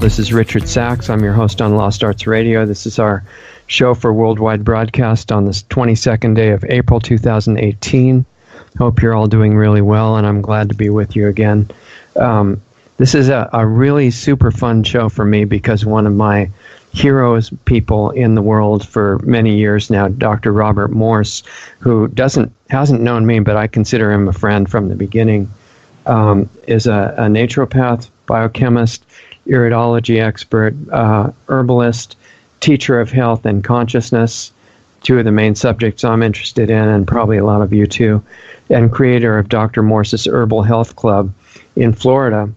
This is Richard Sachs. I'm your host on Lost Arts Radio. This is our show for worldwide broadcast on this 22nd day of April 2018. Hope you're all doing really well, and I'm glad to be with you again. This is a really super fun show for me because one of my heroes people in the world for many years now, Dr. Robert Morse, who hasn't known me, but I consider him a friend from the beginning, is a naturopath, biochemist, iridology expert, herbalist, teacher of health and consciousness, two of the main subjects I'm interested in, and probably a lot of you too, and creator of Dr. Morse's Herbal Health Club in Florida,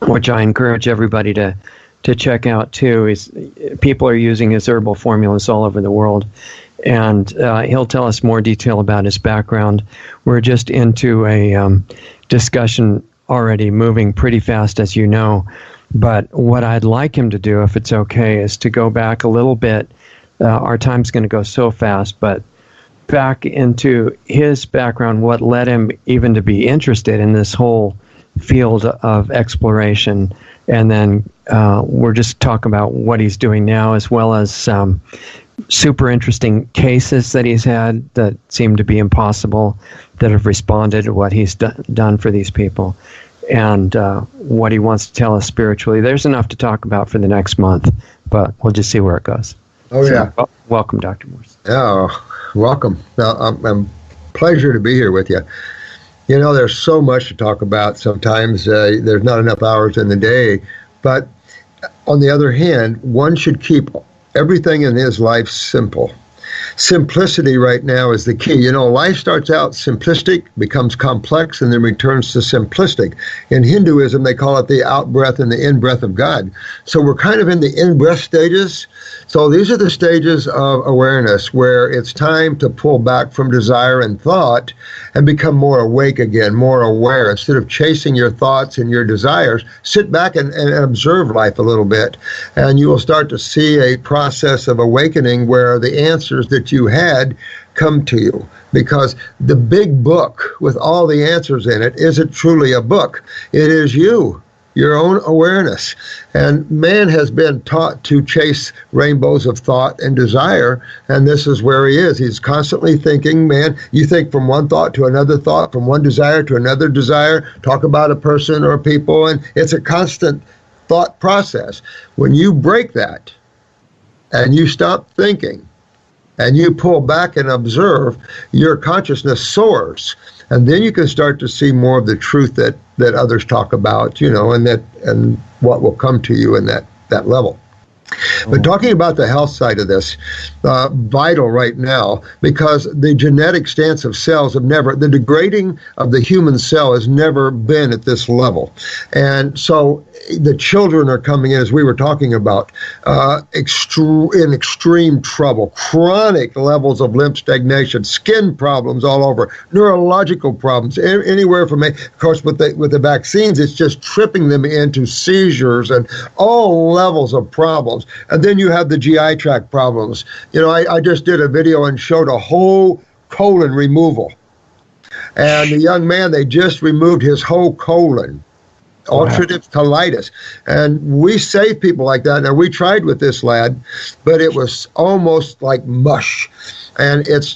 which I encourage everybody to check out too. People are using his herbal formulas all over the world, and he'll tell us more detail about his background. We're just into a discussion already, moving pretty fast, as you know. But what I'd like him to do, if it's okay, is to go back a little bit. Our time's going to go so fast, but back into his background, what led him even to be interested in this whole field of exploration. And then we're just talking about what he's doing now, as well as some super interesting cases that he's had that seem to be impossible, that have responded to what he's done for these people, and what he wants to tell us spiritually. There's enough to talk about for the next month, but we'll just see where it goes. Oh, so, yeah. Welcome, Dr. Morse. Oh, welcome. I'm pleasure to be here with you. You know, there's so much to talk about. Sometimes there's not enough hours in the day. But on the other hand, one should keep everything in his life simple. Simplicity right now is the key. You know, life starts out simplistic, becomes complex, and then returns to simplistic. In Hinduism, they call it the out-breath and the in-breath of God. So we're kind of in the in-breath stages. So these are the stages of awareness where it's time to pull back from desire and thought and become more awake again, more aware. Instead of chasing your thoughts and your desires, sit back and observe life a little bit. And you will start to see a process of awakening where the answers that you had come to you. Because the big book with all the answers in it isn't truly a book. It is you. Your own awareness. And man has been taught to chase rainbows of thought and desire, and this is where he is. He's constantly thinking, man, you think from one thought to another thought, from one desire to another desire, talk about a person or people, and it's a constant thought process. When you break that, and you stop thinking, and you pull back and observe, your consciousness soars. And then you can start to see more of the truth that others talk about, you know, and what will come to you in that level. But talking about the health side of this, vital right now, because the genetic stance of cells the degrading of the human cell has never been at this level. And so the children are coming in, as we were talking about, in extreme trouble, chronic levels of lymph stagnation, skin problems all over, neurological problems, anywhere from, of course, with the vaccines, it's just tripping them into seizures and all levels of problems. And then you have the GI tract problems. You know, I just did a video and showed a whole colon removal. And the young man, they just removed his whole colon. Ulcerative colitis. And we save people like that. Now, we tried with this lad, but it was almost like mush. And it's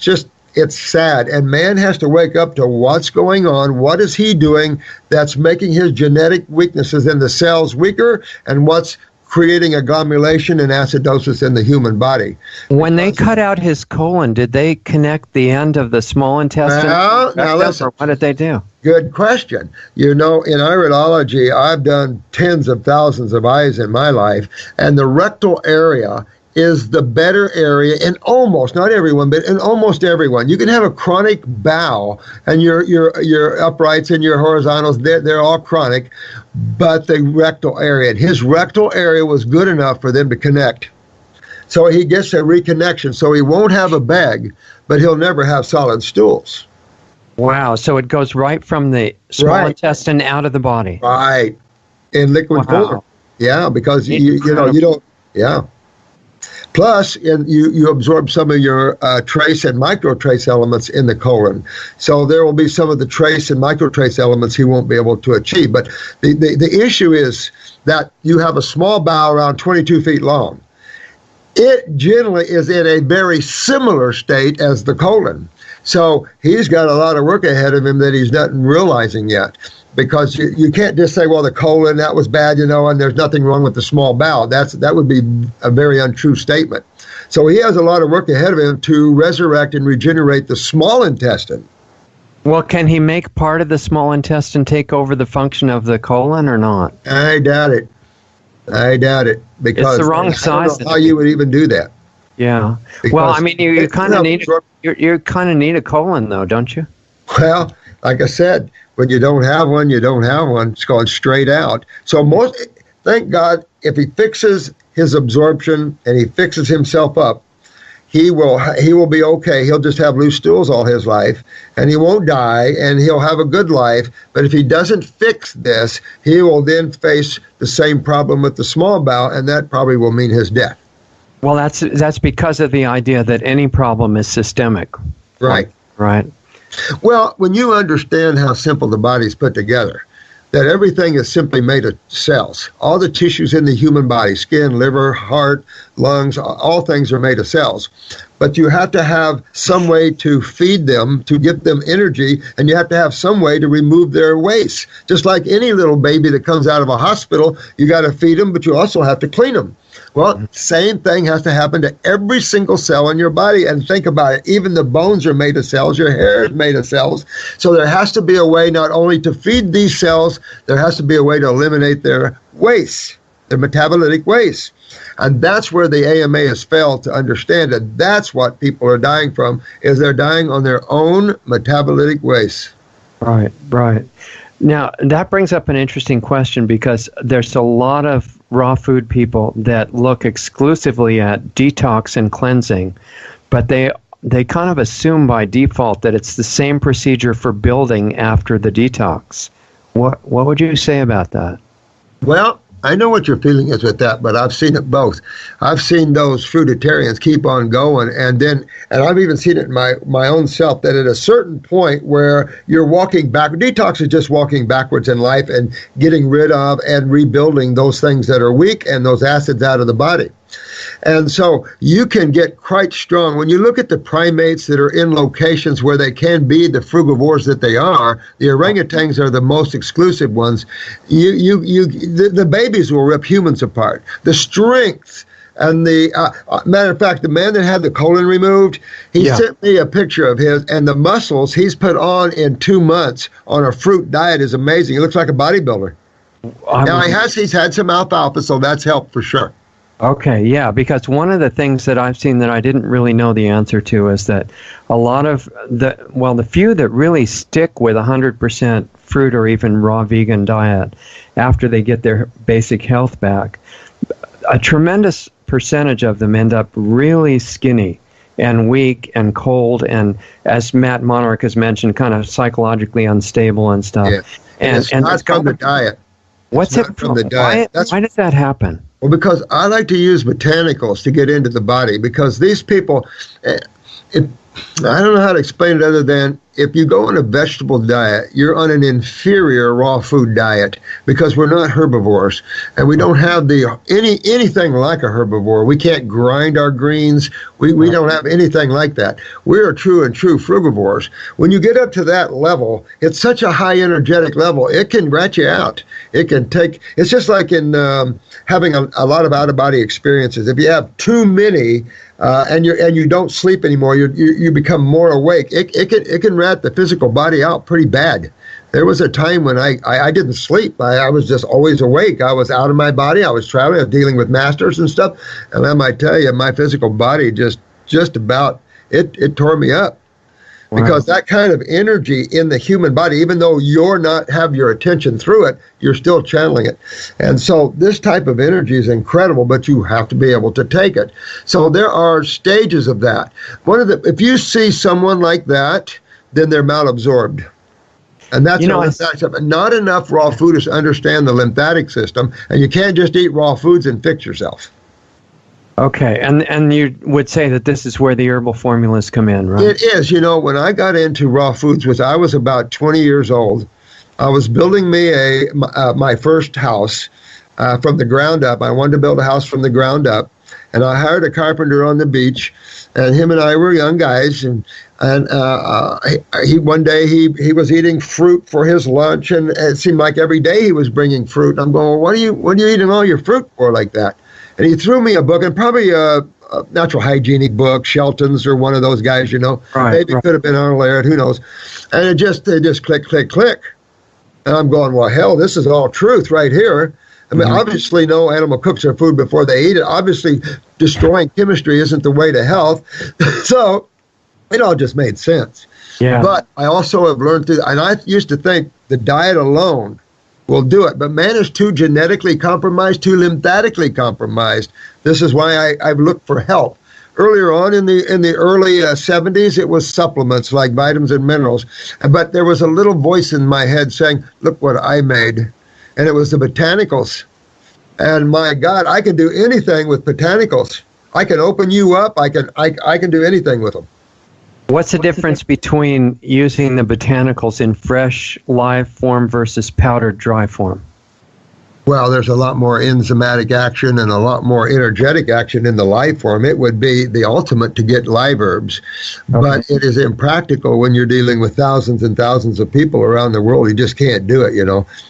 sad. And man has to wake up to what's going on. What is he doing that's making his genetic weaknesses in the cells weaker, and what's creating agglomulation and acidosis in the human body. When they cut out his colon, did they connect the end of the small intestine? Now listen. Or what did they do? Good question. You know, in iridology, I've done tens of thousands of eyes in my life, and the rectal area is the better area in almost, not everyone, but in almost everyone. You can have a chronic bowel, and your uprights and your horizontals, they're all chronic, but the rectal area, and his rectal area was good enough for them to connect. So he gets a reconnection, so he won't have a bag, but he'll never have solid stools. Wow, so it goes right from the small intestine out of the body. Right, in liquid form. Yeah, because you know, you don't, yeah. Plus, you absorb some of your trace and microtrace elements in the colon. So there will be some of the trace and microtrace elements he won't be able to achieve. But the issue is that you have a small bowel around 22 feet long. It generally is in a very similar state as the colon. So he's got a lot of work ahead of him that he's not realizing yet. Because you can't just say, well, the colon, that was bad, and there's nothing wrong with the small bowel. That would be a very untrue statement. So he has a lot of work ahead of him to resurrect and regenerate the small intestine. Well, can he make part of the small intestine take over the function of the colon or not? I doubt it. Because it's the wrong size. I don't know how you would even do that. Yeah. Well, I mean, you kind of need a colon, though, don't you? Well, like I said, when you don't have one, you don't have one. It's going straight out. So thank God, if he fixes his absorption and he fixes himself up, he will be okay. He'll just have loose stools all his life, and he won't die, and he'll have a good life. But if he doesn't fix this, he will then face the same problem with the small bowel, and that probably will mean his death. Well, that's because of the idea that any problem is systemic. Right. Right. Well, when you understand how simple the body is put together, that everything is simply made of cells. All the tissues in the human body, skin, liver, heart, lungs, all things are made of cells. But you have to have some way to feed them, to give them energy, and you have to have some way to remove their waste. Just like any little baby that comes out of a hospital, you got to feed them, but you also have to clean them. Well, same thing has to happen to every single cell in your body. And think about it, even the bones are made of cells, your hair is made of cells. So there has to be a way not only to feed these cells, there has to be a way to eliminate their waste, their metabolitic waste. And that's where the AMA has failed to understand it. That's what people are dying from, is they're dying on their own metabolitic waste. Right. Now, that brings up an interesting question, because there's a lot of raw food people that look exclusively at detox and cleansing, but they kind of assume by default that it's the same procedure for building after the detox. What would you say about that? Well, I know what your feeling is with that, but I've seen it both. I've seen those fruitarians keep on going, and I've even seen it in my own self, that at a certain point where you're walking back, detox is just walking backwards in life and getting rid of and rebuilding those things that are weak and those acids out of the body. And so you can get quite strong. When you look at the primates that are in locations where they can be the frugivores that they are, the orangutans are the most exclusive ones. The babies will rip humans apart. The strength and the matter of fact, the man that had the colon removed, he sent me a picture of his, and the muscles he's put on in 2 months on a fruit diet is amazing. He looks like a bodybuilder. Now he's had some alfalfa, so that's helped for sure. Okay, yeah, because one of the things that I've seen that I didn't really know the answer to is that a lot of the few that really stick with 100% fruit or even raw vegan diet after they get their basic health back, a tremendous percentage of them end up really skinny and weak and cold and, as Matt Monarch has mentioned, kind of psychologically unstable and stuff. Yeah. And it's not from the diet. What's it from the diet? Why does that happen? Well, because I like to use botanicals to get into the body, because these people, I don't know how to explain it other than if you go on a vegetable diet, you're on an inferior raw food diet, because we're not herbivores and we don't have anything like a herbivore. We can't grind our greens. We don't have anything like that. We are true frugivores. When you get up to that level, it's such a high energetic level, it can rat you out. It's just like in having a lot of out-of-body experiences. If you have too many and you don't sleep anymore, you become more awake. It can rat the physical body out pretty bad. There was a time when I didn't sleep. I was just always awake. I was out of my body. I was traveling. I was dealing with masters and stuff. And I might tell you, my physical body just about, it tore me up. Wow. Because that kind of energy in the human body, even though you're not have your attention through it, you're still channeling it. And so this type of energy is incredible, but you have to be able to take it. So there are stages of that. If you see someone like that, then they're malabsorbed. And that's not enough raw foodists understand the lymphatic system, and you can't just eat raw foods and fix yourself. Okay, and you would say that this is where the herbal formulas come in, right? It is. When I got into raw foods, I was about 20 years old. I was building me my first house from the ground up. I wanted to build a house from the ground up, and I hired a carpenter on the beach, and him and I were young guys, and he one day he was eating fruit for his lunch, and it seemed like every day he was bringing fruit. I'm going, well, what are you eating all your fruit for like that? And he threw me a book, and probably a natural hygienic book, Shelton's or one of those guys, Right, maybe it could have been Arnold Laird, who knows? And it just click, click, click. And I'm going, well, hell, this is all truth right here. I mean, obviously, no animal cooks their food before they eat it. Obviously, destroying chemistry isn't the way to health. So it all just made sense. Yeah. But I also have learned and I used to think the diet alone will do it. But man is too genetically compromised, too lymphatically compromised. This is why I've looked for help. Earlier on in the early 70s, it was supplements like vitamins and minerals. But there was a little voice in my head saying, look what I made. And it was the botanicals. And my God, I can do anything with botanicals. I can open you up. I can do anything with them. What's the difference between using the botanicals in fresh, live form versus powdered, dry form? Well, there's a lot more enzymatic action and a lot more energetic action in the live form. It would be the ultimate to get live herbs, but it is impractical when you're dealing with thousands and thousands of people around the world. You just can't do it,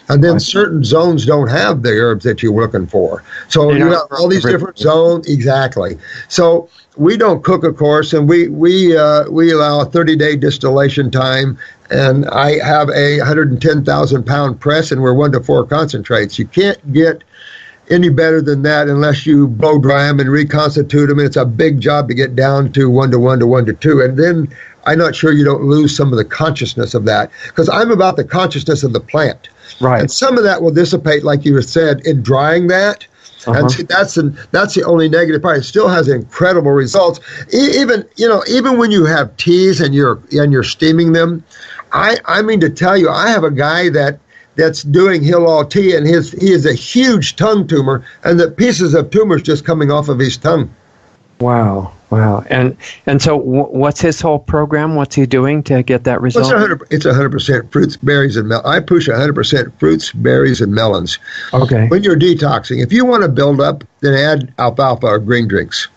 And then certain zones don't have the herbs that you're looking for. So you have all these different zones. Exactly. So we don't cook, of course, and we allow a 30-day distillation time. And I have a 110,000-pound press, and we're 1 to 4 concentrates. You can't get any better than that unless you blow dry them and reconstitute them. And it's a big job to get down to 1 to 1 to 1 to 2. And then I'm not sure you don't lose some of the consciousness of that, because I'm about the consciousness of the plant. Right. And some of that will dissipate, like you said, in drying that. And see, that's the only negative part. It still has incredible results. Even when you have teas and you're steaming them, I mean to tell you, I have a guy that's doing Hill tea, and he has a huge tongue tumor, and the pieces of tumors just coming off of his tongue. Wow. And so what's his whole program? What's he doing to get that result? It's 100% fruits, berries, and melons. I push 100% fruits, berries, and melons. Okay. When you're detoxing, if you want to build up, then add alfalfa or green drinks.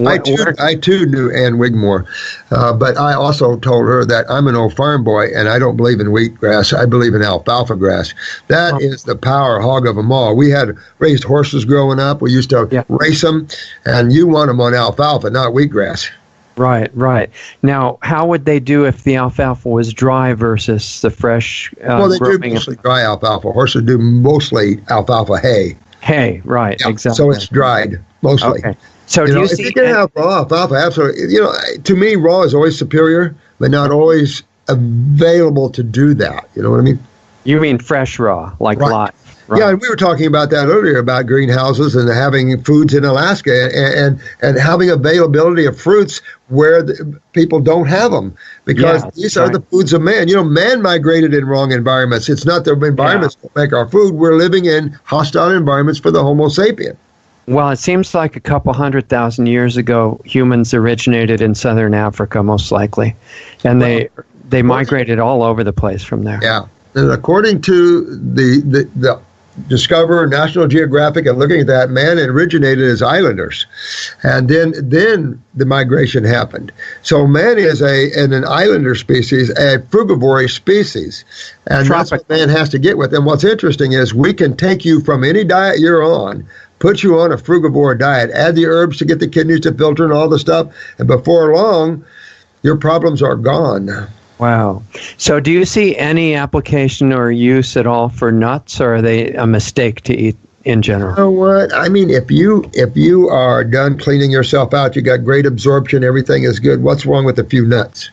I too knew Ann Wigmore, but I also told her that I'm an old farm boy and I don't believe in wheatgrass. I believe in alfalfa grass. That is the power hog of them all. We had raised horses growing up. We used to race them, and you want them on alfalfa, not wheatgrass. Right. Now, how would they do if the alfalfa was dry versus the fresh? Well, they do mostly dry alfalfa. Horses do mostly alfalfa hay. Hay, right, exactly. So it's dried, mostly. Okay. So if you can have raw alfalfa, absolutely. To me, raw is always superior, but not always available to do that. You know what I mean? You mean fresh raw, like live. Right. Yeah, and we were talking about that earlier, about greenhouses and having foods in Alaska and having availability of fruits where people don't have them, because these are the foods of man. Man migrated in wrong environments. It's not the environments that make our food. We're living in hostile environments for the Homo sapien. Well, it seems like a couple 100,000 years ago, humans originated in southern Africa, most likely, and they migrated all over the place from there. Yeah, and according to the Discoverer, National Geographic, and looking at that, man originated as islanders, and then the migration happened. So man is an islander species, a frugivore species, and that's what man has to get with. And what's interesting is we can take you from any diet you're on, put you on a frugivore diet, add the herbs to get the kidneys to filter and all the stuff, and before long, your problems are gone. Wow. So do you see any application or use at all for nuts, or are they a mistake to eat in general? You know what? I mean, if you are done cleaning yourself out, you got great absorption, everything is good, what's wrong with a few nuts?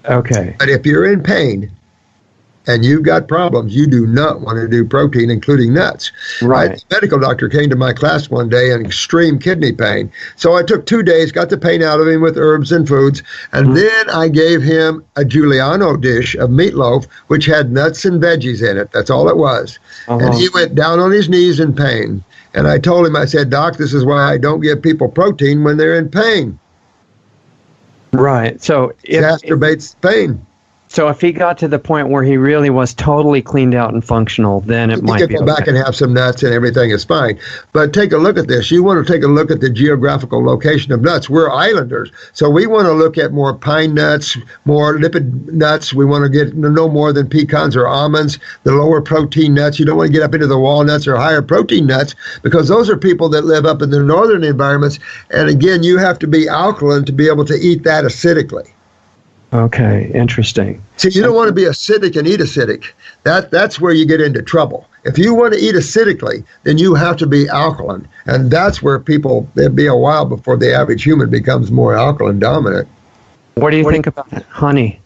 Okay. But if you're in pain and you've got problems, you do not want to do protein, including nuts. Right. The medical doctor came to my class one day in extreme kidney pain. So I took 2 days, got the pain out of him with herbs and foods, and then I gave him a Giuliano dish of meatloaf, which had nuts and veggies in it. That's all it was. And he went down on his knees in pain. And I told him, I said, Doc, this is why I don't give people protein when they're in pain. Right. So it exacerbates pain. So if he got to the point where he really was totally cleaned out and functional, then it might be okay. You can go back and have some nuts and everything is fine. But take a look at this. You want to take a look at the geographical location of nuts. We're islanders. So we want to look at more pine nuts, more lipid nuts. We want to get no more than pecans or almonds, the lower protein nuts. You don't want to get up into the walnuts or higher protein nuts because those are people that live up in the northern environments. And again, you have to be alkaline to be able to eat that acidically. Okay, interesting. See, you don't want to be acidic and eat acidic. That's where you get into trouble. If you want to eat acidically, then you have to be alkaline. And that's where it'll be a while before the average human becomes more alkaline dominant. What do you think about honey?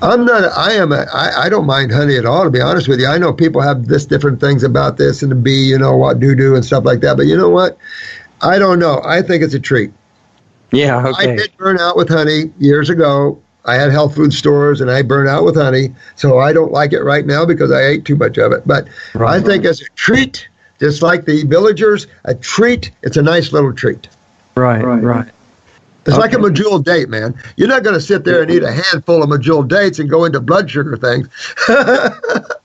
I don't mind honey at all, to be honest with you. I know people have different things about this and the bee, what doo-doo and stuff like that. But you know what? I don't know. I think it's a treat. Yeah, okay. I did burn out with honey years ago. I had health food stores, and I burned out with honey. So I don't like it right now because I ate too much of it. But I think as a treat, just like the villagers, a treat, it's a nice little treat. Right. It's like a medjool date, man. You're not going to sit there and eat a handful of medjool dates and go into blood sugar things.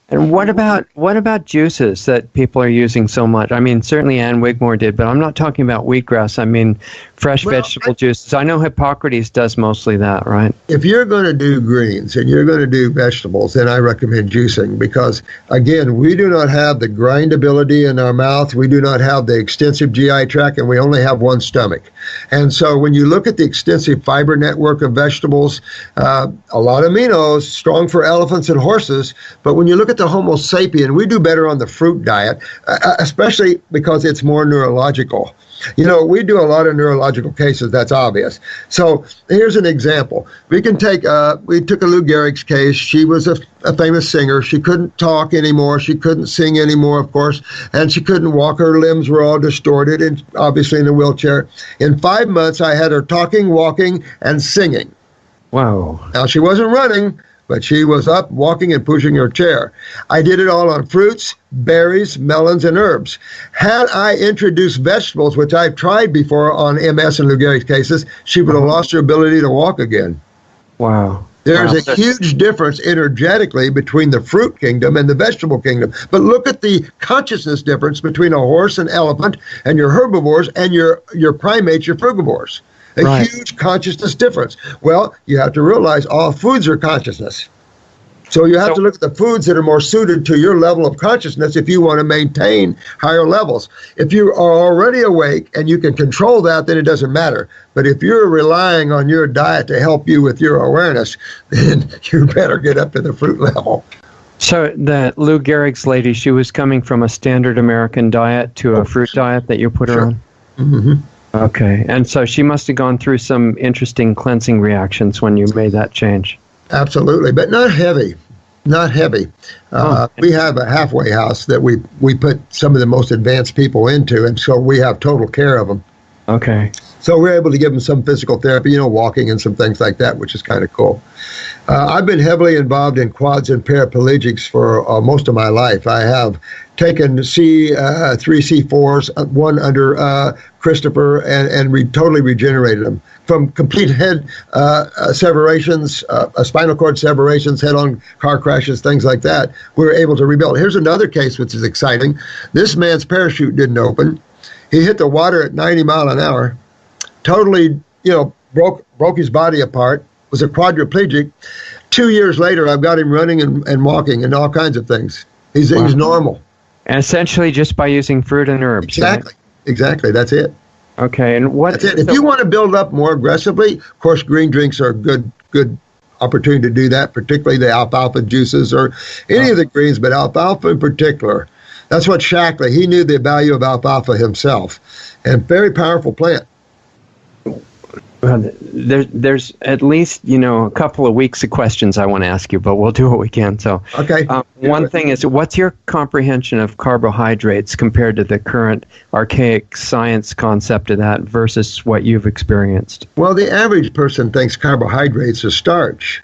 And what about juices that people are using so much? I mean, certainly Ann Wigmore did, but I'm not talking about wheatgrass. I mean, fresh vegetable juices. I know Hippocrates does mostly that, right? If you're going to do greens and you're going to do vegetables, then I recommend juicing because, again, we do not have the grindability in our mouth. We do not have the extensive GI tract, and we only have one stomach. And so when you look at the extensive fiber network of vegetables, a lot of aminos, strong for elephants and horses, but when you look at the Homo sapien, we do better on the fruit diet, especially because it's more neurological. We do a lot of neurological cases, that's obvious. So here's an example. We took a Lou Gehrig's case. She was a famous singer. She couldn't talk anymore. She couldn't sing anymore, of course, and she couldn't walk. Her limbs were all distorted and obviously in a wheelchair. In 5 months, I had her talking, walking, and singing. Wow. Now, she wasn't running, but she was up, walking, and pushing her chair. I did it all on fruits, berries, melons, and herbs. Had I introduced vegetables, which I've tried before on MS and Lou Gehrig's cases, she would have lost her ability to walk again. Wow. There's a huge difference energetically between the fruit kingdom and the vegetable kingdom. But look at the consciousness difference between a horse and elephant and your herbivores and your primates, your frugivores. A huge consciousness difference. Well, you have to realize all foods are consciousness. So you have to look at the foods that are more suited to your level of consciousness if you want to maintain higher levels. If you are already awake and you can control that, then it doesn't matter. But if you're relying on your diet to help you with your awareness, then you better get up to the fruit level. So the Lou Gehrig's lady, she was coming from a standard American diet to a fruit diet that you put her on? Mm-hmm. Okay, and so she must have gone through some interesting cleansing reactions when you made that change. Absolutely, but not heavy. We have a halfway house that we put some of the most advanced people into, and so we have total care of them. Okay. So we're able to give them some physical therapy, walking and some things like that, which is kind of cool. I've been heavily involved in quads and paraplegics for most of my life. I have taken three C4s, one under Christopher, and totally regenerated them from complete head severations, spinal cord severations, head-on car crashes, things like that. We were able to rebuild. Here's another case which is exciting. This man's parachute didn't open. He hit the water at 90 miles an hour, totally, broke his body apart, was a quadriplegic. 2 years later, I've got him running and walking and all kinds of things. He's normal. And essentially just by using fruit and herbs. Exactly. That's it. Okay. And that's it. If you want to build up more aggressively, of course, green drinks are a good opportunity to do that, particularly the alfalfa juices or any of the greens, but alfalfa in particular. That's what Shackley, he knew the value of alfalfa himself. And very powerful plant. Well, there's at least, a couple of weeks of questions I want to ask you, but we'll do what we can. So, okay. One thing is, what's your comprehension of carbohydrates compared to the current archaic science concept of that versus what you've experienced? Well, the average person thinks carbohydrates are starch.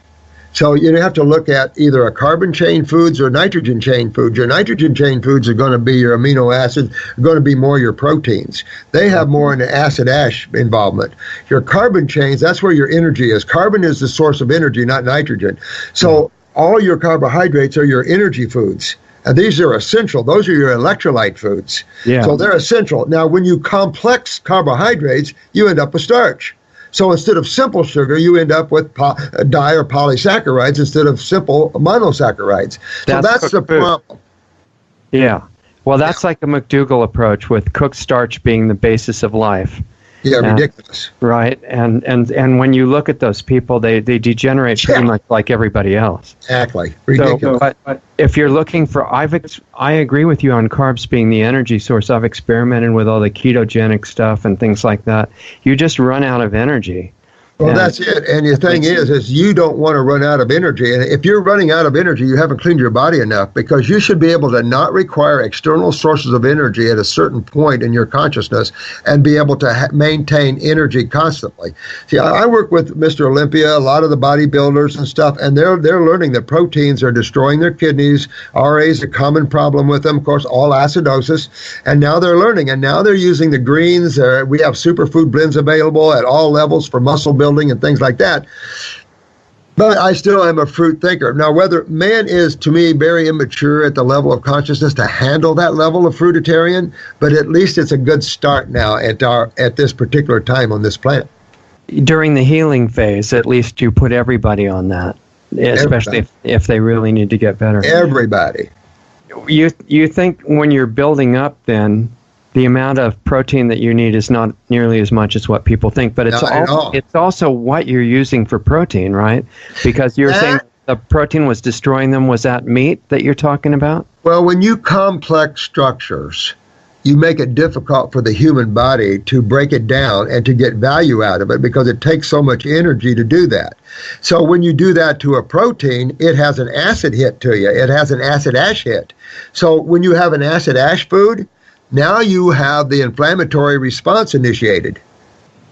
So you have to look at either a carbon chain foods or nitrogen chain foods. Your nitrogen chain foods are going to be your amino acids, are going to be more your proteins. They have more in an acid-ash involvement. Your carbon chains, that's where your energy is. Carbon is the source of energy, not nitrogen. So all your carbohydrates are your energy foods. And these are essential. Those are your electrolyte foods. Yeah. So they're essential. Now, when you complex carbohydrates, you end up with starch. So instead of simple sugar, you end up with di or polysaccharides instead of simple monosaccharides. So that's the problem. Yeah. Well, that's like the McDougall approach, with cooked starch being the basis of life. Yeah, ridiculous. Right. And when you look at those people, they degenerate pretty much like everybody else. Exactly. Ridiculous. So, but if you're looking for, I agree with you on carbs being the energy source. I've experimented with all the ketogenic stuff and things like that. You just run out of energy. Well, that's it. And the thing is you don't want to run out of energy. And if you're running out of energy, you haven't cleaned your body enough, because you should be able to not require external sources of energy at a certain point in your consciousness and be able to maintain energy constantly. See, I work with Mr. Olympia, a lot of the bodybuilders and stuff, and they're learning that proteins are destroying their kidneys. RA is a common problem with them, of course, all acidosis. And now they're learning, and now they're using the greens. We have superfood blends available at all levels for muscle building and things like that. But I still am a fruit thinker. Now, whether man is, to me, very immature at the level of consciousness to handle that level of fruitarian, but at least it's a good start now at this particular time on this planet. During the healing phase, at least you put everybody on that, especially if they really need to get better. Everybody. You think when you're building up, then the amount of protein that you need is not nearly as much as what people think, but it's also what you're using for protein, right? Because you're saying the protein was destroying them. Was that meat that you're talking about? Well, when you complex structures, you make it difficult for the human body to break it down and to get value out of it, because it takes so much energy to do that. So when you do that to a protein, it has an acid hit to you. It has an acid-ash hit. So when you have an acid-ash food, now you have the inflammatory response initiated,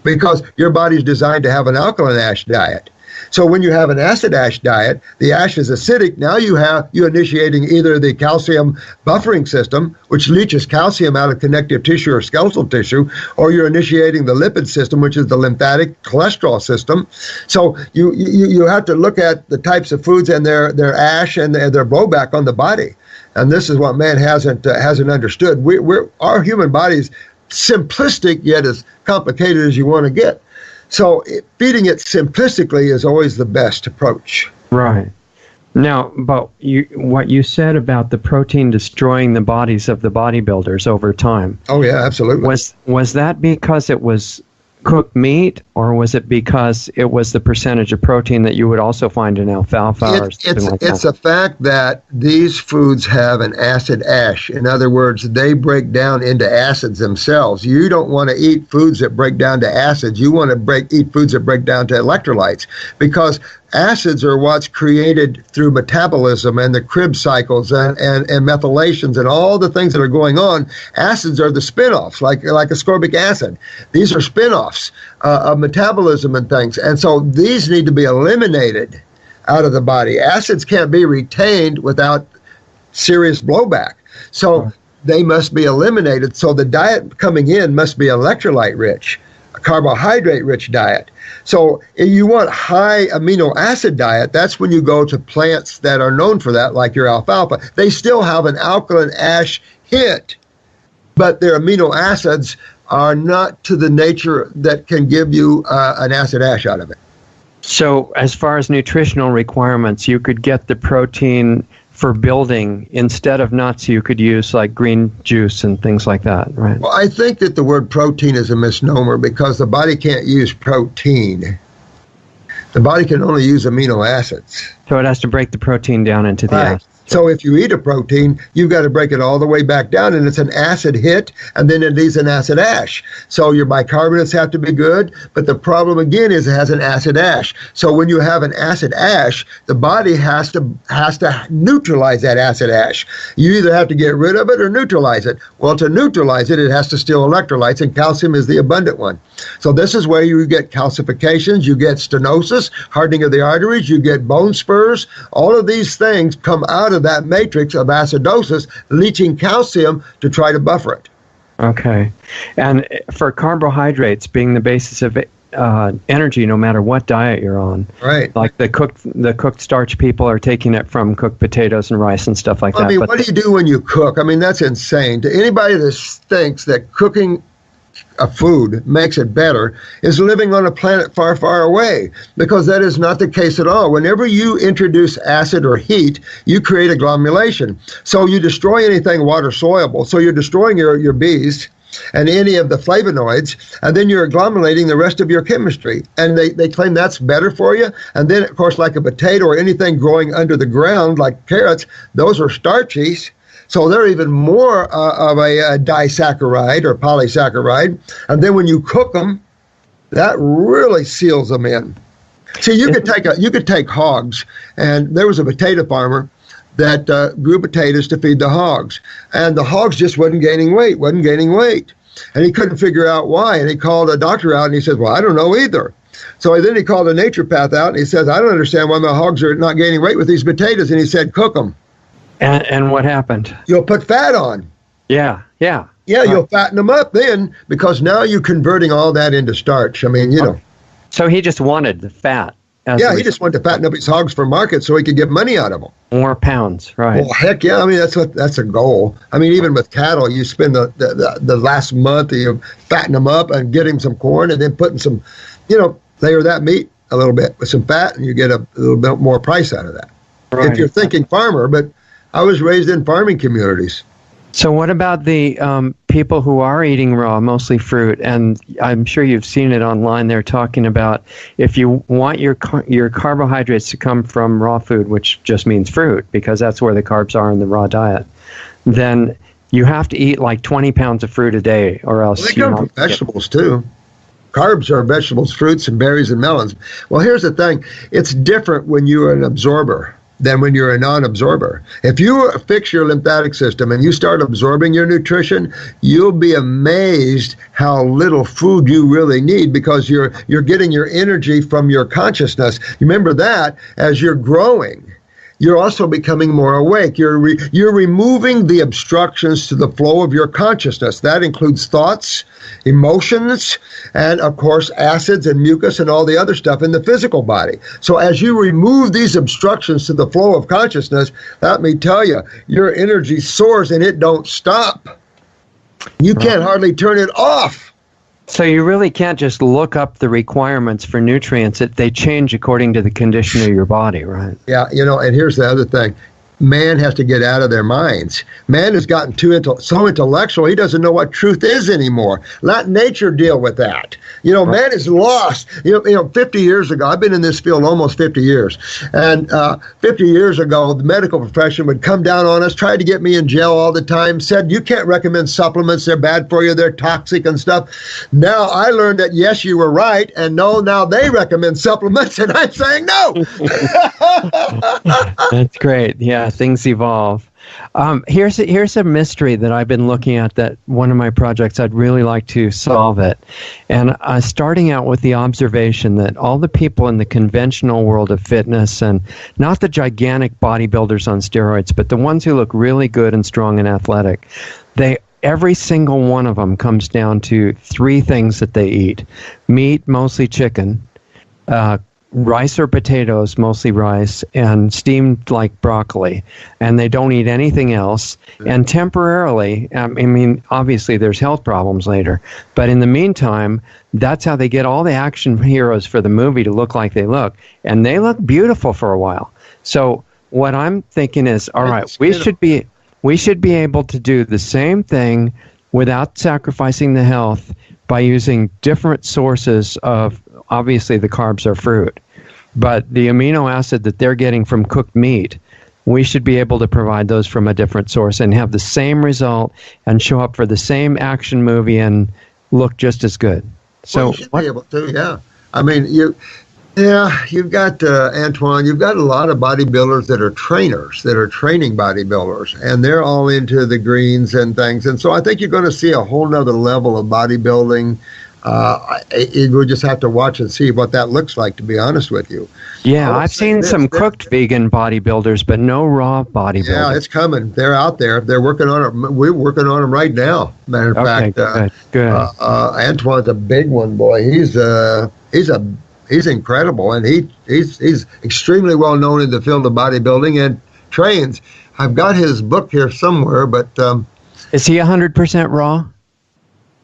because your body's designed to have an alkaline ash diet. So when you have an acid ash diet, the ash is acidic. Now you're initiating either the calcium buffering system, which leaches calcium out of connective tissue or skeletal tissue, or you're initiating the lipid system, which is the lymphatic cholesterol system. So you have to look at the types of foods and their ash and their blowback on the body. And this is what man hasn't understood. Our human body's simplistic, yet as complicated as you want to get. So feeding it simplistically is always the best approach. Right. Now, but what you said about the protein destroying the bodies of the bodybuilders over time. Oh yeah, absolutely. Was that because it was cooked meat, or was it because it was the percentage of protein that you would also find in alfalfa or something like that? It's a fact that these foods have an acid ash. In other words, they break down into acids themselves. You don't want to eat foods that break down to acids. You want to eat foods that break down to electrolytes, because acids are what's created through metabolism and the Krebs cycles and methylations and all the things that are going on. Acids are the spin-offs, like ascorbic acid. These are spin-offs of metabolism and things. And so these need to be eliminated out of the body. Acids can't be retained without serious blowback. So they must be eliminated. So the diet coming in must be electrolyte rich, a carbohydrate rich diet. So if you want high amino acid diet, that's when you go to plants that are known for that, like your alfalfa. They still have an alkaline ash hit, but their amino acids are not to the nature that can give you an acid ash out of it. So as far as nutritional requirements, you could get the protein for building. Instead of nuts, you could use like green juice and things like that, right? Well, I think that the word protein is a misnomer, because the body can't use protein. The body can only use amino acids. So it has to break the protein down into the acids. So if you eat a protein, you've got to break it all the way back down, and it's an acid hit, and then it leaves an acid ash. So your bicarbonates have to be good, but the problem again is it has an acid ash. So when you have an acid ash, the body has to neutralize that acid ash. You either have to get rid of it or neutralize it. Well, to neutralize it, it has to steal electrolytes, and calcium is the abundant one. So this is where you get calcifications, you get stenosis, hardening of the arteries, you get bone spurs. All of these things come out of that matrix of acidosis, leaching calcium to try to buffer it. Okay. And for carbohydrates being the basis of energy, no matter what diet you're on, right? Like the cooked starch people are taking it from cooked potatoes and rice and stuff like that. I mean, what do you do when you cook? I mean, that's insane. To anybody that thinks that cooking a food makes it better is living on a planet far, far away, because that is not the case at all. Whenever you introduce acid or heat, you create agglomulation. So you destroy anything water soluble. So you're destroying your bees and any of the flavonoids, and then you're agglomerating the rest of your chemistry. And they claim that's better for you. And then, of course, like a potato or anything growing under the ground, like carrots, those are starchies. So they're even more of a disaccharide or polysaccharide. And then when you cook them, that really seals them in. See, you could take hogs, and there was a potato farmer that grew potatoes to feed the hogs. And the hogs just wasn't gaining weight. And he couldn't figure out why. And he called a doctor out, and he says, well, I don't know either. So then he called a naturopath out, and he says, I don't understand why my hogs are not gaining weight with these potatoes. And he said, cook them. And what happened? You'll put fat on. Yeah. You'll fatten them up then, because now you're converting all that into starch. I mean, you know. So he just wanted the fat. Yeah, he just wanted to fatten up his hogs for market so he could get money out of them. More pounds, right? Well, heck yeah. I mean, that's a goal. I mean, even with cattle, you spend the last month, you fatten them up and getting some corn, and then putting some, layer that meat a little bit with some fat, and you get a little bit more price out of that. Right. If you're thinking farmer, but I was raised in farming communities. So what about the people who are eating raw, mostly fruit? And I'm sure you've seen it online. They're talking about if you want your carbohydrates to come from raw food, which just means fruit, because that's where the carbs are in the raw diet, then you have to eat like 20 pounds of fruit a day, or else they come from vegetables too. Carbs are vegetables, fruits, and berries and melons. Well, here's the thing. It's different when you're an absorber than when you're a non-absorber. If you fix your lymphatic system and you start absorbing your nutrition, you'll be amazed how little food you really need, because you're getting your energy from your consciousness. Remember that as you're growing, you're also becoming more awake. You're removing the obstructions to the flow of your consciousness. That includes thoughts, emotions, and of course acids and mucus and all the other stuff in the physical body. So as you remove these obstructions to the flow of consciousness, let me tell you, your energy soars and it don't stop. You can't hardly turn it off. So you really can't just look up the requirements for nutrients. They change according to the condition of your body, right? Yeah, and here's the other thing. Man has to get out of their minds. Man has gotten so intellectual, he doesn't know what truth is anymore. Let nature deal with that. Man is lost. 50 years ago, I've been in this field almost 50 years, and 50 years ago, the medical profession would come down on us, try to get me in jail all the time, said, you can't recommend supplements, they're bad for you, they're toxic and stuff. Now I learned that, yes, you were right, and no, now they recommend supplements, and I'm saying no. That's great. Yeah. Things evolve. Here's a mystery that I've been looking at, that one of my projects I'd really like to solve it. And starting out with the observation that all the people in the conventional world of fitness, and not the gigantic bodybuilders on steroids, but the ones who look really good and strong and athletic, every single one of them comes down to three things that they eat: meat, mostly chicken, rice or potatoes, mostly rice, and steamed like broccoli, and they don't eat anything else. And temporarily, obviously there's health problems later, but in the meantime, that's how they get all the action heroes for the movie to look like they look, and they look beautiful for a while. So what I'm thinking is, all right, we should be able to do the same thing without sacrificing the health by using different sources of, obviously the carbs are fruit, but the amino acid that they're getting from cooked meat, we should be able to provide those from a different source and have the same result and show up for the same action movie and look just as good. So you should be able to, yeah. I mean, you've got Antoine. You've got a lot of bodybuilders that are trainers, that are training bodybuilders, and they're all into the greens and things. And so I think you're going to see a whole nother level of bodybuilding. We'll just have to watch and see what that looks like, to be honest with you. Yeah, I've seen some cooked vegan bodybuilders, but no raw bodybuilders. Yeah, it's coming. They're out there. They're working on it. We're working on them right now. Matter of fact, good. Antoine's a big one, boy. He's incredible, and he's extremely well known in the field of bodybuilding and trains. I've got his book here somewhere, but is he 100% raw?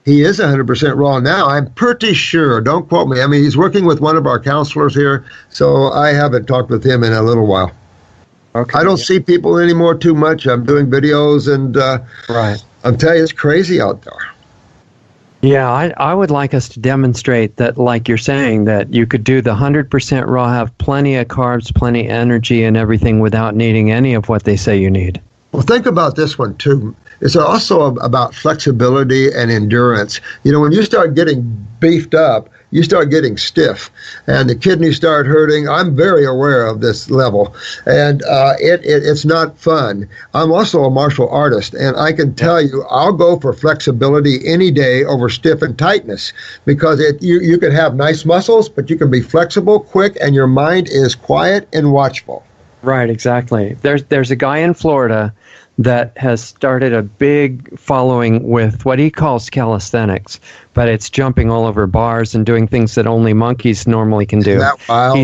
He is 100% raw now. I'm pretty sure. Don't quote me. I mean, he's working with one of our counselors here, so I haven't talked with him in a little while. Okay. I don't see people anymore too much. I'm doing videos, and right. I'm telling you, it's crazy out there. Yeah, I would like us to demonstrate that, like you're saying, that you could do the 100% raw, have plenty of carbs, plenty of energy and everything without needing any of what they say you need. Well, think about this one, too. It's also about flexibility and endurance. You know, when you start getting beefed up, you start getting stiff, and the kidneys start hurting. I'm very aware of this level, and it's not fun. I'm also a martial artist, and I can tell you, I'll go for flexibility any day over stiff and tightness, because you can have nice muscles, but you can be flexible, quick, and your mind is quiet and watchful. Right, exactly. There's a guy in Florida that has started a big following with what he calls calisthenics, but it's jumping all over bars and doing things that only monkeys normally can do. Isn't that wild?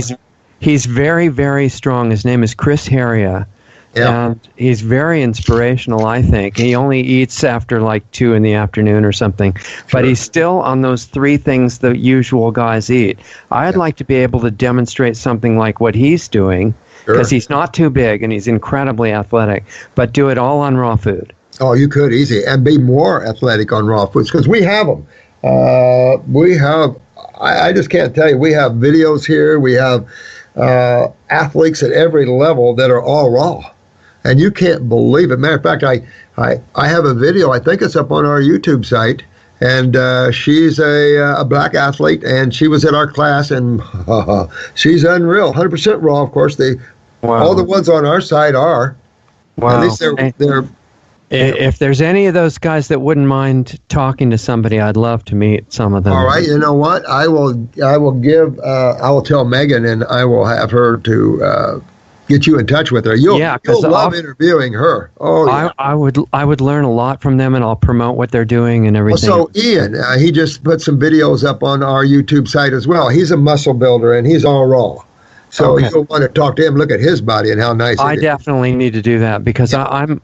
He's very, very strong. His name is Chris Heria, and he's very inspirational, I think. He only eats after like 2 in the afternoon or something, but he's still on those 3 things the usual guys eat. I'd like to be able to demonstrate something like what he's doing, because he's not too big and he's incredibly athletic, but do it all on raw food. Oh, you could easy, and be more athletic on raw foods, because we have them. I just can't tell you. We have videos here. We have athletes at every level that are all raw, and you can't believe it. Matter of fact, I have a video. I think it's up on our YouTube site. And she's a black athlete, and she was at our class, and she's unreal. 100% raw, of course. All the ones on our side are. Wow. At least they're if there's any of those guys that wouldn't mind talking to somebody, I'd love to meet some of them. All right. You know what? I will tell Megan, and I will have her to get you in touch with her. You'll love interviewing her. Oh, yeah. I would learn a lot from them, and I'll promote what they're doing and everything. Well, so Ian, he just put some videos up on our YouTube site as well. He's a muscle builder, and he's all raw. So you'll want to talk to him, look at his body and how nice it is. I definitely need to do that, because I'm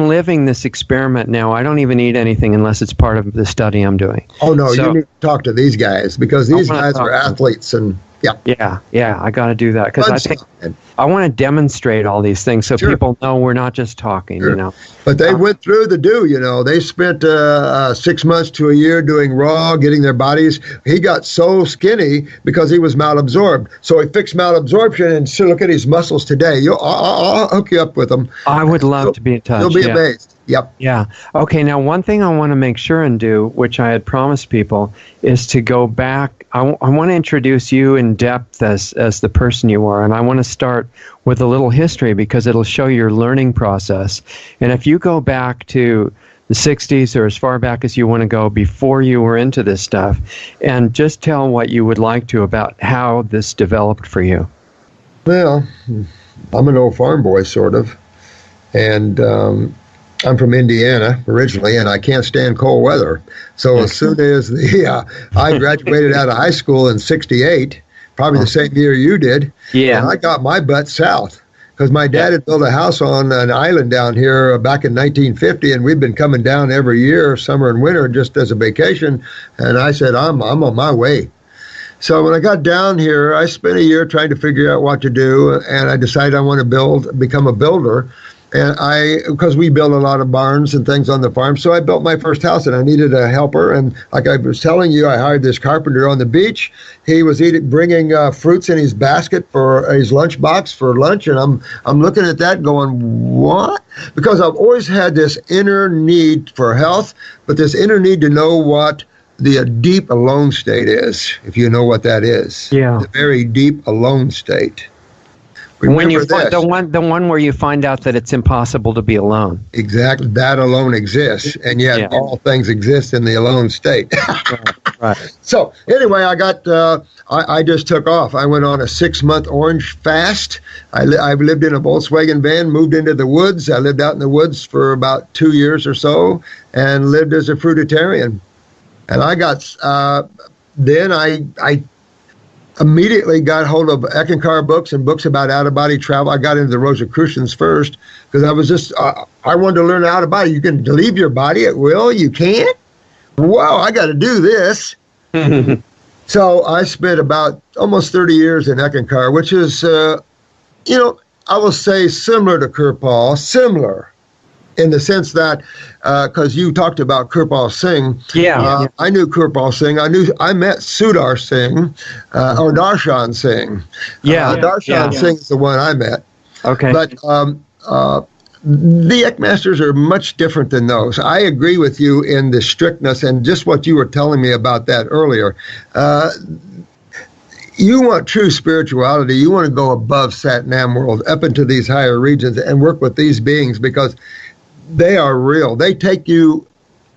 living this experiment now. I don't even eat anything unless it's part of the study I'm doing. Oh, no, you need to talk to these guys, because these guys are athletes, and Yeah, I got to do that, because I think I want to demonstrate all these things so people know we're not just talking, you know. But they went through the you know. They spent 6 months to a year doing raw, getting their bodies. He got so skinny because he was malabsorbed. So he fixed malabsorption, and so look at his muscles today. I'll hook you up with them. I would love to be in touch. You'll be amazed. Yep. Yeah. Okay, now one thing I want to make sure and do, which I had promised people, is to go back. I want to introduce you in depth as the person you are, and I want to start with a little history, because it'll show your learning process. And if you go back to the 60s or as far back as you want to go before you were into this stuff, and just tell what you would like to about how this developed for you. Well, I'm an old farm boy, sort of, and I'm from Indiana originally, and I can't stand cold weather. So as soon as I graduated out of high school in '68, probably the same year you did, and I got my butt south, because my dad had built a house on an island down here back in 1950, and we'd been coming down every year, summer and winter, just as a vacation. And I said, I'm on my way. So when I got down here, I spent a year trying to figure out what to do, and I decided I want to become a builder. And because we built a lot of barns and things on the farm, so I built my first house, and I needed a helper. And like I was telling you, I hired this carpenter on the beach. He was bringing fruits in his basket for his lunchbox for lunch, and I'm looking at that going, what? Because I've always had this inner need for health, but this inner need to know what the deep alone state is, if you know what that is. Yeah. The very deep alone state. When you the one where you find out that it's impossible to be alone. Exactly. That alone exists, and yet all things exist in the alone state. Right. So anyway, I just took off. I went on a 6-month orange fast. I've lived in a Volkswagen van, moved into the woods. I lived out in the woods for about 2 years or so, and lived as a fruitarian. And I got then I immediately got hold of Eckankar books and books about out-of-body travel. I got into the Rosicrucians first because I was just, I wanted to learn out-of-body. You can leave your body at will. You can't? Whoa, I got to do this. So I spent about almost 30 years in Eckankar, which is, I will say similar to Kirpal, similar in the sense that, because you talked about Kirpal Singh. I knew Kirpal Singh. I met Sudar Singh, or Darshan Singh. Darshan Singh is the one I met. Okay. But the Ek Masters are much different than those. I agree with you in the strictness and just what you were telling me about that earlier. You want true spirituality. You want to go above Sat Nam world, up into these higher regions and work with these beings because they are real. They take you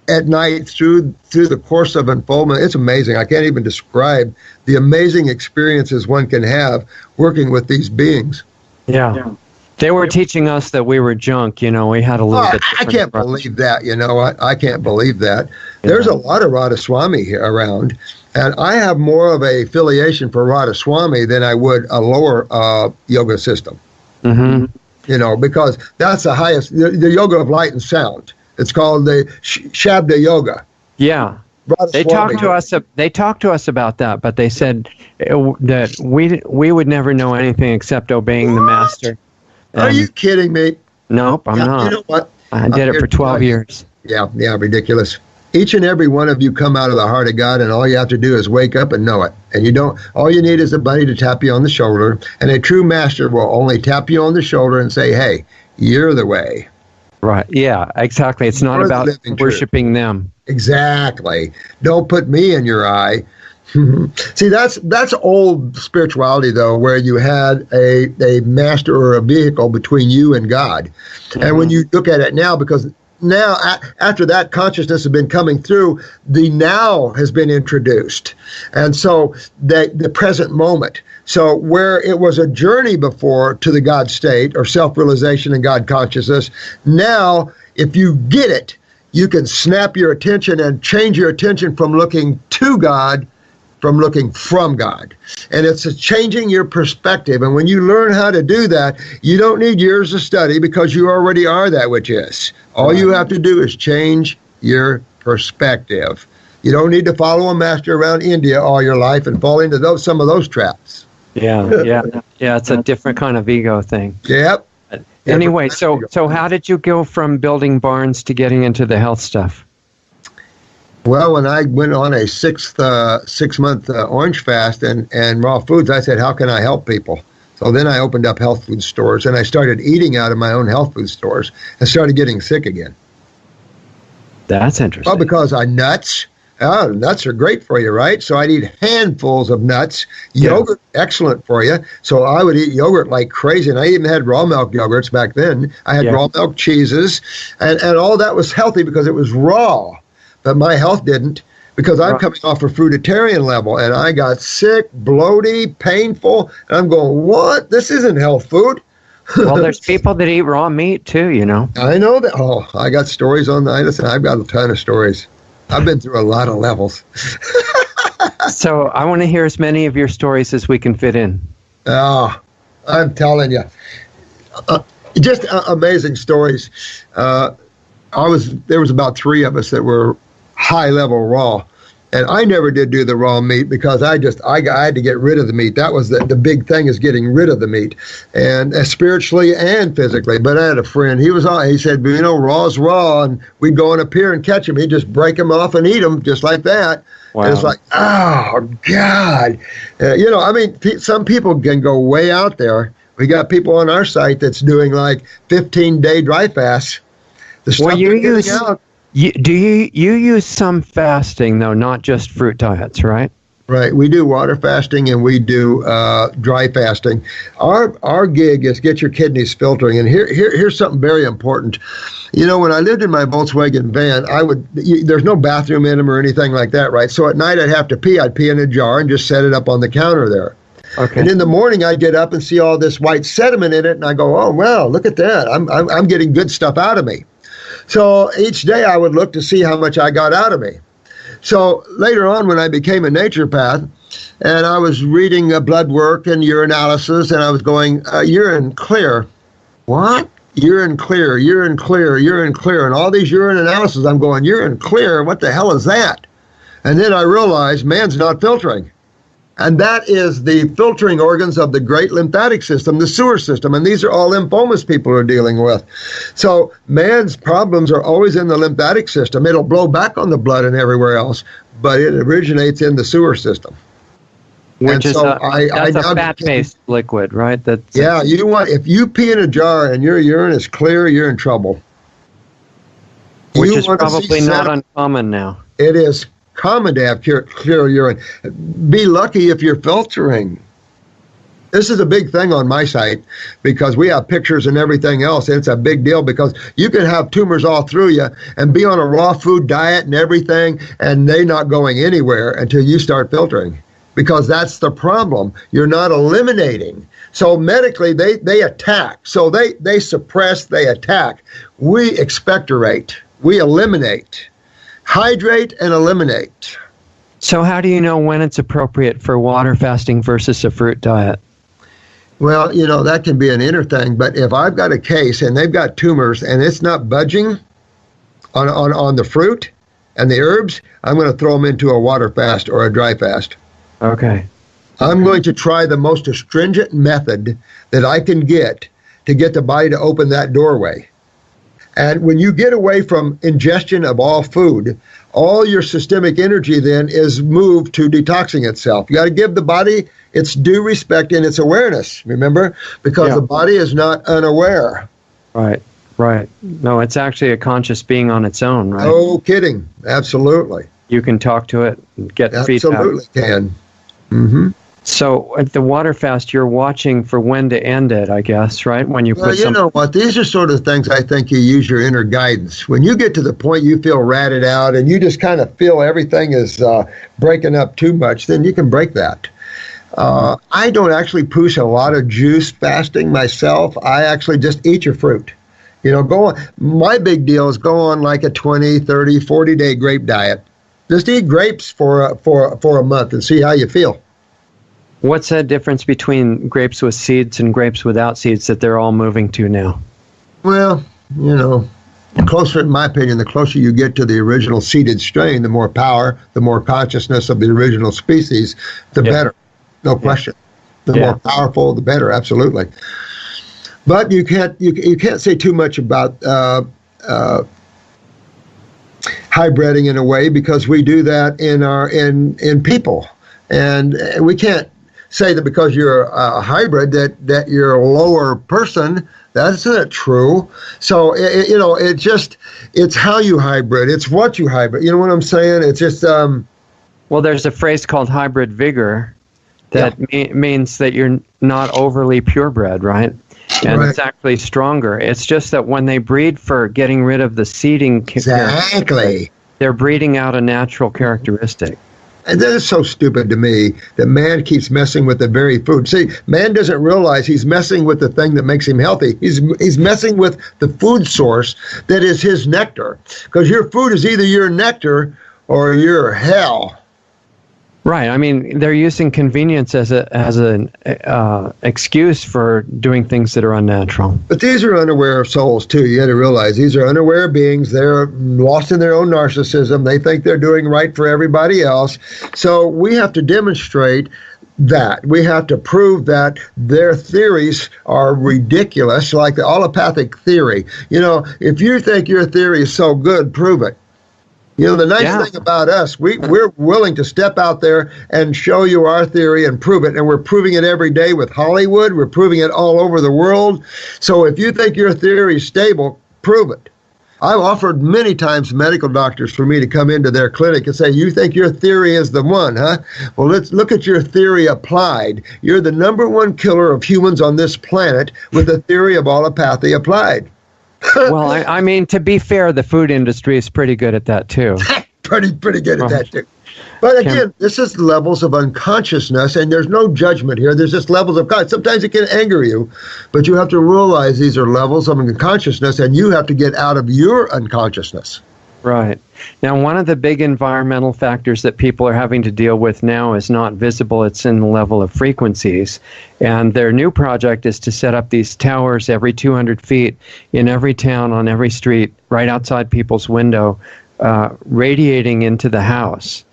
at night through the course of unfoldment. It's amazing. I can't even describe the amazing experiences one can have working with these beings. Yeah. They were teaching us that we were junk. We had a little bit. I can't believe that. I can't believe that. There's a lot of Radhaswami here around, and I have more of a affiliation for Radhaswami than I would a lower yoga system. Mm-hmm. Because that's the highest, the yoga of light and sound. It's called the Shabda Yoga. Yeah. They talked to us about that, but they said that we would never know anything except obeying the master. Are you kidding me? Nope, I'm not. You know what? I did it for 12 years. Yeah, ridiculous. Each and every one of you come out of the heart of God, and all you have to do is wake up and know it. And all you need is a buddy to tap you on the shoulder, and a true master will only tap you on the shoulder and say, hey, you're the way. Right, yeah, exactly. It's not about worshiping them. Exactly. Don't put me in your eye. See, that's old spirituality, though, where you had a master or a vehicle between you and God. Mm-hmm. And when you look at it now, because now, after that consciousness has been coming through, the now has been introduced. And so the present moment. So where it was a journey before to the God state or self-realization and God consciousness, now, if you get it, you can snap your attention and change your attention from looking to God, from looking from God. And it's changing your perspective. And when you learn how to do that, you don't need years of study because you already are that which is. All you have to do is change your perspective. You don't need to follow a master around India all your life and fall into some of those traps. Yeah. It's a different kind of ego thing. Yep. Anyway, so how did you go from building barns to getting into the health stuff? Well, when I went on a 6-month orange fast and raw foods, I said, how can I help people? So then I opened up health food stores, and I started eating out of my own health food stores and started getting sick again. That's interesting. Well, because nuts are great for you, right? So I'd eat handfuls of nuts. Yogurt, excellent for you. So I would eat yogurt like crazy, and I even had raw milk yogurts back then. I had raw milk cheeses, and all that was healthy because it was raw. But my health didn't, because I'm coming off a fruitarian level, and I got sick, bloaty, painful, and I'm going, what? This isn't health food. Well, there's people that eat raw meat too, I know that. Oh, I got stories on that. Listen, I've got a ton of stories. I've been through a lot of levels. So I want to hear as many of your stories as we can fit in. Oh, I'm telling you. Just amazing stories. There was about 3 of us that were high level raw, And I never did do the raw meat because I had to get rid of the meat. That was the big thing, is getting rid of the meat, and spiritually and physically. But I had a friend, he said, raw's raw, and we'd go on a pier and catch him. He'd just break them off and eat them just like that. Wow. And it's like, oh, God. Some people can go way out there. We got people on our site that's doing like 15-day dry fasts. Do you use some fasting, though, not just fruit diets, right? Right. We do water fasting and we do dry fasting. Our gig is get your kidneys filtering. And here's something very important. When I lived in my Volkswagen van, there's no bathroom in them or anything like that, right? So at night I'd have to pee. I'd pee in a jar and just set it up on the counter there. Okay. And in the morning I'd get up and see all this white sediment in it, and I go, oh, well, look at that. I'm getting good stuff out of me. So each day I would look to see how much I got out of me. So later on, when I became a naturopath and I was reading blood work and urinalysis, and I was going, urine clear. What? Urine clear, urine clear, urine clear. And all these urine analyses, I'm going, urine clear? What the hell is that? And then I realized man's not filtering. And that is the filtering organs of the great lymphatic system, the sewer system. And these are all lymphomas people are dealing with. So man's problems are always in the lymphatic system. It'll blow back on the blood and everywhere else, but it originates in the sewer system. Which is a fat-based liquid, right? If you pee in a jar and your urine is clear, you're in trouble. Which is probably not uncommon now. It is common to have clear urine. Be lucky if you're filtering. This is a big thing on my site because we have pictures and everything else, and it's a big deal because you can have tumors all through you and be on a raw food diet and everything, and they not going anywhere until you start filtering, because that's the problem. You're not eliminating. So medically, they attack. So they suppress, they attack. We expectorate. We eliminate. Hydrate and eliminate. So how do you know when it's appropriate for water fasting versus a fruit diet? Well, that can be an inner thing, but if I've got a case and they've got tumors and it's not budging on the fruit and the herbs, I'm going to throw them into a water fast or a dry fast. Okay. I'm going to try the most astringent method that I can get to get the body to open that doorway. And when you get away from ingestion of all food, all your systemic energy then is moved to detoxing itself. You got to give the body its due respect and its awareness, remember? Because the body is not unaware. Right. No, it's actually a conscious being on its own, right? No kidding. Absolutely. You can talk to it and get feedback. Absolutely can. Mm-hmm. So at the water fast, you're watching for when to end it, I guess, right? When you put you know what? These are sort of things I think you use your inner guidance. When you get to the point you feel ratted out and you just kind of feel everything is breaking up too much, then you can break that. I don't actually push a lot of juice fasting myself. I actually just eat your fruit. Go on. My big deal is go on like a 20, 30, 40-day grape diet. Just eat grapes for a month and see how you feel. What's the difference between grapes with seeds and grapes without seeds that they're all moving to now? Well, closer, in my opinion, the closer you get to the original seeded strain, the more power, the more consciousness of the original species, the better. No question. The more powerful, the better. Absolutely. But you can't say too much about hybriding in a way, because we do that in people, and we can't say that because you're a hybrid that you're a lower person. That's not true. So it's how you hybrid. It's what you hybrid. You know what I'm saying? It's just well, there's a phrase called hybrid vigor that means that you're not overly purebred, right? And it's actually stronger. It's just that when they breed for getting rid of the seeding, they're breeding out a natural characteristic. And that is so stupid to me that man keeps messing with the very food. See, man doesn't realize he's messing with the thing that makes him healthy. He's messing with the food source that is his nectar. Because your food is either your nectar or your hell. Right. I mean, they're using convenience as an excuse for doing things that are unnatural. But these are unaware souls, too. You got to realize these are unaware beings. They're lost in their own narcissism. They think they're doing right for everybody else. So we have to demonstrate that. We have to prove that their theories are ridiculous, like the allopathic theory. You know, if you think your theory is so good, prove it. You know, the nice thing about us, we're willing to step out there and show you our theory and prove it. And we're proving it every day with Hollywood. We're proving it all over the world. So if you think your theory is stable, prove it. I've offered many times medical doctors for me to come into their clinic and say, you think your theory is the one, huh? Well, let's look at your theory applied. You're the number one killer of humans on this planet with the theory of allopathy applied. Well, I mean, to be fair, the food industry is pretty good at that, too. pretty good at that, too. But again, this is levels of unconsciousness, and there's no judgment here. There's just levels of consciousness. Sometimes it can anger you, but you have to realize these are levels of unconsciousness, and you have to get out of your unconsciousness. Right. Now, one of the big environmental factors that people are having to deal with now is not visible. It's in the level of frequencies. And their new project is to set up these towers every 200 feet in every town, on every street, right outside people's window, radiating into the house.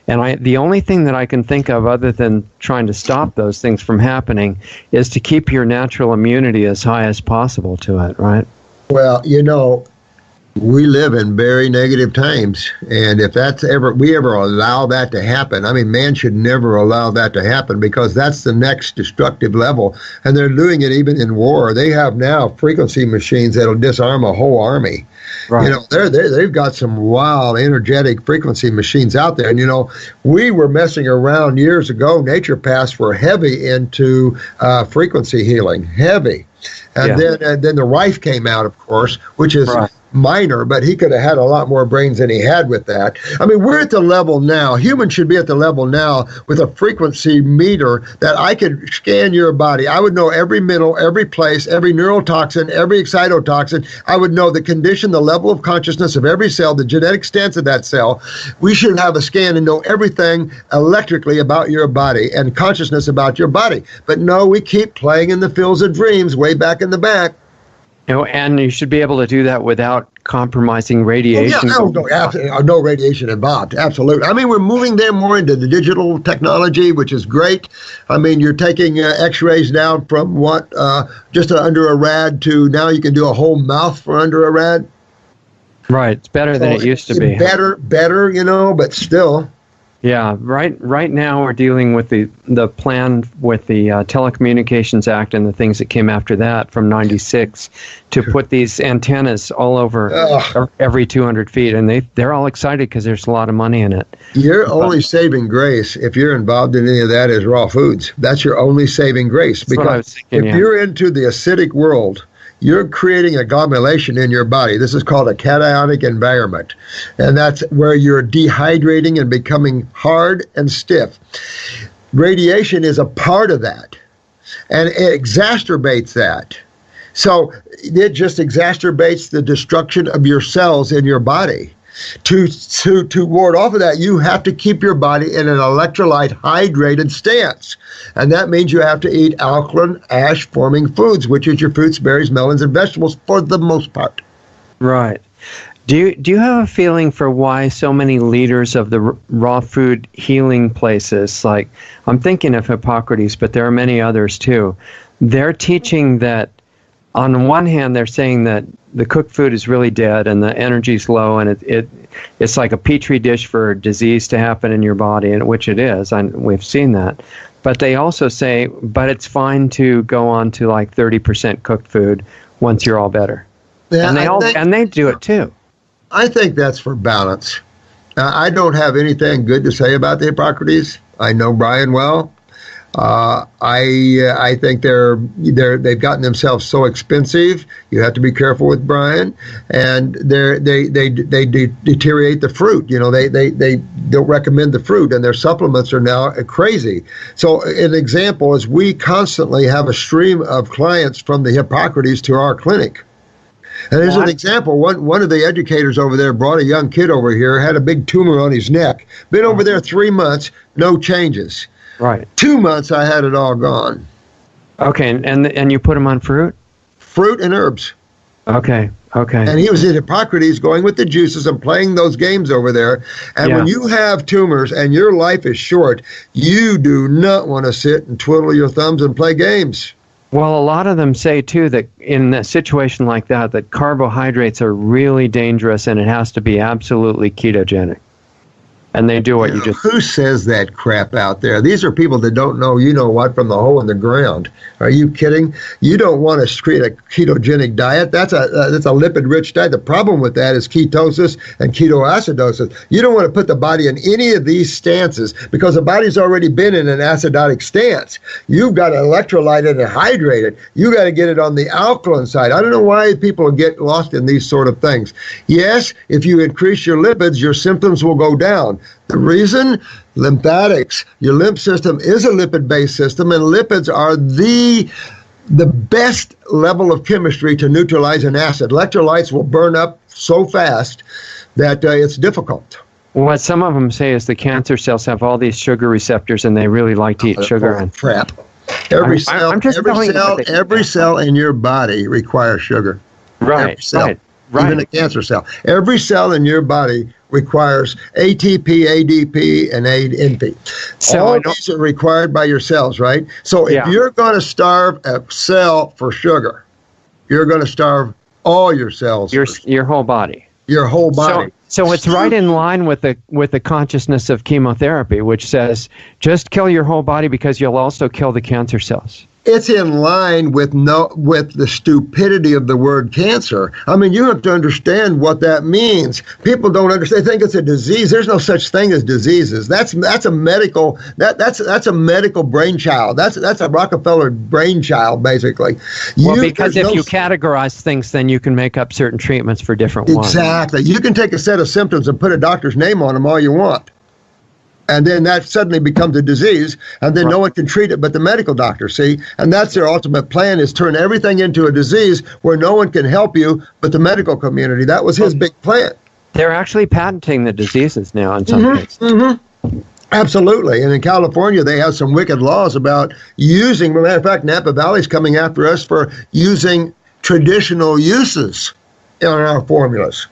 And the only thing that I can think of other than trying to stop those things from happening is to keep your natural immunity as high as possible to it, right? Well, you know, we live in very negative times, and if we ever allow that to happen, I mean, man should never allow that to happen, because that's the next destructive level, and they're doing it even in war. They have now frequency machines that'll disarm a whole army. Right. You know, they've got some wild, energetic frequency machines out there, and you know, we were messing around years ago. Naturopaths were heavy into frequency healing, heavy. And then the Rife came out, of course, which is minor, but he could have had a lot more brains than he had with that. I mean, we're at the level now. Humans should be at the level now with a frequency meter that I could scan your body. I would know every mineral, every place, every neurotoxin, every excitotoxin. I would know the condition, the level of consciousness of every cell, the genetic stance of that cell. We should have a scan and know everything electrically about your body and consciousness about your body. But no, we keep playing in the fields of dreams way back in the back. You know, and you should be able to do that without compromising radiation. No radiation involved. Absolutely. I mean, we're moving there more into the digital technology, which is great. I mean, you're taking X-rays down from just under a rad to now you can do a whole mouth for under a rad. Right. It's better than it used to be. Better, you know, but still. Yeah, right now we're dealing with the plan with the Telecommunications Act and the things that came after that from '96 to put these antennas all over every 200 feet, and they're all excited because there's a lot of money in it. Your only saving grace, if you're involved in any of that, is raw foods. That's your only saving grace, because if you're into the acidic world, you're creating a gomulation in your body. This is called a cationic environment. And that's where you're dehydrating and becoming hard and stiff. Radiation is a part of that. And it exacerbates that. So it just exacerbates the destruction of your cells in your body. To ward off of that, you have to keep your body in an electrolyte hydrated stance. And that means you have to eat alkaline ash-forming foods, which is your fruits, berries, melons, and vegetables for the most part. Right. Do you have a feeling for why so many leaders of the raw food healing places, like I'm thinking of Hippocrates, but there are many others too, they're teaching that on one hand, they're saying that the cooked food is really dead and the energy's low, and it's like a petri dish for disease to happen in your body, and which it is. We've seen that. But they also say, but it's fine to go on to like 30% cooked food once you're all better. Yeah, and they do it too. I think that's for balance. I don't have anything good to say about the Hippocrates. I know Brian well. I think they've gotten themselves so expensive. You have to be careful with Brian, and they deteriorate the fruit. You know, they don't recommend the fruit, and their supplements are now crazy. So an example is we constantly have a stream of clients from the Hippocrates to our clinic. And as an example, one of the educators over there brought a young kid over here, had a big tumor on his neck. Been over there 3 months, no changes. Right. 2 months, I had it all gone. Okay, and you put him on fruit? Fruit and herbs. Okay. And he was in Hippocrates going with the juices and playing those games over there. And when you have tumors and your life is short, you do not want to sit and twiddle your thumbs and play games. Well, a lot of them say, too, that in a situation like that carbohydrates are really dangerous and it has to be absolutely ketogenic. And they do what you just... Who says that crap out there? These are people that don't know you-know-what from the hole in the ground. Are you kidding? You don't want to create a ketogenic diet. That's a lipid-rich diet. The problem with that is ketosis and ketoacidosis. You don't want to put the body in any of these stances because the body's already been in an acidotic stance. You've got to electrolyte it and hydrate it. You got to get it on the alkaline side. I don't know why people get lost in these sort of things. Yes, if you increase your lipids, your symptoms will go down. The reason? Lymphatics. Your lymph system is a lipid-based system, and lipids are the best level of chemistry to neutralize an acid. Electrolytes will burn up so fast that it's difficult. What some of them say is the cancer cells have all these sugar receptors, and they really like to eat sugar. And crap. Every cell in your body requires sugar. Right. Even a cancer cell. Every cell in your body requires ATP, ADP, and ANP. So all these are required by your cells, right? So if you're going to starve a cell for sugar, you're going to starve all your cells. Your whole body. Your whole body. So it's right in line with the consciousness of chemotherapy, which says just kill your whole body because you'll also kill the cancer cells. It's in line with the stupidity of the word cancer. I mean, you have to understand what that means. People don't understand. They think it's a disease. There's no such thing as diseases. That's a medical brainchild. That's a Rockefeller brainchild, basically. Because if you categorize things, then you can make up certain treatments for different ones. Exactly. You can take a set of symptoms and put a doctor's name on them all you want. And then that suddenly becomes a disease, and then no one can treat it but the medical doctor, see? And that's their ultimate plan, is turn everything into a disease where no one can help you but the medical community. That was his big plan. They're actually patenting the diseases now in some cases. Mm-hmm. Absolutely. And in California, they have some wicked laws about using, as a matter of fact, Napa Valley's coming after us for using traditional uses in our formulas.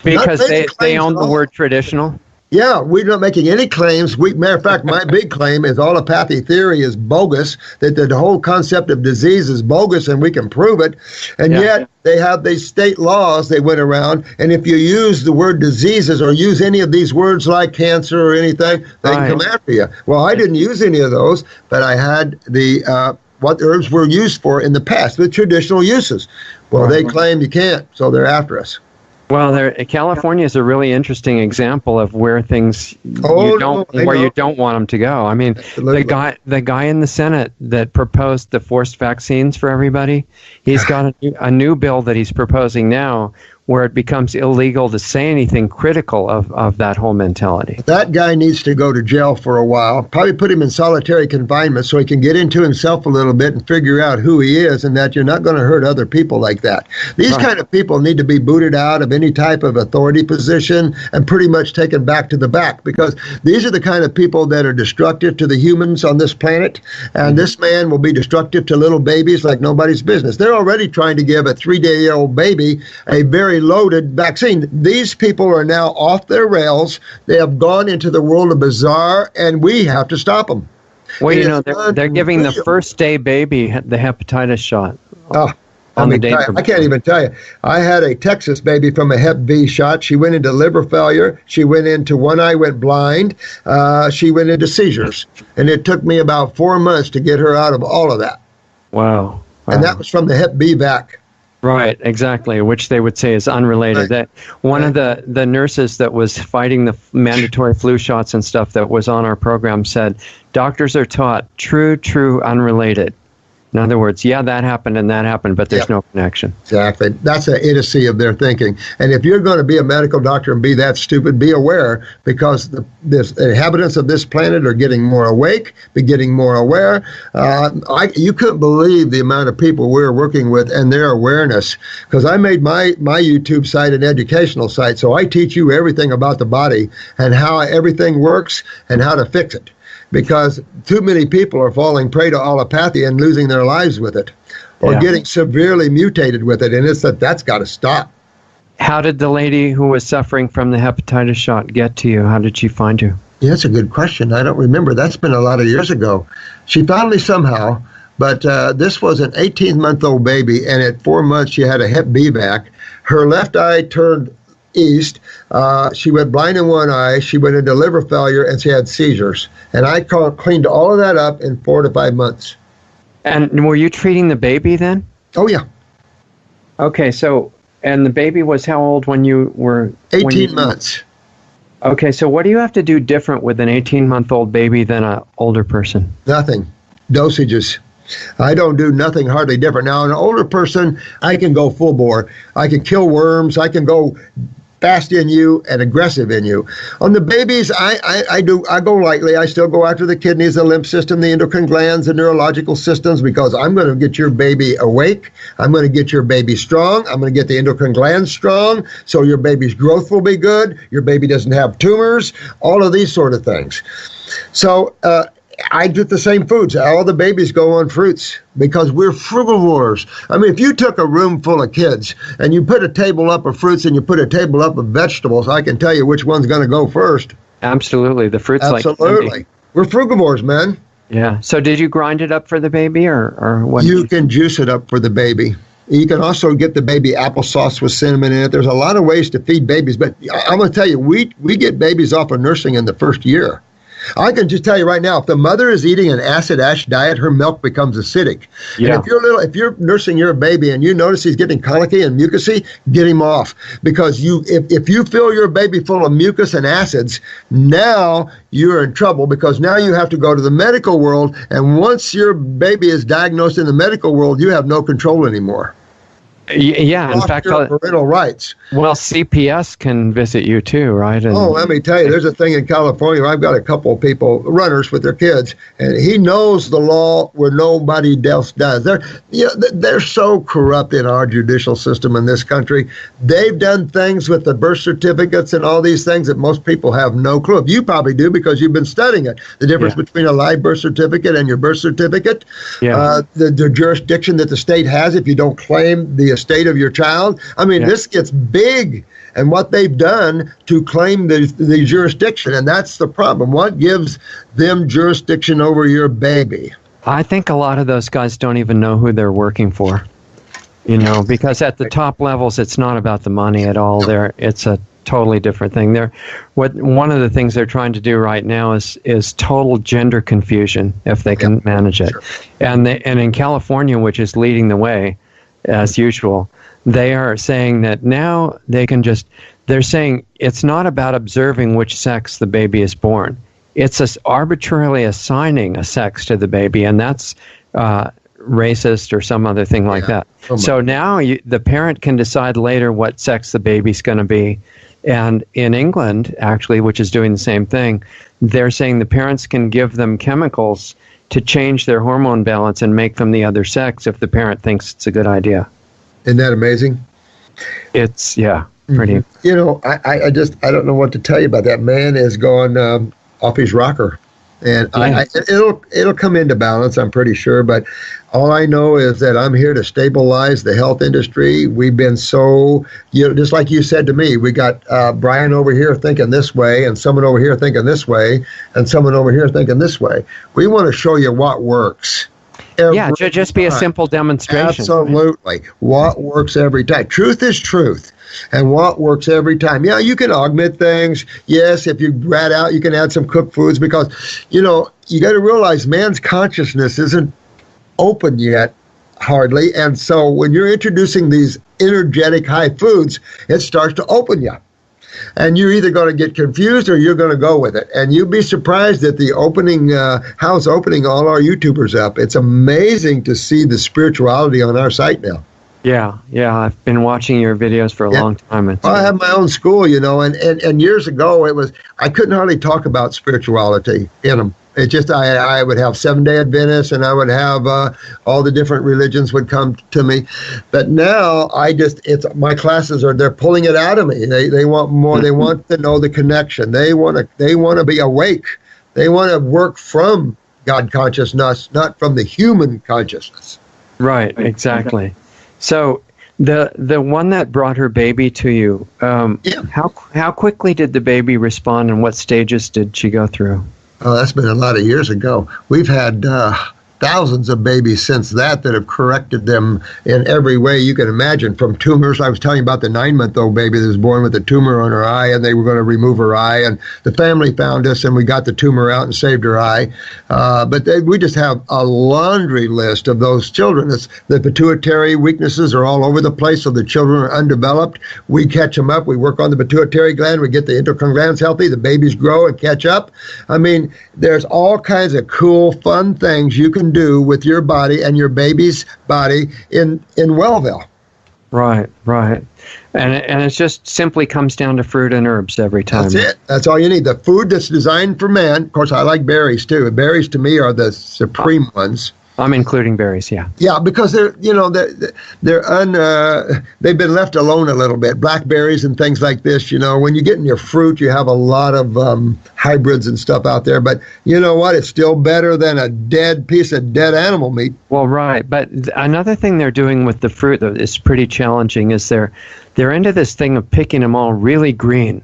Because they own the word traditional? Yeah, we're not making any claims. Matter of fact, my big claim is allopathy theory is bogus, that the whole concept of disease is bogus, and we can prove it. And yet they have these state laws they went around, and if you use the word diseases or use any of these words like cancer or anything, they can come after you. Well, I didn't use any of those, but I had what herbs were used for in the past, the traditional uses. Well, they claim you can't, so they're after us. Well, California is a really interesting example of where things you don't want them to go. I mean, the guy in the Senate that proposed the forced vaccines for everybody, he's got a new bill that he's proposing now where it becomes illegal to say anything critical of that whole mentality. That guy needs to go to jail for a while, probably put him in solitary confinement so he can get into himself a little bit and figure out who he is, and that you're not going to hurt other people like that. These kind of people need to be booted out of any type of authority position and pretty much taken back to the back, because these are the kind of people that are destructive to the humans on this planet, and this man will be destructive to little babies like nobody's business. They're already trying to give a 3-day-old baby a very loaded vaccine. These people are now off their rails. They have gone into the world of bizarre, and we have to stop them. Well, they're giving the first-day baby the hepatitis shot. I can't even tell you. I had a Texas baby from a Hep B shot. She went into liver failure. She went into one eye went blind. She went into seizures. And it took me about 4 months to get her out of all of that. Wow. And that was from the Hep B vac. Right, exactly, which they would say is unrelated. That one of the nurses that was fighting the mandatory flu shots and stuff that was on our program said, doctors are taught true, unrelated. In other words, yeah, that happened, but there's no connection. Exactly. That's the idiocy of their thinking. And if you're going to be a medical doctor and be that stupid, be aware, because the inhabitants of this planet are getting more awake, be getting more aware. You couldn't believe the amount of people we're working with and their awareness, because I made my YouTube site an educational site, so I teach you everything about the body and how everything works and how to fix it. Because too many people are falling prey to allopathy and losing their lives with it, or getting severely mutated with it, and that's got to stop. How did the lady who was suffering from the hepatitis shot get to you? How did she find you? Yeah, that's a good question. I don't remember. That's been a lot of years ago. She found me somehow, but this was an 18-month-old baby, and at 4 months she had a Hep B vac. Her left eye turned east. She went blind in one eye. She went into liver failure, and she had seizures. And I cleaned all of that up in 4 to 5 months. And were you treating the baby then? Oh, yeah. Okay, so, and the baby was how old when you were? 18 months. Okay, so what do you have to do different with an 18-month-old baby than an older person? Nothing. Dosages. I don't do nothing hardly different. Now, an older person, I can go full bore. I can kill worms. I can go fast in you and aggressive in you. On the babies, I go lightly. I still go after the kidneys, the lymph system, the endocrine glands, the neurological systems, because I'm going to get your baby awake. I'm going to get your baby strong. I'm going to get the endocrine glands strong, so your baby's growth will be good. Your baby doesn't have tumors, all of these sort of things. So, I get the same foods. All the babies go on fruits because we're frugivores. I mean, if you took a room full of kids and you put a table up of fruits and you put a table up of vegetables, I can tell you which one's going to go first. Absolutely. The fruits Absolutely. We're frugivores, man. Yeah. So did you grind it up for the baby or what? You can juice it up for the baby. You can also get the baby applesauce with cinnamon in it. There's a lot of ways to feed babies, but I'm going to tell you, we get babies off of nursing in the first year. I can just tell you right now, if the mother is eating an acid ash diet, her milk becomes acidic. Yeah. And if you're nursing your baby and you notice he's getting colicky and mucusy, get him off. Because if you fill your baby full of mucus and acids, now you're in trouble, because now you have to go to the medical world. And once your baby is diagnosed in the medical world, you have no control anymore. Yeah, in fact, parental rights. Well, CPS can visit you too, right? And, let me tell you, there's a thing in California where I've got a couple of people, runners with their kids, and he knows the law where nobody else does. They're so corrupt in our judicial system in this country. They've done things with the birth certificates and all these things that most people have no clue. You probably do, because you've been studying it. The difference between a live birth certificate and your birth certificate, the jurisdiction that the state has if you don't claim the estate of your child. I mean, this gets big, and what they've done to claim the jurisdiction, and that's the problem. What gives them jurisdiction over your baby? I think a lot of those guys don't even know who they're working for, because at the top levels, it's not about the money at all. It's a totally different thing. One of the things they're trying to do right now is total gender confusion, if they can manage it. Sure. And in California, which is leading the way, as usual, they are saying that now they're saying it's not about observing which sex the baby is born. It's arbitrarily assigning a sex to the baby, and that's racist or some other thing like that. So now the parent can decide later what sex the baby's going to be. And in England, actually, which is doing the same thing, they're saying the parents can give them chemicals to change their hormone balance and make them the other sex if the parent thinks it's a good idea. Isn't that amazing? It's, pretty. I don't know what to tell you about that. Man is going off his rocker. And it'll come into balance, I'm pretty sure. But all I know is that I'm here to stabilize the health industry. We've been so, just like you said to me, we got Brian over here thinking this way, and someone over here thinking this way, and someone over here thinking this way. We want to show you what works. Just be a simple demonstration. Absolutely. What works every time. Truth is truth. And what works every time. Yeah, you can augment things. Yes, if you rat out, you can add some cooked foods, because, you got to realize man's consciousness isn't open yet, hardly. And so when you're introducing these energetic high foods, it starts to open you. And you're either going to get confused or you're going to go with it. And you'd be surprised at the opening, how's opening all our YouTubers up. It's amazing to see the spirituality on our site now. Yeah. I've been watching your videos for a long time. Well, I have my own school, and years ago I couldn't hardly talk about spirituality in them. It just, I would have Seventh-day Adventists, and I would have all the different religions would come to me. But now my classes they're pulling it out of me. They want more. They want to know the connection. They want to be awake. They want to work from God consciousness, not from the human consciousness. Right, exactly. So the one that brought her baby to you, how quickly did the baby respond, and what stages did she go through? Oh, that's been a lot of years ago. We've had thousands of babies since that have corrected them in every way you can imagine, from tumors. I was telling you about the 9-month-old baby that was born with a tumor on her eye, and they were going to remove her eye, and the family found us, and we got the tumor out and saved her eye. We just have a laundry list of those children. The pituitary weaknesses are all over the place, so the children are undeveloped. We catch them up. We work on the pituitary gland. We get the endocrine glands healthy. The babies grow and catch up. I mean, there's all kinds of cool, fun things you can do with your body and your baby's body in Wellville. Right. And it just simply comes down to fruit and herbs every time. That's it. That's all you need. The food that's designed for man. Of course, I like berries too. Berries to me are the supreme ones. I'm including berries, yeah. Yeah, because they've been left alone a little bit. Blackberries and things like this, when you get in your fruit, you have a lot of hybrids and stuff out there. But you know what? It's still better than a dead piece of dead animal meat. Well, right. But another thing they're doing with the fruit that is pretty challenging is they're into this thing of picking them all really green.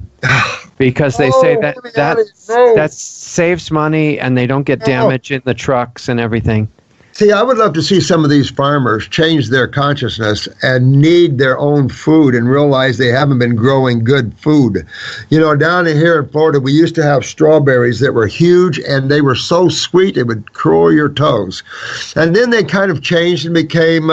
Because they say that saves money and they don't get damage in the trucks and everything. See, I would love to see some of these farmers change their consciousness and need their own food and realize they haven't been growing good food. Down here in Florida, we used to have strawberries that were huge, and they were so sweet it would curl your toes. And then they kind of changed and became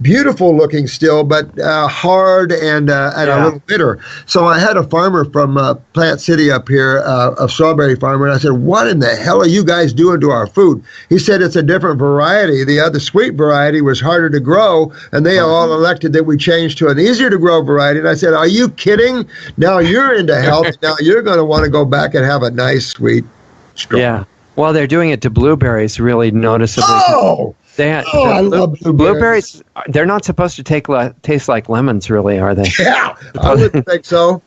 beautiful looking still, but hard and a little bitter. So I had a farmer from Plant City up here, a strawberry farmer, and I said, "What in the hell are you guys doing to our food?" He said, "It's a different variety. The other sweet variety was harder to grow, and they all elected that we change to an easier to grow variety." And I said, "Are you kidding? Now you're into health. Now you're going to want to go back and have a nice sweet straw." Yeah. Well, they're doing it to blueberries really noticeably. I love blueberries. They're not supposed to taste like lemons, really, are they? Yeah, I wouldn't think so.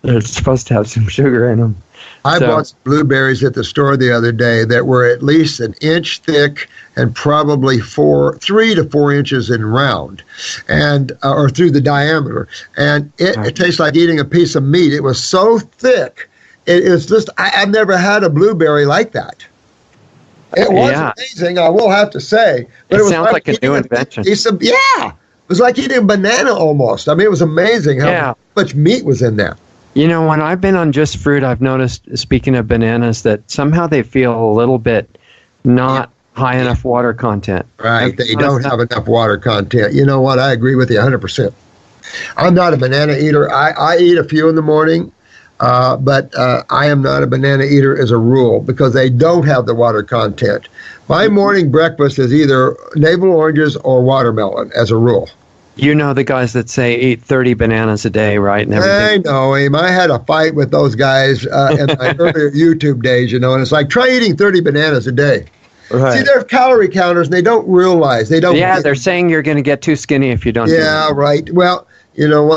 They're supposed to have some sugar in them. I bought some blueberries at the store the other day that were at least an inch thick and probably 3 to 4 inches in round, and or through the diameter. And it tastes like eating a piece of meat. It was so thick. It's just, I've never had a blueberry like that. It was amazing, I will have to say. But it sounds like a new invention. It was like eating a banana almost. I mean, it was amazing how much meat was in there. When I've been on just fruit, I've noticed, speaking of bananas, that somehow they feel a little bit not high enough water content. Right, they don't have enough water content. You know what? I agree with you 100%. I'm not a banana eater. I eat a few in the morning, but I am not a banana eater as a rule because they don't have the water content. My morning breakfast is either navel oranges or watermelon as a rule. You know the guys that say eat 30 bananas a day, right? And I know him. I had a fight with those guys in my earlier YouTube days, and it's like, try eating 30 bananas a day. Right. See, they're calorie counters, and they don't realize. They're saying you're going to get too skinny if you don't. Yeah, right. Well,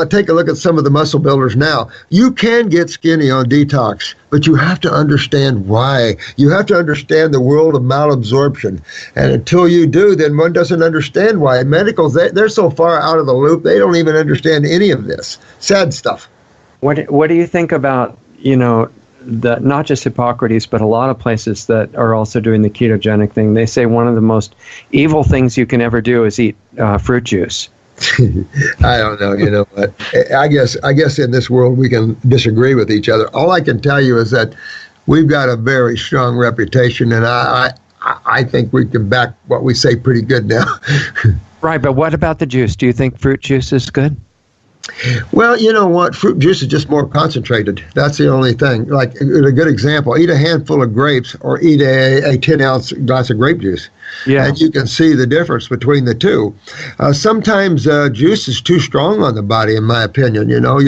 take a look at some of the muscle builders now. You can get skinny on detox, but you have to understand why. You have to understand the world of malabsorption. And until you do, then one doesn't understand why. Medicals, they're so far out of the loop, they don't even understand any of this. Sad stuff. What do you think about, not just Hippocrates, but a lot of places that are also doing the ketogenic thing? They say one of the most evil things you can ever do is eat fruit juice. I don't know. You know what? I guess in this world we can disagree with each other. All I can tell you is that we've got a very strong reputation, and I think we can back what we say pretty good now. Right, but what about the juice? Do you think fruit juice is good? Well, you know what? Fruit juice is just more concentrated. That's the only thing. Like a good example, eat a handful of grapes or eat a 10-ounce glass of grape juice. Yeah. And you can see the difference between the two. Sometimes juice is too strong on the body, in my opinion. You know,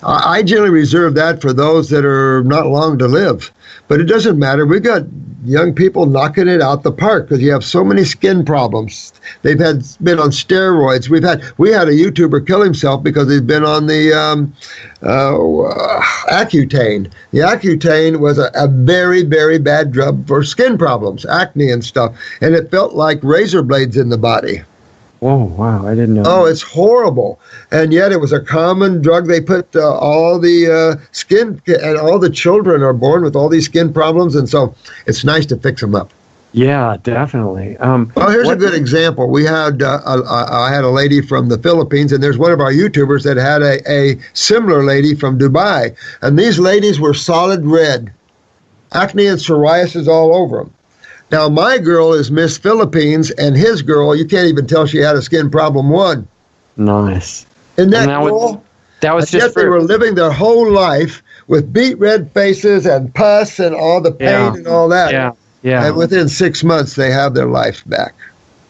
I generally reserve that for those that are not long to live. But it doesn't matter. We've got young people knocking it out the park because you have so many skin problems. They've been on steroids. We had a YouTuber kill himself because he'd been on the Accutane. The Accutane was a very, very bad drug for skin problems, acne and stuff, and it felt like razor blades in the body. Oh, wow, I didn't know. Oh, it's horrible. And yet it was a common drug. They put all the skin, and all the children are born with all these skin problems, and so it's nice to fix them up. Yeah, definitely. Well, here's a good example. We had I had a lady from the Philippines, and there's one of our YouTubers that had a similar lady from Dubai, and these ladies were solid red, acne and psoriasis all over them. Now, my girl is Miss Philippines, and his girl, you can't even tell she had a skin problem one. Nice. Isn't that cool? That was just yet they were living their whole life with beet red faces and pus and all the pain and all that. Yeah, yeah. And within 6 months, they have their life back.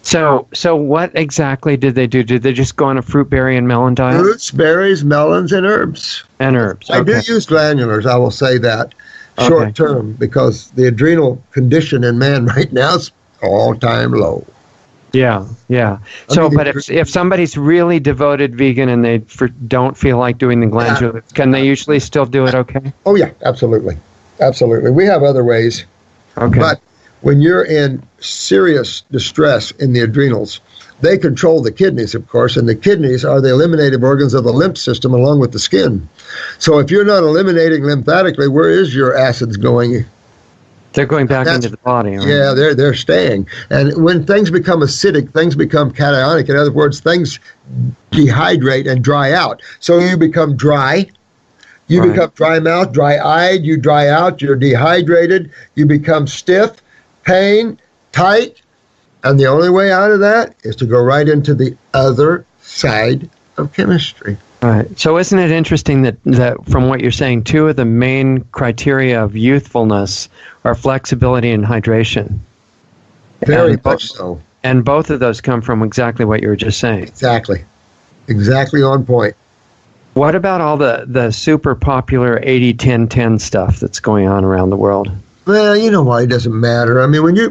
So what exactly did they do? Did they just go on a fruit, berry, and melon diet? Fruits, berries, melons, and herbs. And herbs. Okay. I do use glandulars, I will say that. Short term, because the adrenal condition in man right now is all-time low. Yeah, yeah. So, but if somebody's really devoted vegan and they don't feel like doing the glandulars, can they usually still do it okay? Oh, yeah, absolutely. Absolutely. We have other ways. Okay. But when you're in serious distress in the adrenals, they control the kidneys, of course, and the kidneys are the eliminative organs of the lymph system along with the skin. So if you're not eliminating lymphatically, where is your acids going? They're going back into the body. Right? Yeah, they're staying. And when things become acidic, things become cationic. In other words, things dehydrate and dry out. So you become dry. You become dry mouth, dry eyed. You dry out. You're dehydrated. You become stiff, pain, tight. And the only way out of that is to go right into the other side of chemistry. Right. So isn't it interesting that from what you're saying, two of the main criteria of youthfulness are flexibility and hydration? Very much so. And both of those come from exactly what you were just saying. Exactly. Exactly on point. What about all the super popular 80-10-10 stuff that's going on around the world? Well, you know why it doesn't matter. I mean, when you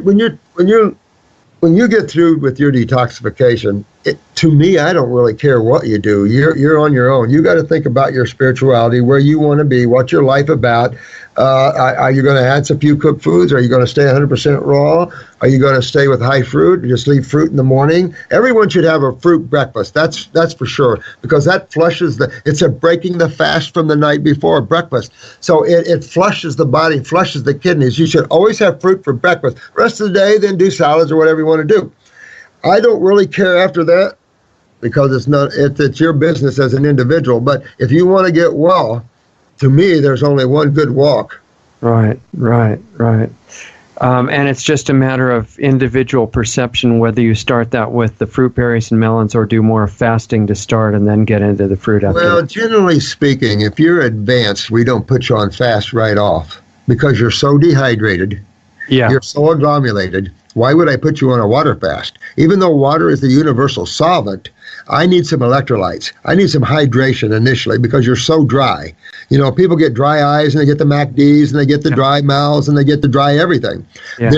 get through with your detoxification, to me, I don't really care what you do. You're on your own. You got to think about your spirituality, where you want to be, what's your life about. Are you going to add some few cooked foods? Are you going to stay 100% raw? Are you going to stay with high fruit? Just leave fruit in the morning? Everyone should have a fruit breakfast. That's for sure, because that flushes it's a breaking the fast from the night before breakfast. So it flushes the body, flushes the kidneys. You should always have fruit for breakfast. Rest of the day, then do salads or whatever you want to do. I don't really care after that, because it's your business as an individual. But if you want to get well, to me, there's only one good walk. Right. And it's just a matter of individual perception, whether you start that with the fruit, berries, and melons, or do more fasting to start and then get into the fruit after. Well, generally speaking, if you're advanced, we don't put you on fast right off, because you're so dehydrated. Yeah. You're so agglomerated. Why would I put you on a water fast? Even though water is the universal solvent, I need some electrolytes. I need some hydration initially, because you're so dry. You know, people get dry eyes and they get the MACDs and they get the dry mouths and they get the dry everything. Yeah.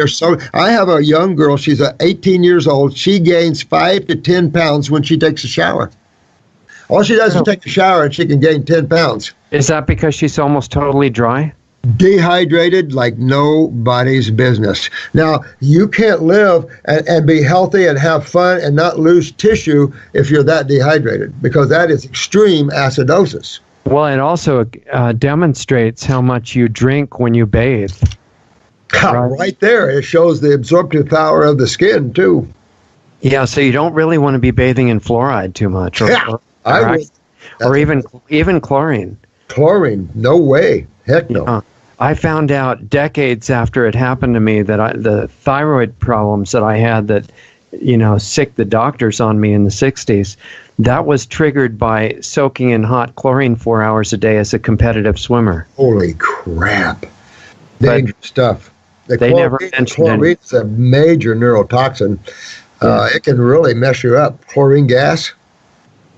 I have a young girl, she's 18 years old. She gains 5 to 10 pounds when she takes a shower. All she does is take a shower and she can gain 10 pounds. Is that because she's almost totally dry? Dehydrated like nobody's business. Now, you can't live and be healthy and have fun and not lose tissue if you're that dehydrated, because that is extreme acidosis. Well, it also demonstrates how much you drink when you bathe. Right there. It shows the absorptive power of the skin, too. Yeah, so you don't really want to be bathing in fluoride too much. Or even chlorine. Chlorine, no way. Heck no. Yeah. I found out decades after it happened to me that the thyroid problems that I had that, sicked the doctors on me in the 60s, That was triggered by soaking in hot chlorine 4 hours a day as a competitive swimmer. Holy crap. Dangerous stuff. They never mentioned chlorine is a major neurotoxin. It can really mess you up. Chlorine gas.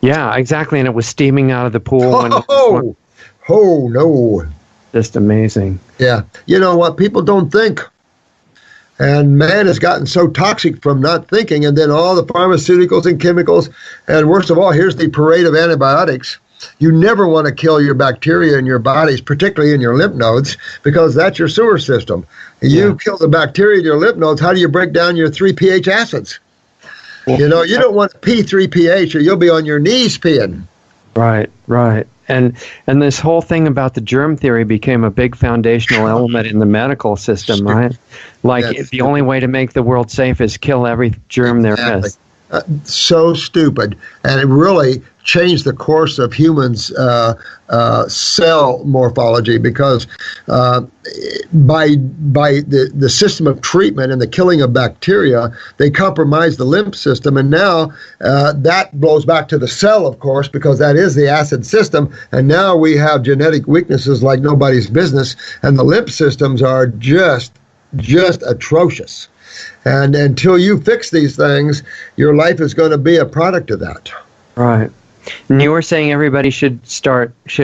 Yeah, exactly. And it was steaming out of the pool. Oh, no. Just amazing. Yeah. You know what? People don't think. And man has gotten so toxic from not thinking. And then all the pharmaceuticals and chemicals. And worst of all, here's the parade of antibiotics. You never want to kill your bacteria in your bodies, particularly in your lymph nodes, because that's your sewer system. You kill the bacteria in your lymph nodes, how do you break down your 3 pH acids? Well, you know, you don't want to pee 3 pH or you'll be on your knees peeing. Right. And this whole thing about the germ theory became a big foundational element in the medical system, right? Like the only way to make the world safe is kill every germ there is. So stupid. And it really changed the course of humans' cell morphology, because by the system of treatment and the killing of bacteria, they compromised the lymph system. And now that blows back to the cell, of course, because that is the acid system. And now we have genetic weaknesses like nobody's business. And the lymph systems are just atrocious. And until you fix these things, your life is going to be a product of that. Right. And you were saying everybody should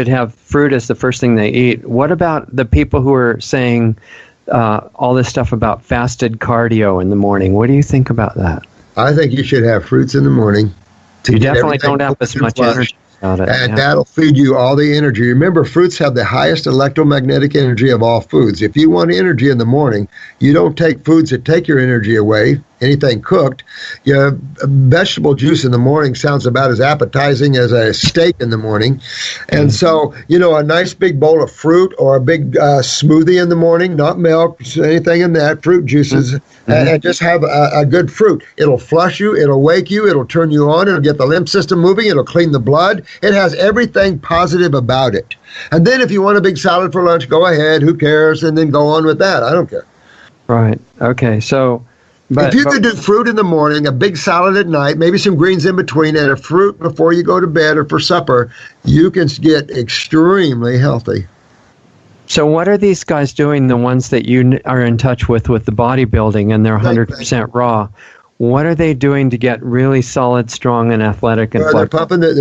have fruit as the first thing they eat. What about the people who are saying all this stuff about fasted cardio in the morning? What do you think about that? I think you should have fruits in the morning. You definitely don't have as much energy about it. And that'll feed you all the energy. Remember, fruits have the highest electromagnetic energy of all foods. If you want energy in the morning, you don't take foods that take your energy away, anything cooked. Vegetable juice in the morning sounds about as appetizing as a steak in the morning. And so, a nice big bowl of fruit or a big smoothie in the morning, not milk, anything in that, fruit juices, and just have a good fruit. It'll flush you, it'll wake you, it'll turn you on, it'll get the lymph system moving, it'll clean the blood. It has everything positive about it. And then if you want a big salad for lunch, go ahead, who cares, and then go on with that. I don't care. Right. Okay. So, if you could do fruit in the morning, a big salad at night, maybe some greens in between, and a fruit before you go to bed or for supper, you can get extremely healthy. So what are these guys doing, the ones that you are in touch with the bodybuilding, and they're 100% raw? What are they doing to get really solid, strong, and athletic? And they're pumping the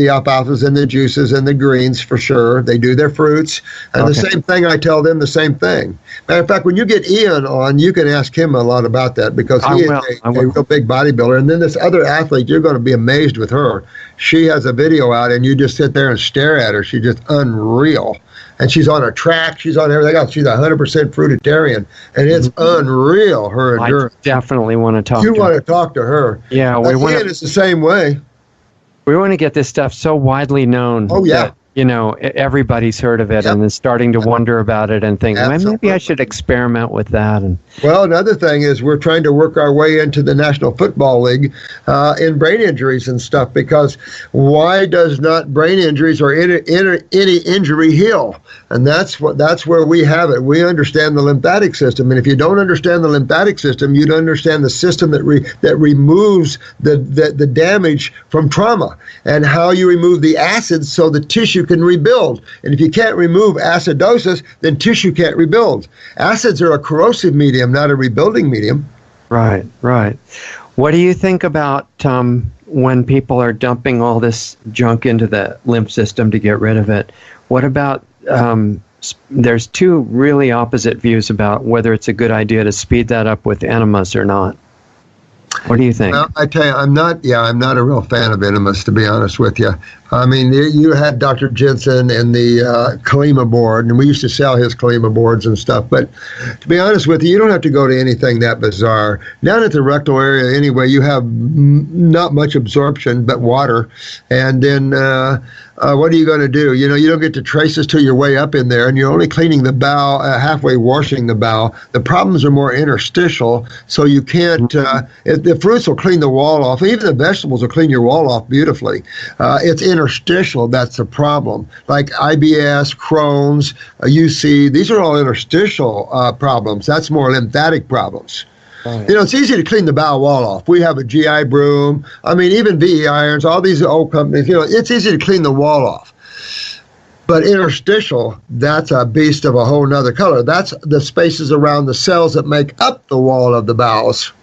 alfalfas and the juices and the greens for sure. They do their fruits. And the same thing, I tell them the same thing. Matter of fact, when you get Ian on, you can ask him a lot about that, because he is a real big bodybuilder. And then this other athlete, you're going to be amazed with her. She has a video out, and you just sit there and stare at her. She's just unreal. And she's on a track. She's on everything else. She's 100% fruitarian, and it's unreal, her endurance. I definitely want to talk to her. You want to talk to her. Yeah. It's the same way. We want to get this stuff so widely known. Oh, yeah. That, everybody's heard of it and is starting to wonder about it and think, well, maybe I should experiment with that. Well, another thing is we're trying to work our way into the National Football League in brain injuries and stuff, because why does not brain injuries or any injury heal? And that's where we have it. We understand the lymphatic system, and if you don't understand the lymphatic system, you don't understand the system that removes the damage from trauma, and how you remove the acids so the tissue can rebuild. And if you can't remove acidosis, then tissue can't rebuild. Acids are a corrosive medium, not a rebuilding medium. Right. What do you think about when people are dumping all this junk into the lymph system to get rid of it? What about, there's two really opposite views about whether it's a good idea to speed that up with enemas or not. What do you think? Well, I tell you, I'm not a real fan of enemas, to be honest with you. I mean, you had Dr. Jensen and the Kalima board, and we used to sell his Kalima boards and stuff. But to be honest with you don't have to go to anything that bizarre. Down at the rectal area, anyway, you have not much absorption but water. And then what are you going to do? You don't get to traces till you're way up in there, and you're only cleaning the bowel, halfway washing the bowel. The problems are more interstitial, so you can't, the fruits will clean the wall off. Even the vegetables will clean your wall off beautifully. It's interstitial that's the problem. Like IBS, Crohn's, UC, these are all interstitial problems. That's more lymphatic problems. Right. It's easy to clean the bow wall off. We have a GI broom. I mean, even VE irons, all these old companies, it's easy to clean the wall off. But interstitial, that's a beast of a whole nother color. That's the spaces around the cells that make up the wall of the bowels.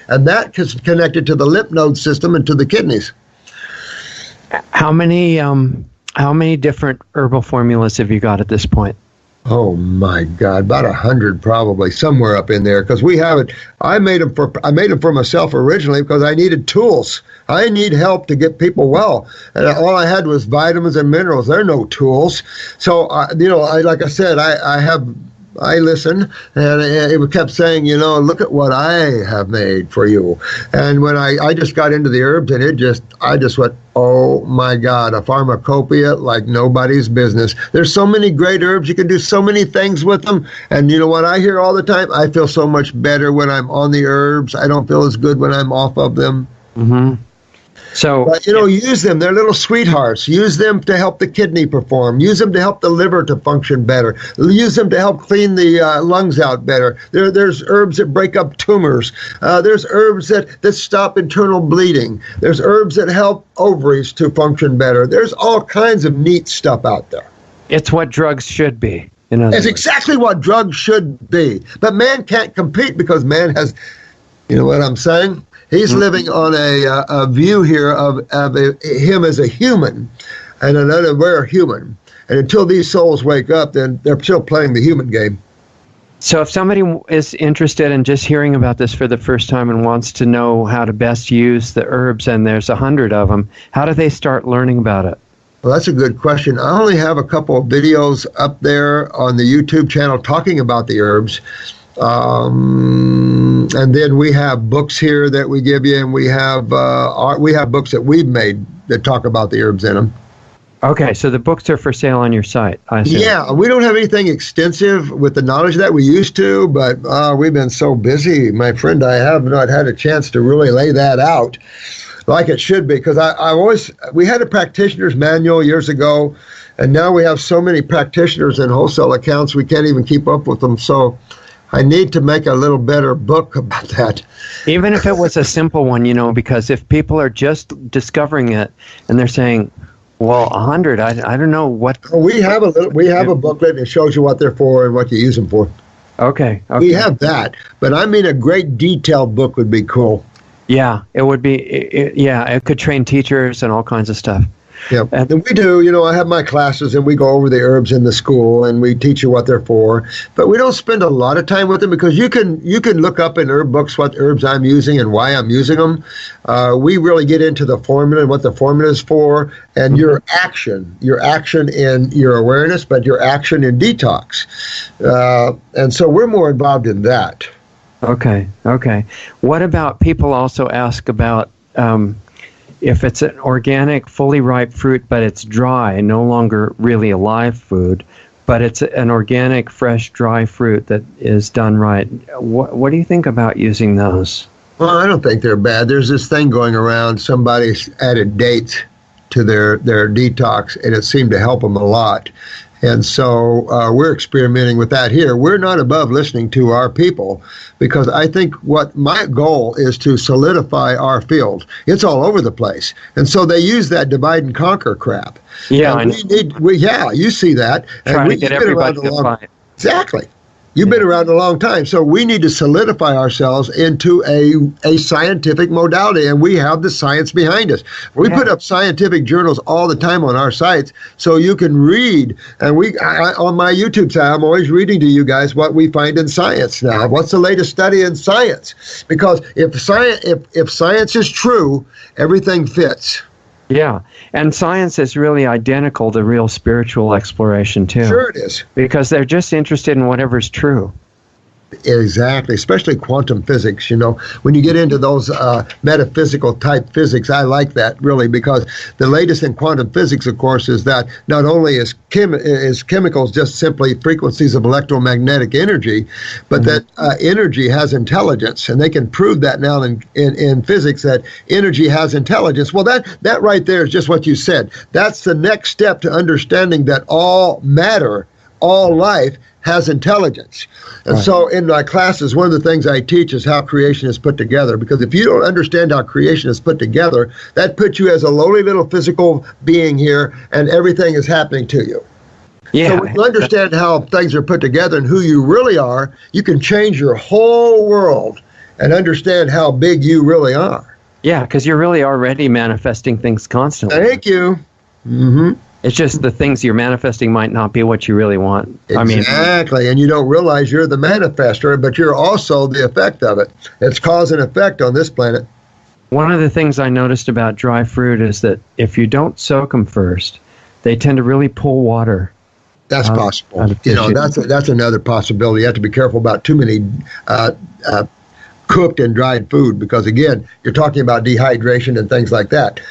And that is connected to the lymph node system and to the kidneys. How many different herbal formulas have you got at this point? Oh my God, about 100 probably, somewhere up in there. Because we have it. I made them for myself originally because I needed tools. I need help to get people well, and all I had was vitamins and minerals. There are no tools. So like I said, I listen, and it kept saying, look at what I have made for you. And when I just got into the herbs, and I just went, oh my God, a pharmacopoeia like nobody's business. There's so many great herbs. You can do so many things with them. And you know what I hear all the time? I feel so much better when I'm on the herbs. I don't feel as good when I'm off of them. Mm-hmm. But, use them. They're little sweethearts. Use them to help the kidney perform. Use them to help the liver to function better. Use them to help clean the lungs out better. There's herbs that break up tumors. There's herbs that stop internal bleeding. There's herbs that help ovaries to function better. There's all kinds of neat stuff out there. It's what drugs should be. It's exactly what drugs should be. But man can't compete because man has, you know what I'm saying? He's living on a view here of him as a human and an unaware human. And until these souls wake up, then they're still playing the human game. So if somebody is interested in just hearing about this for the first time and wants to know how to best use the herbs, and there's 100 of them, how do they start learning about it? Well, that's a good question. I only have a couple of videos up there on the YouTube channel talking about the herbs. And then we have books here that we give you, and we have books that we've made that talk about the herbs in them. Okay, so the books are for sale on your site, I assume. Yeah, we don't have anything extensive with the knowledge that we used to, but we've been so busy, my friend. I have not had a chance to really lay that out like it should be, because we had a practitioner's manual years ago, and now we have so many practitioners and wholesale accounts we can't even keep up with them. So I need to make a little better book about that. Even if it was a simple one, because if people are just discovering it and they're saying, well, 100, I don't know what. We have a booklet that shows you what they're for and what you use them for. Okay. We have that, but I mean a great detailed book would be cool. Yeah, it would be. It could train teachers and all kinds of stuff. Yeah, and we do. I have my classes, and we go over the herbs in the school, and we teach you what they're for. But we don't spend a lot of time with them because you can look up in herb books what herbs I'm using and why I'm using them. We really get into the formula and what the formula is for, and your action in your awareness, but your action in detox. And so we're more involved in that. Okay. What about people also ask about if it's an organic, fully ripe fruit, but it's dry, no longer really a live food, but it's an organic, fresh, dry fruit that is done right. What do you think about using those? Well, I don't think they're bad. There's this thing going around. Somebody's added dates to their detox, and it seemed to help them a lot. And so we're experimenting with that here. We're not above listening to our people, because I think what my goal is to solidify our field. It's all over the place. And so they use that divide and conquer crap. Yeah, and you see that. Trying to get everybody to buy it. Exactly. You've been around a long time, so we need to solidify ourselves into a scientific modality, and we have the science behind us. We put up scientific journals all the time on our sites, so you can read. And on my YouTube site, I'm always reading to you guys what we find in science now. What's the latest study in science? Because if science is true, everything fits. Yeah, and science is really identical to real spiritual exploration, too. Sure it is. Because they're just interested in whatever's true. Exactly, especially quantum physics. When you get into those metaphysical type physics, I like that really, because the latest in quantum physics, of course, is that not only is chemicals just simply frequencies of electromagnetic energy, but that energy has intelligence, and they can prove that now in physics, that energy has intelligence. Well, that right there is just what you said. That's the next step to understanding that all matter all life has intelligence. And so in my classes, one of the things I teach is how creation is put together, because if you don't understand how creation is put together, that puts you as a lowly little physical being here, and everything is happening to you. Yeah. So when you understand how things are put together and who you really are, you can change your whole world and understand how big you really are. Yeah, because you're really already manifesting things constantly. Thank you. Mm-hmm. It's just the things you're manifesting might not be what you really want. Exactly, and you don't realize you're the manifester, but you're also the effect of it. It's cause and effect on this planet. One of the things I noticed about dry fruit is that if you don't soak them first, they tend to really pull water. That's possible. You know, that's another possibility. You have to be careful about too many cooked and dried food, because again, you're talking about dehydration and things like that.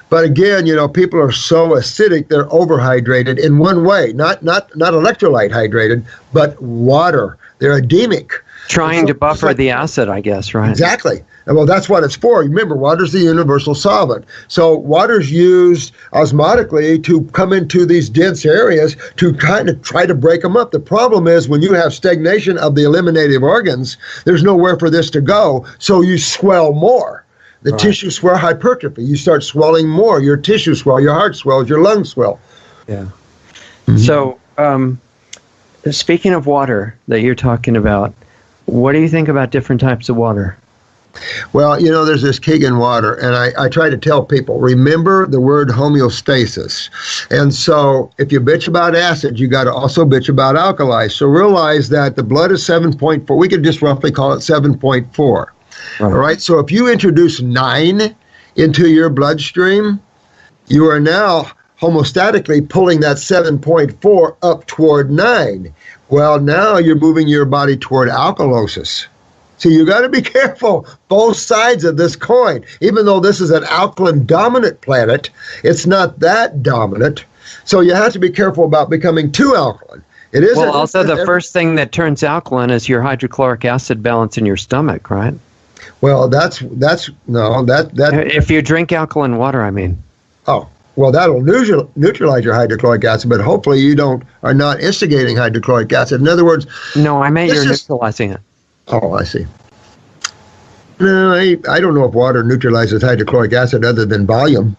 But again, you know, people are so acidic, they're overhydrated in one way, not electrolyte hydrated, but water. They're edemic. Trying to buffer the acid, I guess, right? Exactly. And well, that's what it's for. Remember, water's the universal solvent. So water's used osmotically to come into these dense areas to kind of try to break them up. The problem is when you have stagnation of the eliminative organs, there's nowhere for this to go, so you swell more. The tissue swell, hypertrophy. You start swelling more. Your tissue swell, your heart swells, your lungs swell. Yeah. Mm-hmm. So, speaking of water that you're talking about, what do you think about different types of water? Well, you know, there's this Keegan water, and I try to tell people, remember the word homeostasis. And so if you bitch about acid, you got to also bitch about alkali. So realize that the blood is 7.4. We could just roughly call it 7.4. All right. So if you introduce 9 into your bloodstream, you are now homostatically pulling that 7.4 up toward 9. Well, now you're moving your body toward alkalosis. So you got to be careful, both sides of this coin. Even though this is an alkaline dominant planet, it's not that dominant. So you have to be careful about becoming too alkaline. It is. Well, also the first thing that turns alkaline is your hydrochloric acid balance in your stomach, right? Well, that's if you drink alkaline water, I mean. Oh. Well, that'll neutralize your hydrochloric acid, but hopefully you are not instigating hydrochloric acid. In other words... No, I meant you're neutralizing it. Oh, I see. No, I don't know if water neutralizes hydrochloric acid other than volume.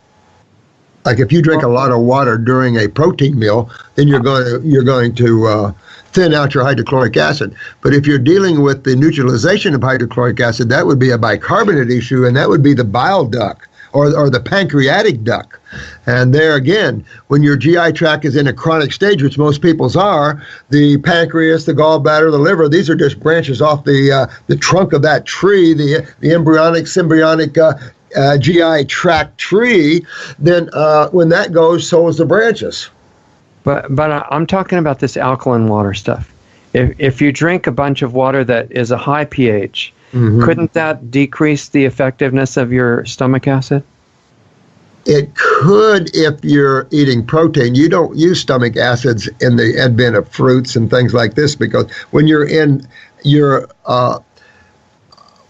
Like if you drink a lot of water during a protein meal, then you're going to thin out your hydrochloric acid. But if you're dealing with the neutralization of hydrochloric acid, that would be a bicarbonate issue, and that would be the bile duct or the pancreatic duct. And there again, when your GI tract is in a chronic stage, which most people's are, the pancreas, the gallbladder, the liver, these are just branches off the trunk of that tree, the embryonic, symbionic GI tract tree. Then when that goes, so is the branches. But I'm talking about this alkaline water stuff. If you drink a bunch of water that is a high pH, couldn't that decrease the effectiveness of your stomach acid? It could if you're eating protein. You don't use stomach acids in the advent of fruits and things like this, because when you're in your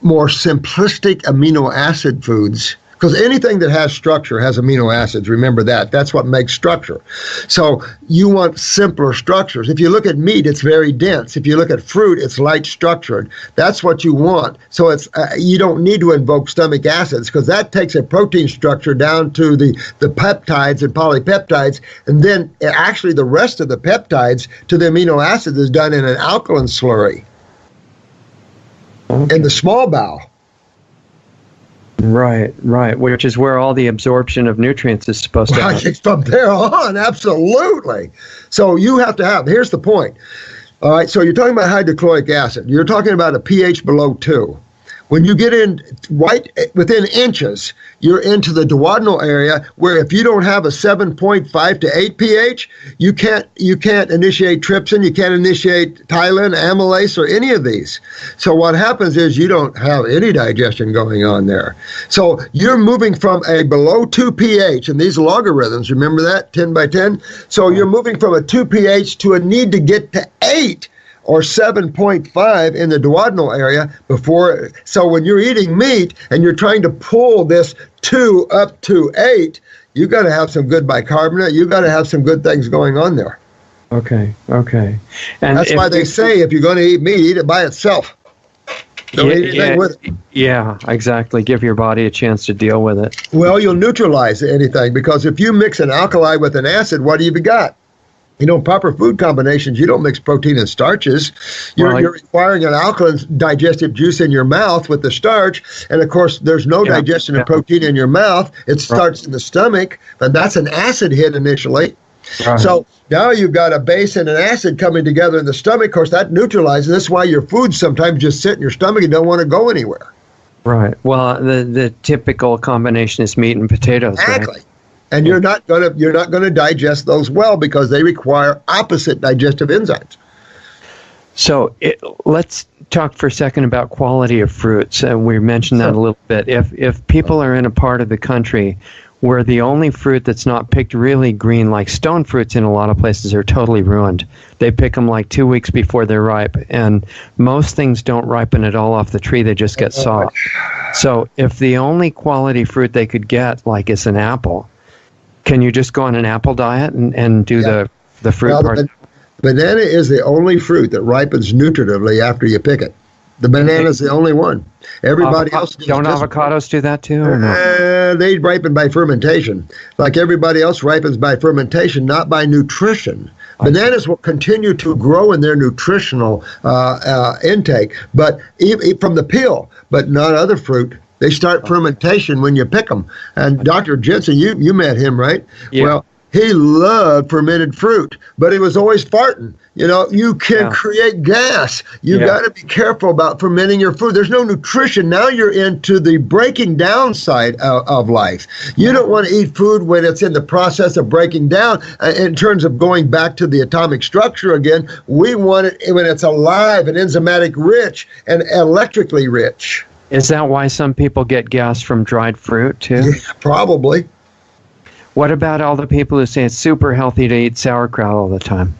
more simplistic amino acid foods, because anything that has structure has amino acids. Remember that. That's what makes structure. So you want simpler structures. If you look at meat, it's very dense. If you look at fruit, it's light structured. That's what you want. So it's you don't need to invoke stomach acids, because that takes a protein structure down to the peptides and polypeptides, and then actually the rest of the peptides to the amino acids is done in an alkaline slurry in the small bowel. Right, which is where all the absorption of nutrients is supposed to happen. From there on, absolutely. So you have to have, here's the point. All right, so you're talking about hydrochloric acid. You're talking about a pH below 2. When you get in right within inches, you're into the duodenal area, where if you don't have a 7.5 to 8 pH, you can't initiate trypsin, you can't initiate ptyalin, amylase, or any of these. So what happens is you don't have any digestion going on there. So you're moving from a below 2 pH, and these logarithms, remember that, 10 by 10? So you're moving from a 2 pH to a need to get to 8 or 7.5 in the duodenal area before. So when you're eating meat and you're trying to pull this 2 up to 8, you got to have some good bicarbonate. You got to have some good things going on there. Okay. And that's why they say if you're going to eat meat, eat it by itself. Don't eat anything with it. Yeah, exactly. Give your body a chance to deal with it. Well, you'll neutralize anything, because if you mix an alkali with an acid, what do you got? Proper food combinations, you don't mix protein and starches. You're requiring an alkaline digestive juice in your mouth with the starch. And of course, there's no digestion of protein in your mouth. It starts in the stomach, and that's an acid hit initially. Right. So now you've got a base and an acid coming together in the stomach. Of course, that neutralizes. That's why your food sometimes just sit in your stomach and don't want to go anywhere. Right. Well, the typical combination is meat and potatoes. Exactly. Right? And you're not gonna digest those well, because they require opposite digestive enzymes. So let's talk for a second about quality of fruits. And we mentioned that a little bit. If people are in a part of the country where the only fruit that's not picked really green, like stone fruits in a lot of places, are totally ruined. They pick them like 2 weeks before they're ripe, and most things don't ripen at all off the tree. They just get soft. So if the only quality fruit they could get, like, is an apple, can you just go on an apple diet and do the fruit part? Banana is the only fruit that ripens nutritively after you pick it. The banana is the only one. Everybody else don't avocados do that too? Or no? They ripen by fermentation. Like everybody else ripens by fermentation, not by nutrition. Bananas will continue to grow in their nutritional intake, but from the peel, but not other fruit. They start fermentation when you pick them. And Dr. Jensen, you met him, right? Yeah. Well, he loved fermented fruit, but he was always farting. You can create gas. You got to be careful about fermenting your food. There's no nutrition. Now you're into the breaking down side of life. You don't want to eat food when it's in the process of breaking down. In terms of going back to the atomic structure again, we want it when it's alive and enzymatic rich and electrically rich. Is that why some people get gas from dried fruit too? Yeah, probably. What about all the people who say it's super healthy to eat sauerkraut all the time?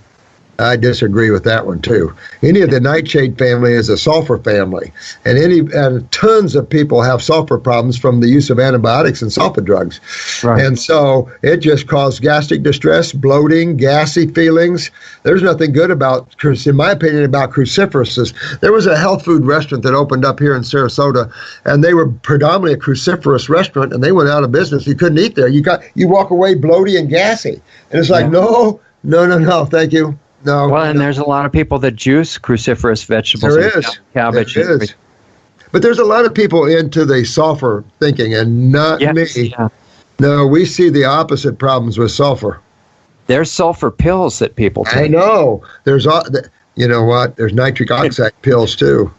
I disagree with that one too. Any of the nightshade family is a sulfur family, and tons of people have sulfur problems from the use of antibiotics and sulfur drugs. Right. And so it just caused gastric distress, bloating, gassy feelings. There's nothing good about, in my opinion, about cruciferouses. There was a health food restaurant that opened up here in Sarasota, and they were predominantly a cruciferous restaurant, and they went out of business. You couldn't eat there. You walk away bloaty and gassy, and it's like no, thank you. No, well, and there's a lot of people that juice cruciferous vegetables. There is. Cabbage. There is. But there's a lot of people into the sulfur thinking, and not me. Yeah. No, we see the opposite problems with sulfur. There's sulfur pills that people take. I know. You know what? There's nitric oxide pills too.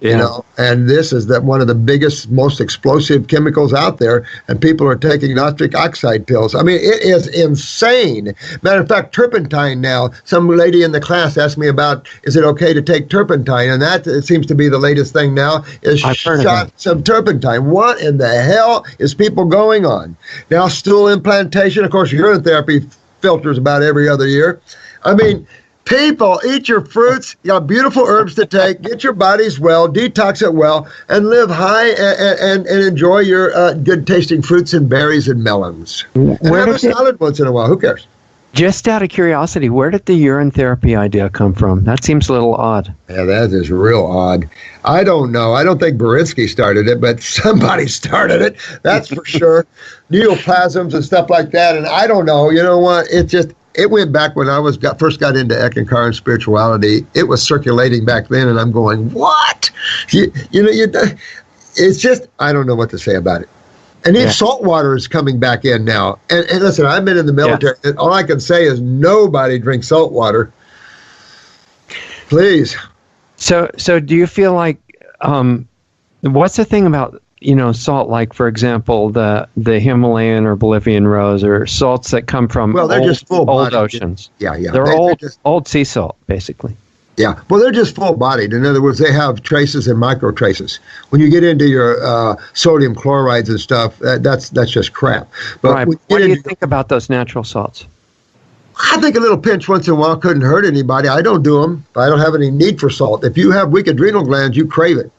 Yeah. And this is one of the biggest, most explosive chemicals out there, and people are taking nitric oxide pills. I mean, it is insane. Matter of fact, turpentine now, some lady in the class asked me about, is it okay to take turpentine? And that it seems to be the latest thing now, is shot some turpentine. What in the hell is people going on? Now, stool implantation, of course, urine therapy filters about every other year. I mean, people, eat your fruits. You got beautiful herbs to take. Get your bodies well, detox it well, and live high and enjoy your good tasting fruits and berries and melons. And have a salad once in a while. Who cares? Just out of curiosity, where did the urine therapy idea come from? That seems a little odd. Yeah, that is real odd. I don't know. I don't think Berinsky started it, but somebody started it. That's for sure. Neoplasms and stuff like that. And I don't know. You know what? It went back when I first got into Eckankar and spirituality. It was circulating back then, and I'm going, what? It's just, I don't know what to say about it. And even salt water is coming back in now. And listen, I've been in the military, and all I can say is nobody drinks salt water. Please. So do you feel like, what's the thing about, salt, like, for example, the Himalayan or Bolivian rose, or salts that come from old oceans? Yeah. They're old sea salt, basically. Yeah. Well, they're just full-bodied. In other words, they have traces and microtraces. When you get into your sodium chlorides and stuff, that's just crap. But right. What do you think about those natural salts? I think a little pinch once in a while couldn't hurt anybody. I don't do them. I don't have any need for salt. If you have weak adrenal glands, you crave it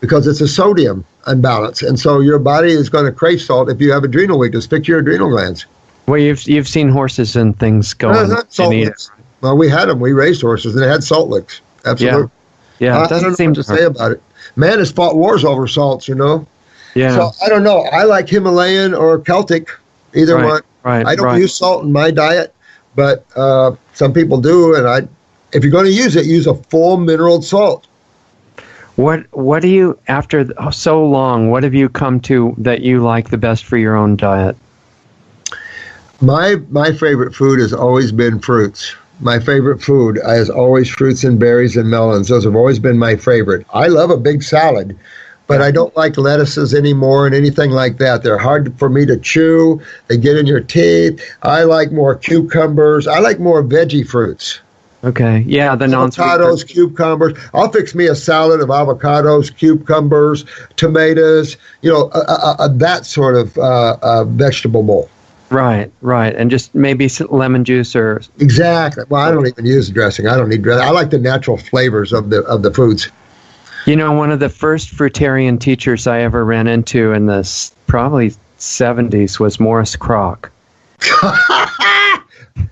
because it's a sodium imbalance. And so your body is going to crave salt if you have adrenal weakness. Fix your adrenal glands. Well, you've seen horses and things go and eat it. Well, we had them. We raised horses, and they had salt licks. Absolutely. Yeah. It I don't know what to say about it. Man has fought wars over salts, Yeah. So I don't know. I like Himalayan or Celtic, either one. Right. I don't use salt in my diet, but some people do, and if you're going to use it, use a full mineral salt. What do you, after so long, what have you come to that you like the best for your own diet? My favorite food has always been fruits. My favorite food is always fruits and berries and melons. Those have always been my favorite. I love a big salad, but I don't like lettuces anymore and anything like that. They're hard for me to chew. They get in your teeth. I like more cucumbers. I like more veggie fruits. Okay. Yeah, the avocados, cucumbers. I'll fix me a salad of avocados, cucumbers, tomatoes, that sort of vegetable bowl. Right. And just maybe some lemon juice or... Exactly. Well, I don't even use dressing. I don't need dressing. I like the natural flavors of the foods. One of the first fruitarian teachers I ever ran into in the probably 70s was Morse Kroc.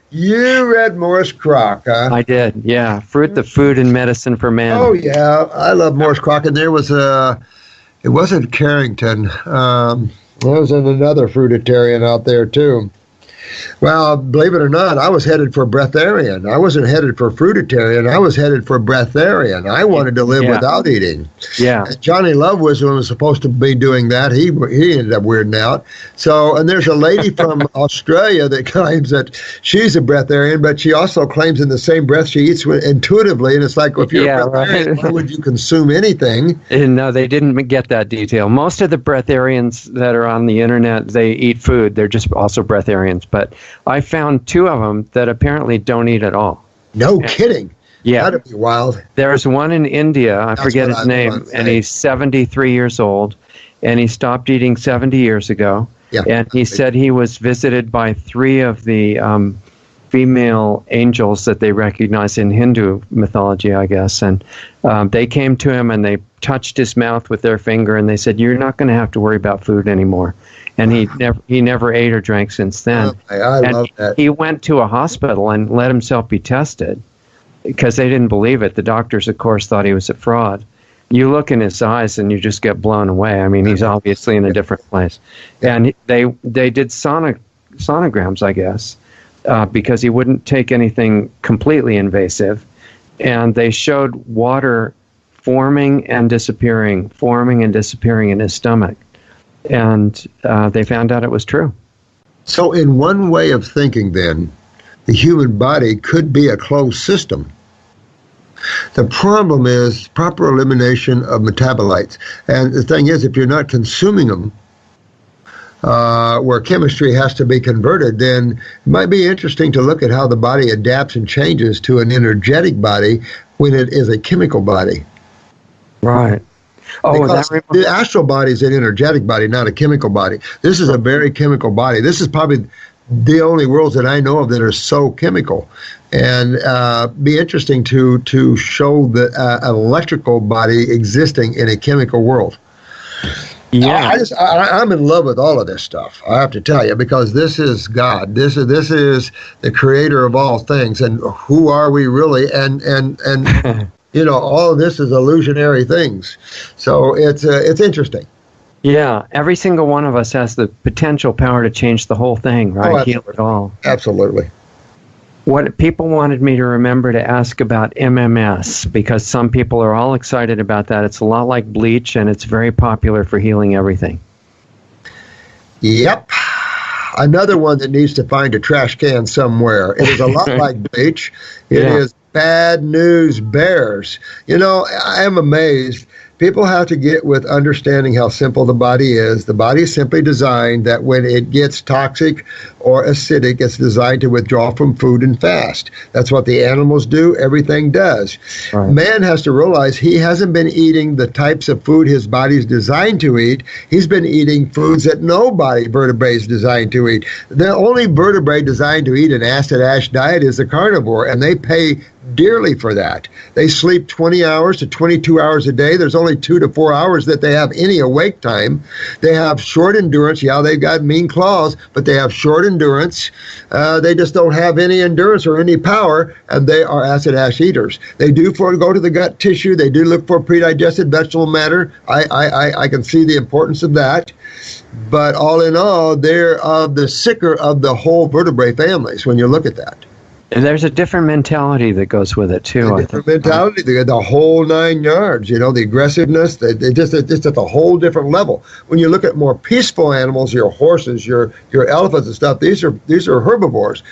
You read Morse Kroc, huh? I did, yeah. The Food and Medicine for Man. Oh, yeah. I love Morse Kroc. And there was it wasn't Carrington. There was another fruitarian out there, too. Well, believe it or not, I was headed for breatharian. I wasn't headed for fruitarian. I was headed for breatharian. I wanted to live without eating. Yeah. And Johnny Love was supposed to be doing that. He ended up weirding out. So, and there's a lady from Australia that claims that she's a breatharian, but she also claims in the same breath she eats intuitively. And it's like, if you're a breatharian, why would you consume anything? No, they didn't get that detail. Most of the breatharians that are on the internet, they eat food. They're just also breatharians. But I found two of them that apparently don't eat at all. No kidding. Yeah. That'd be wild. There's one in India, I forget his name, and he's 73 years old, and he stopped eating 70 years ago. Yeah. And he said he was visited by three of the female angels that they recognize in Hindu mythology, I guess. And they came to him and they touched his mouth with their finger, and they said, "You're not going to have to worry about food anymore." And he never ate or drank since then. I love that. He went to a hospital and let himself be tested because they didn't believe it. The doctors, of course, thought he was a fraud. You look in his eyes and you just get blown away. I mean, he's obviously in a different place. And they did sonograms, I guess, because he wouldn't take anything completely invasive. And they showed water forming and disappearing in his stomach. And they found out it was true. So in one way of thinking, then, the human body could be a closed system. The problem is proper elimination of metabolites. And the thing is, if you're not consuming them, where chemistry has to be converted, then it might be interesting to look at how the body adapts and changes to an energetic body when it is a chemical body. Right. Oh, because the astral body is an energetic body, not a chemical body. This is a very chemical body. This is probably the only worlds that I know of that are so chemical. And be interesting to show the electrical body existing in a chemical world. Yeah, I'm in love with all of this stuff. I have to tell you, because this is God. This is the creator of all things. And who are we really? And all of this is illusionary things. So it's interesting. Yeah, every single one of us has the potential power to change the whole thing, right? Heal it all. Absolutely. What people wanted me to remember to ask about MMS, because some people are all excited about that. It's a lot like bleach, and it's very popular for healing everything. Yep. Another one that needs to find a trash can somewhere. It is a lot like bleach. It is bad news bears. I am amazed. People have to get with understanding how simple the body is. The body is simply designed that when it gets toxic or acidic, it's designed to withdraw from food and fast. That's what the animals do. Everything does. Right. Man has to realize he hasn't been eating the types of food his body's designed to eat. He's been eating foods that no vertebrate is designed to eat. The only vertebrate designed to eat an acid-ash diet is the carnivore, and they pay dearly for that. They sleep 20 hours to 22 hours a day. There's only 2 to 4 hours that they have any awake time. They have short endurance. Yeah, they've got mean claws, but they have short endurance. endurance. They just don't have any endurance or any power, and they are acid ash eaters. They do go to the gut tissue. They do look for predigested vegetable matter. I can see the importance of that. But all in all, they're the sicker of the whole vertebrate families when you look at that. And there's a different mentality that goes with it, too. A different mentality, the whole 9 yards, the aggressiveness, it's at a whole different level. When you look at more peaceful animals, your horses, your elephants and stuff, these are herbivores.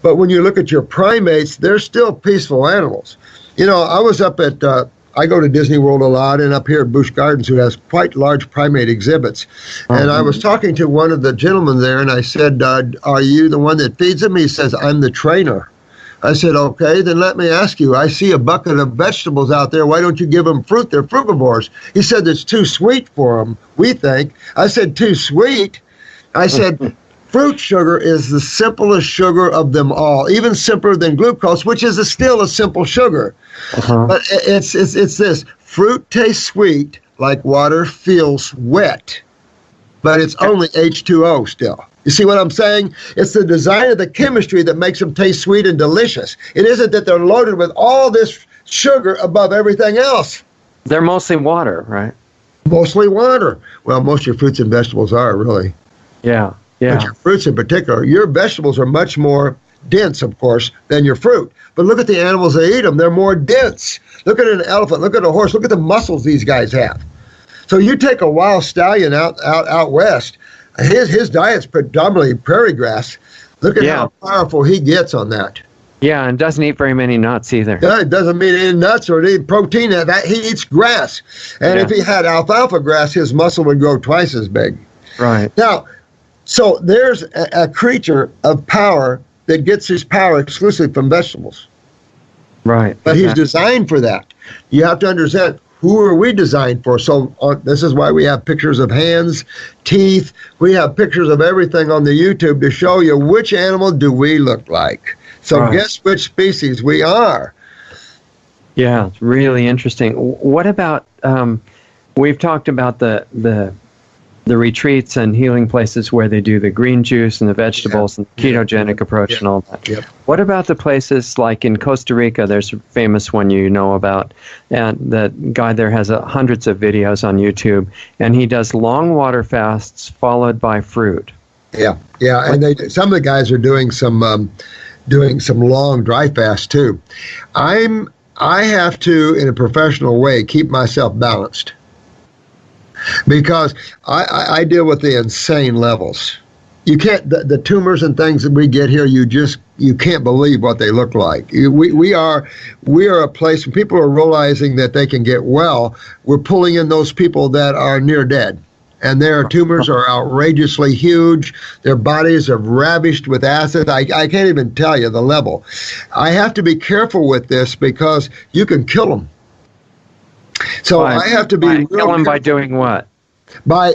But when you look at your primates, they're still peaceful animals. I was up at, I go to Disney World a lot, and up here at Busch Gardens, who has quite large primate exhibits. And I was talking to one of the gentlemen there, and I said, are you the one that feeds them? He says, I'm the trainer. I said, okay, then let me ask you, I see a bucket of vegetables out there. Why don't you give them fruit? They're frugivores. He said, it's too sweet for them, we think. I said, too sweet? I said, fruit sugar is the simplest sugar of them all, even simpler than glucose, which is still a simple sugar. But it's this. Fruit tastes sweet like water feels wet, but it's only H2O still. You see what I'm saying? It's the design of the chemistry that makes them taste sweet and delicious. It isn't that they're loaded with all this sugar above everything else. They're mostly water, right? Mostly water. Well, most of your fruits and vegetables are, really. Yeah. But your fruits in particular, your vegetables are much more dense, of course, than your fruit. But look at the animals that eat them. They're more dense. Look at an elephant. Look at a horse. Look at the muscles these guys have. So you take a wild stallion out west, his diet's predominantly prairie grass. Look at how powerful he gets on that. Yeah, and doesn't eat very many nuts either. Yeah, it doesn't eat any nuts or any protein. He eats grass. And if he had alfalfa grass, his muscle would grow twice as big. Right. Now, so there's a creature of power that gets his power exclusively from vegetables. Right. But he's designed for that. You have to understand, who are we designed for? So this is why we have pictures of hands, teeth. We have pictures of everything on the YouTube to show you which animal do we look like. So guess which species we are. Yeah, it's really interesting. What about, we've talked about the retreats and healing places where they do the green juice and the vegetables and the ketogenic approach and all that. Yep. What about the places like in Costa Rica? There's a famous one you know about, and the guy there has hundreds of videos on YouTube, and he does long water fasts followed by fruit. Yeah, and some of the guys are doing some long dry fasts too. I have to, in a professional way, keep myself balanced. Because I deal with the insane levels. You can't, the tumors and things that we get here, you can't believe what they look like. We are a place when people are realizing that they can get well. We're pulling in those people that are near dead. And their tumors are outrageously huge. Their bodies are ravished with acid. I can't even tell you the level. I have to be careful with this because you can kill them. So I have to be kill them by doing what? By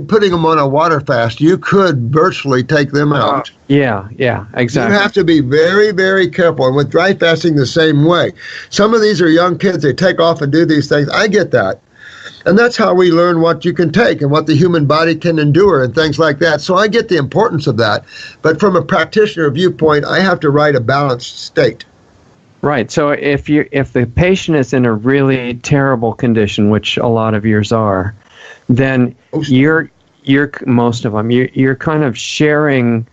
putting them on a water fast, you could virtually take them out. Yeah, exactly. You have to be very, very careful. And with dry fasting, the same way. Some of these are young kids. They take off and do these things. I get that. And that's how we learn what you can take and what the human body can endure and things like that. So I get the importance of that. But from a practitioner viewpoint, I have to write a balanced state. Right. So if the patient is in a really terrible condition, which a lot of yours are, then you're most of them, you're kind of sharing.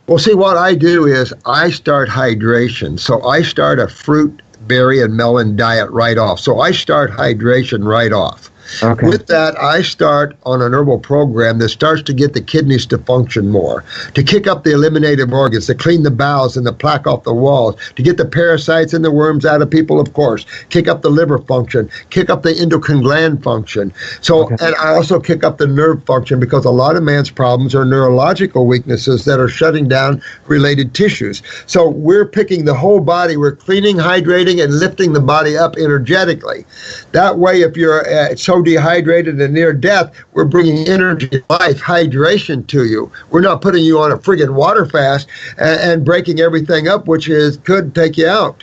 Well, see, what I do is I start hydration. So I start a fruit, berry, and melon diet right off. So I start hydration right off. Okay. With that, I start on an herbal program that starts to get the kidneys to function more, to kick up the eliminative organs, to clean the bowels and the plaque off the walls, to get the parasites and the worms out of people, of course, kick up the liver function, kick up the endocrine gland function. So, and I also kick up the nerve function because a lot of man's problems are neurological weaknesses that are shutting down related tissues. So we're picking the whole body. We're cleaning, hydrating, and lifting the body up energetically. That way, if you're so dehydrated and near death, we're bringing energy, life, hydration to you. We're not putting you on a friggin' water fast and breaking everything up, which could take you out.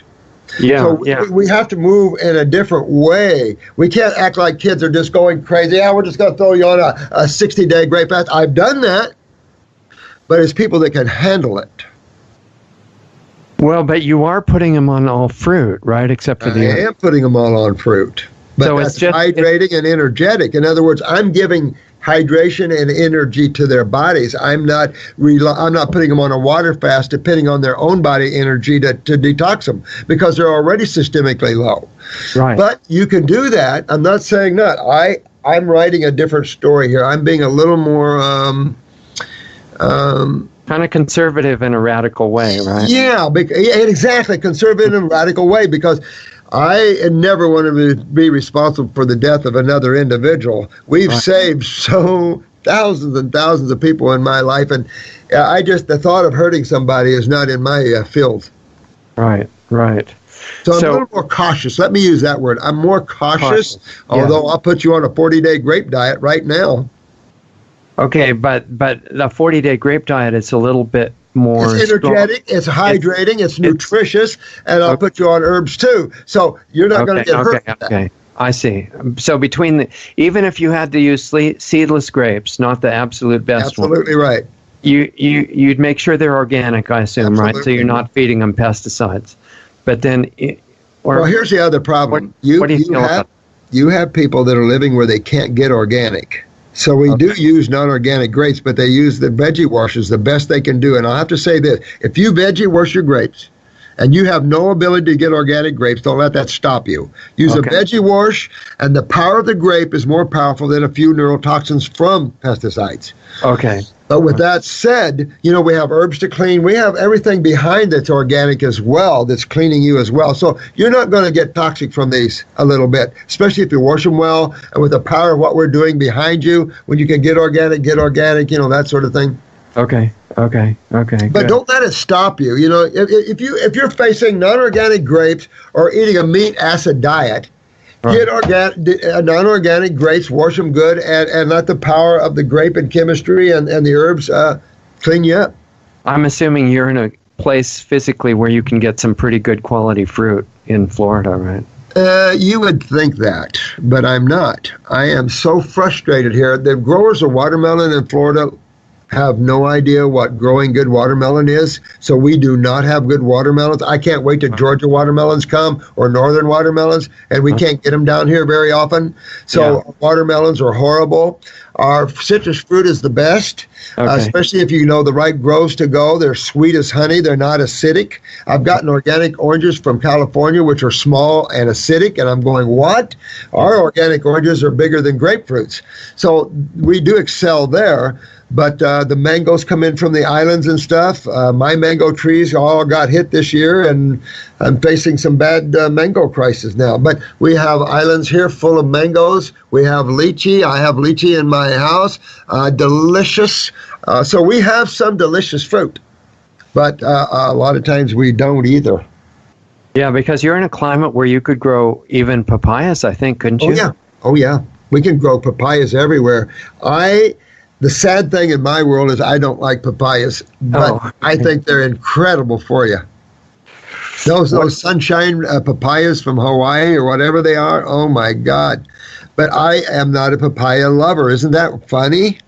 So we have to move in a different way. We can't act like kids are just going crazy. Yeah, we're just going to throw you on a 60-day great fast. I've done that. but it's people that can handle it. Well, but you are putting them on all fruit, right? Except for I am putting them all on fruit. But so that's it's just hydrating and energetic. In other words, I'm giving hydration and energy to their bodies. I'm not putting them on a water fast, depending on their own body energy to detox them, because they're already systemically low. Right. But you can do that. I'm not saying that. I'm writing a different story here. I'm being a little more kind of conservative in a radical way, right? Yeah, exactly. Conservative in a radical way, because I never want to be responsible for the death of another individual. We've saved thousands and thousands of people in my life, and the thought of hurting somebody is not in my field. Right. So I'm a little more cautious. Let me use that word. I'm more cautious. Although I'll put you on a 40-day grape diet right now. Okay, but the 40-day grape diet is a little bit more. It's energetic, it's hydrating, it's nutritious, and I'll put you on herbs too. So you're not going to get hurt. Okay, I see. So even if you had to use seedless grapes, not the absolute best one. Absolutely right. You'd make sure they're organic, I assume, Absolutely. right? So you're not feeding them pesticides. But then, well, here's the other problem. What do you feel about? You have people that are living where they can't get organic. So we do use non-organic grapes, but they use the veggie wash as the best they can do. And I'll have to say this: if you veggie wash your grapes, and you have no ability to get organic grapes, don't let that stop you. Use a veggie wash, and the power of the grape is more powerful than a few neurotoxins from pesticides. Okay. But with that said, we have herbs to clean. We have everything behind that's organic as well, that's cleaning you as well. So you're not going to get toxic from these a little bit, especially if you wash them well, and with the power of what we're doing behind you, when you can get organic, that sort of thing. Okay. But good. Don't let it stop you. If you're facing non-organic grapes or eating a meat acid diet, get non-organic grapes, wash them good, and let the power of the grape and chemistry and the herbs clean you up. I'm assuming you're in a place physically where you can get some pretty good quality fruit in Florida, right? You would think that, but I'm not. I am so frustrated here. The growers of watermelon in Florida have no idea what growing good watermelon is, so we do not have good watermelons. I can't wait till Georgia watermelons come, or northern watermelons, and we can't get them down here very often. So watermelons are horrible. Our citrus fruit is the best, especially if you know the right groves to go. They're sweet as honey. They're not acidic. I've gotten organic oranges from California, which are small and acidic, and I'm going, what? Our organic oranges are bigger than grapefruits. So we do excel there. But the mangoes come in from the islands and stuff. My mango trees all got hit this year, and I'm facing some bad mango crisis now. But we have islands here full of mangoes. We have lychee. I have lychee in my house. Delicious. So we have some delicious fruit. But a lot of times we don't either. Yeah, because you're in a climate where you could grow even papayas, I think, couldn't you? Oh, yeah. We can grow papayas everywhere. The sad thing in my world is I don't like papayas, but I think they're incredible for you. Those sunshine papayas from Hawaii or whatever they are, oh my God. But I am not a papaya lover. Isn't that funny?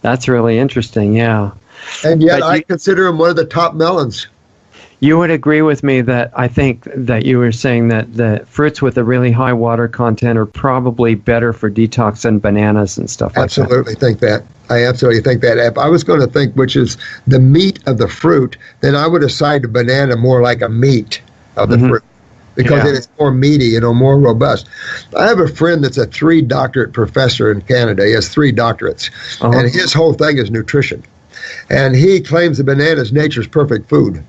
That's really interesting, yeah. And yet I consider them one of the top melons. You would agree with me that I think that you were saying that the fruits with a really high water content are probably better for detox than bananas and stuff like that. Absolutely think that. I absolutely think that. If I was going to think which is the meat of the fruit, then I would assign the banana more like a meat of the fruit, because it is more meaty, more robust. I have a friend that's a 3-doctorate professor in Canada. He has 3 doctorates, and his whole thing is nutrition. And he claims the banana is nature's perfect food.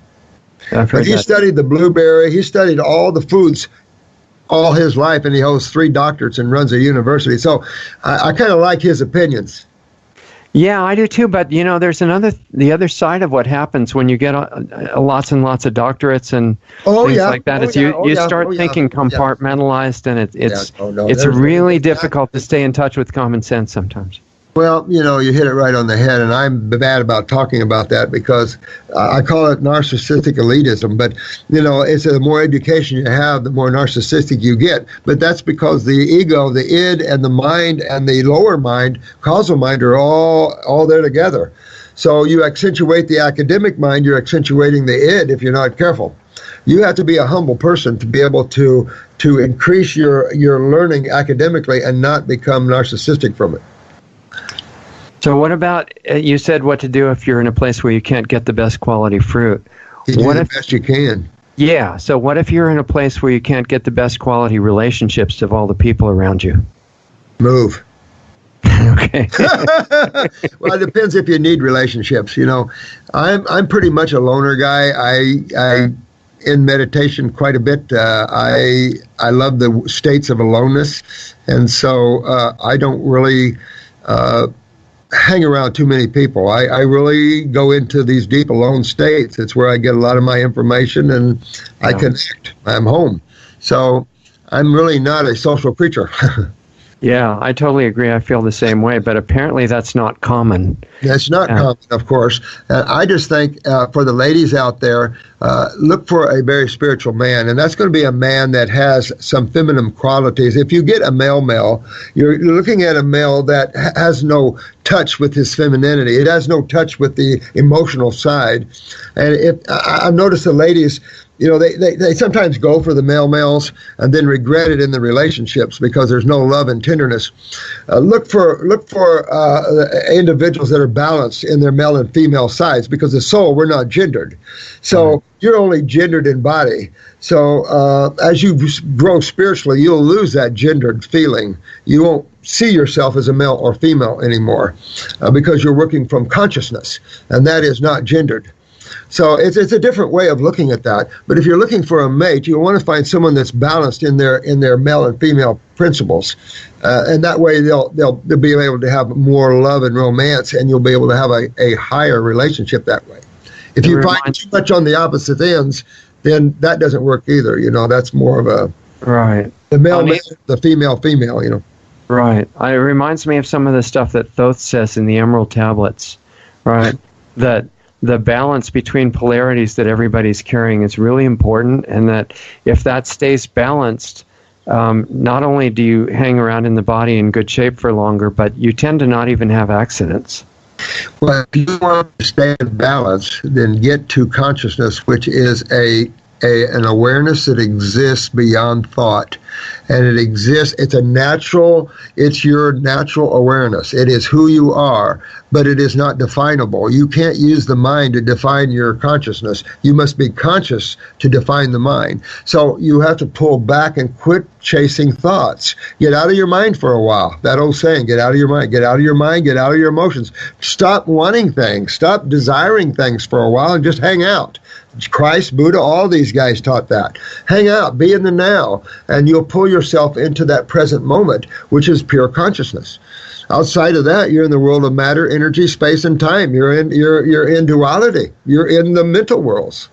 But he studied the blueberry. He studied all the foods all his life, and he holds 3 doctorates and runs a university. So I kind of like his opinions. Yeah, I do too. But there's the other side of what happens when you get lots and lots of doctorates and things like that. You start thinking compartmentalized, and it's really difficult to stay in touch with common sense sometimes. Well, you hit it right on the head, and I'm bad about talking about that because I call it narcissistic elitism. But, it's the more education you have, the more narcissistic you get. But that's because the ego, the id, and the mind, and the lower mind, causal mind, are all there together. So you accentuate the academic mind, you're accentuating the id if you're not careful. You have to be a humble person to be able to increase your learning academically and not become narcissistic from it. So what about, you said what to do if you're in a place where you can't get the best quality fruit. You do the best you can. Yeah, so what if you're in a place where you can't get the best quality relationships of all the people around you? Move. Okay. Well, it depends if you need relationships. You know, I'm pretty much a loner guy. I in meditation quite a bit. I love the states of aloneness, and so I don't really hang around too many people. I really go into these deep alone states. It's where I get a lot of my information, and I connect. I'm home. So I'm really not a social creature. Yeah, I totally agree. I feel the same way, but apparently that's not common. It's not common, of course. I just think for the ladies out there, look for a very spiritual man, and that's going to be a man that has some feminine qualities. If you get a male, you're looking at a male that has no touch with his femininity. It has no touch with the emotional side. And if I've noticed the ladies, you know, they sometimes go for the males and then regret it in the relationships because there's no love and tenderness. Look for individuals that are balanced in their male and female sides, because the soul, we're not gendered. So you're only gendered in body. So as you grow spiritually, you'll lose that gendered feeling. You won't see yourself as a male or female anymore because you're working from consciousness, and that is not gendered. So it's a different way of looking at that. But if you're looking for a mate, you want to find someone that's balanced in their male and female principles, and that way they'll be able to have more love and romance, and you'll be able to have a higher relationship that way. If you find too much on the opposite ends, then that doesn't work either. You know, that's more of a the male, the female. You know. Right. It reminds me of some of the stuff that Thoth says in the Emerald Tablets. Right. That the balance between polarities that everybody's carrying is really important, and that if that stays balanced, not only do you hang around in the body in good shape for longer, but you tend to not even have accidents. Well, if you want to stay in balance, then get to consciousness, which is an awareness that exists beyond thought. And it exists, it's your natural awareness. It is who you are, but it is not definable. You can't use the mind to define your consciousness. You must be conscious to define the mind. So you have to pull back and quit chasing thoughts. Get out of your mind for a while. That old saying, get out of your mind, get out of your mind, get out of your emotions. Stop wanting things, stop desiring things for a while, and just hang out. Christ, Buddha, all these guys taught that. Hang out, be in the now, and you'll pull yourself into that present moment, which is pure consciousness. Outside of that, you're in the world of matter, energy, space, and time. You're in duality. You're in the mental worlds.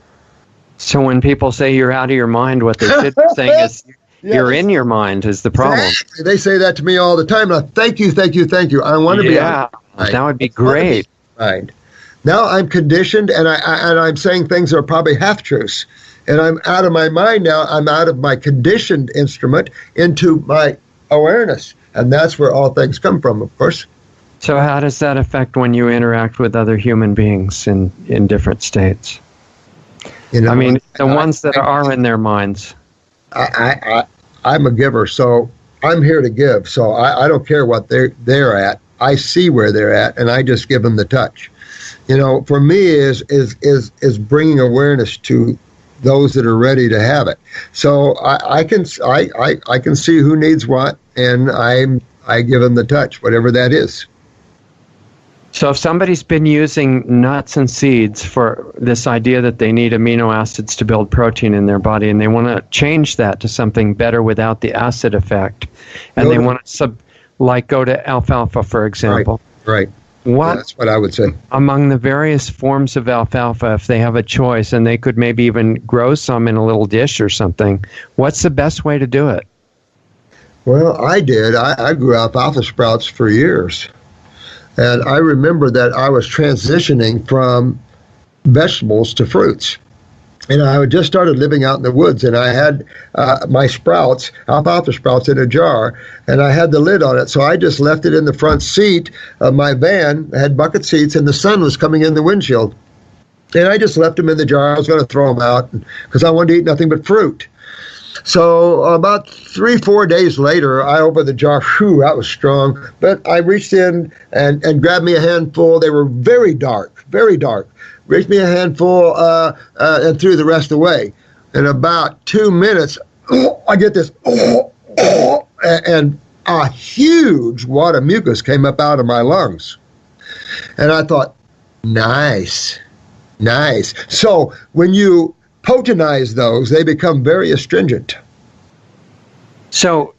So when people say you're out of your mind, what they should be saying is you're in your mind is the problem. Exactly. They say that to me all the time. And thank you. I want to be out of my mind. That would be great. Right. Now I'm conditioned, and I'm saying things that are probably half-truths. And I'm out of my mind now. I'm out of my conditioned instrument into my awareness. And that's where all things come from, of course. So how does that affect when you interact with other human beings in different states? You know, I mean, the ones that are in their minds. I'm a giver, so I'm here to give. So I don't care what they're at. I see where they're at, and I just give them the touch. You know, for me is bringing awareness to those that are ready to have it. So I can see who needs what, and I give them the touch, whatever that is. So if somebody's been using nuts and seeds for this idea that they need amino acids to build protein in their body, and they want to change that to something better without the acid effect, and they want to go to alfalfa, for example. Right. That's what I would say. Among the various forms of alfalfa, if they have a choice, and they could maybe even grow some in a little dish or something, what's the best way to do it? Well, I did. I grew alfalfa sprouts for years. And I remember that I was transitioning from vegetables to fruits. And I had just started living out in the woods, and I had my sprouts, alfalfa sprouts, in a jar, and I had the lid on it. So I just left it in the front seat of my van. I had bucket seats, and the sun was coming in the windshield. And I just left them in the jar. I was going to throw them out because I wanted to eat nothing but fruit. So about 3-4 days later, I opened the jar. Whew, that was strong. But I reached in and grabbed me a handful. They were very dark, very dark. Reached me a handful and threw the rest away. In about 2 minutes, I get this, and a huge wad of mucus came up out of my lungs. And I thought, nice. So when you potenize those, they become very astringent. So,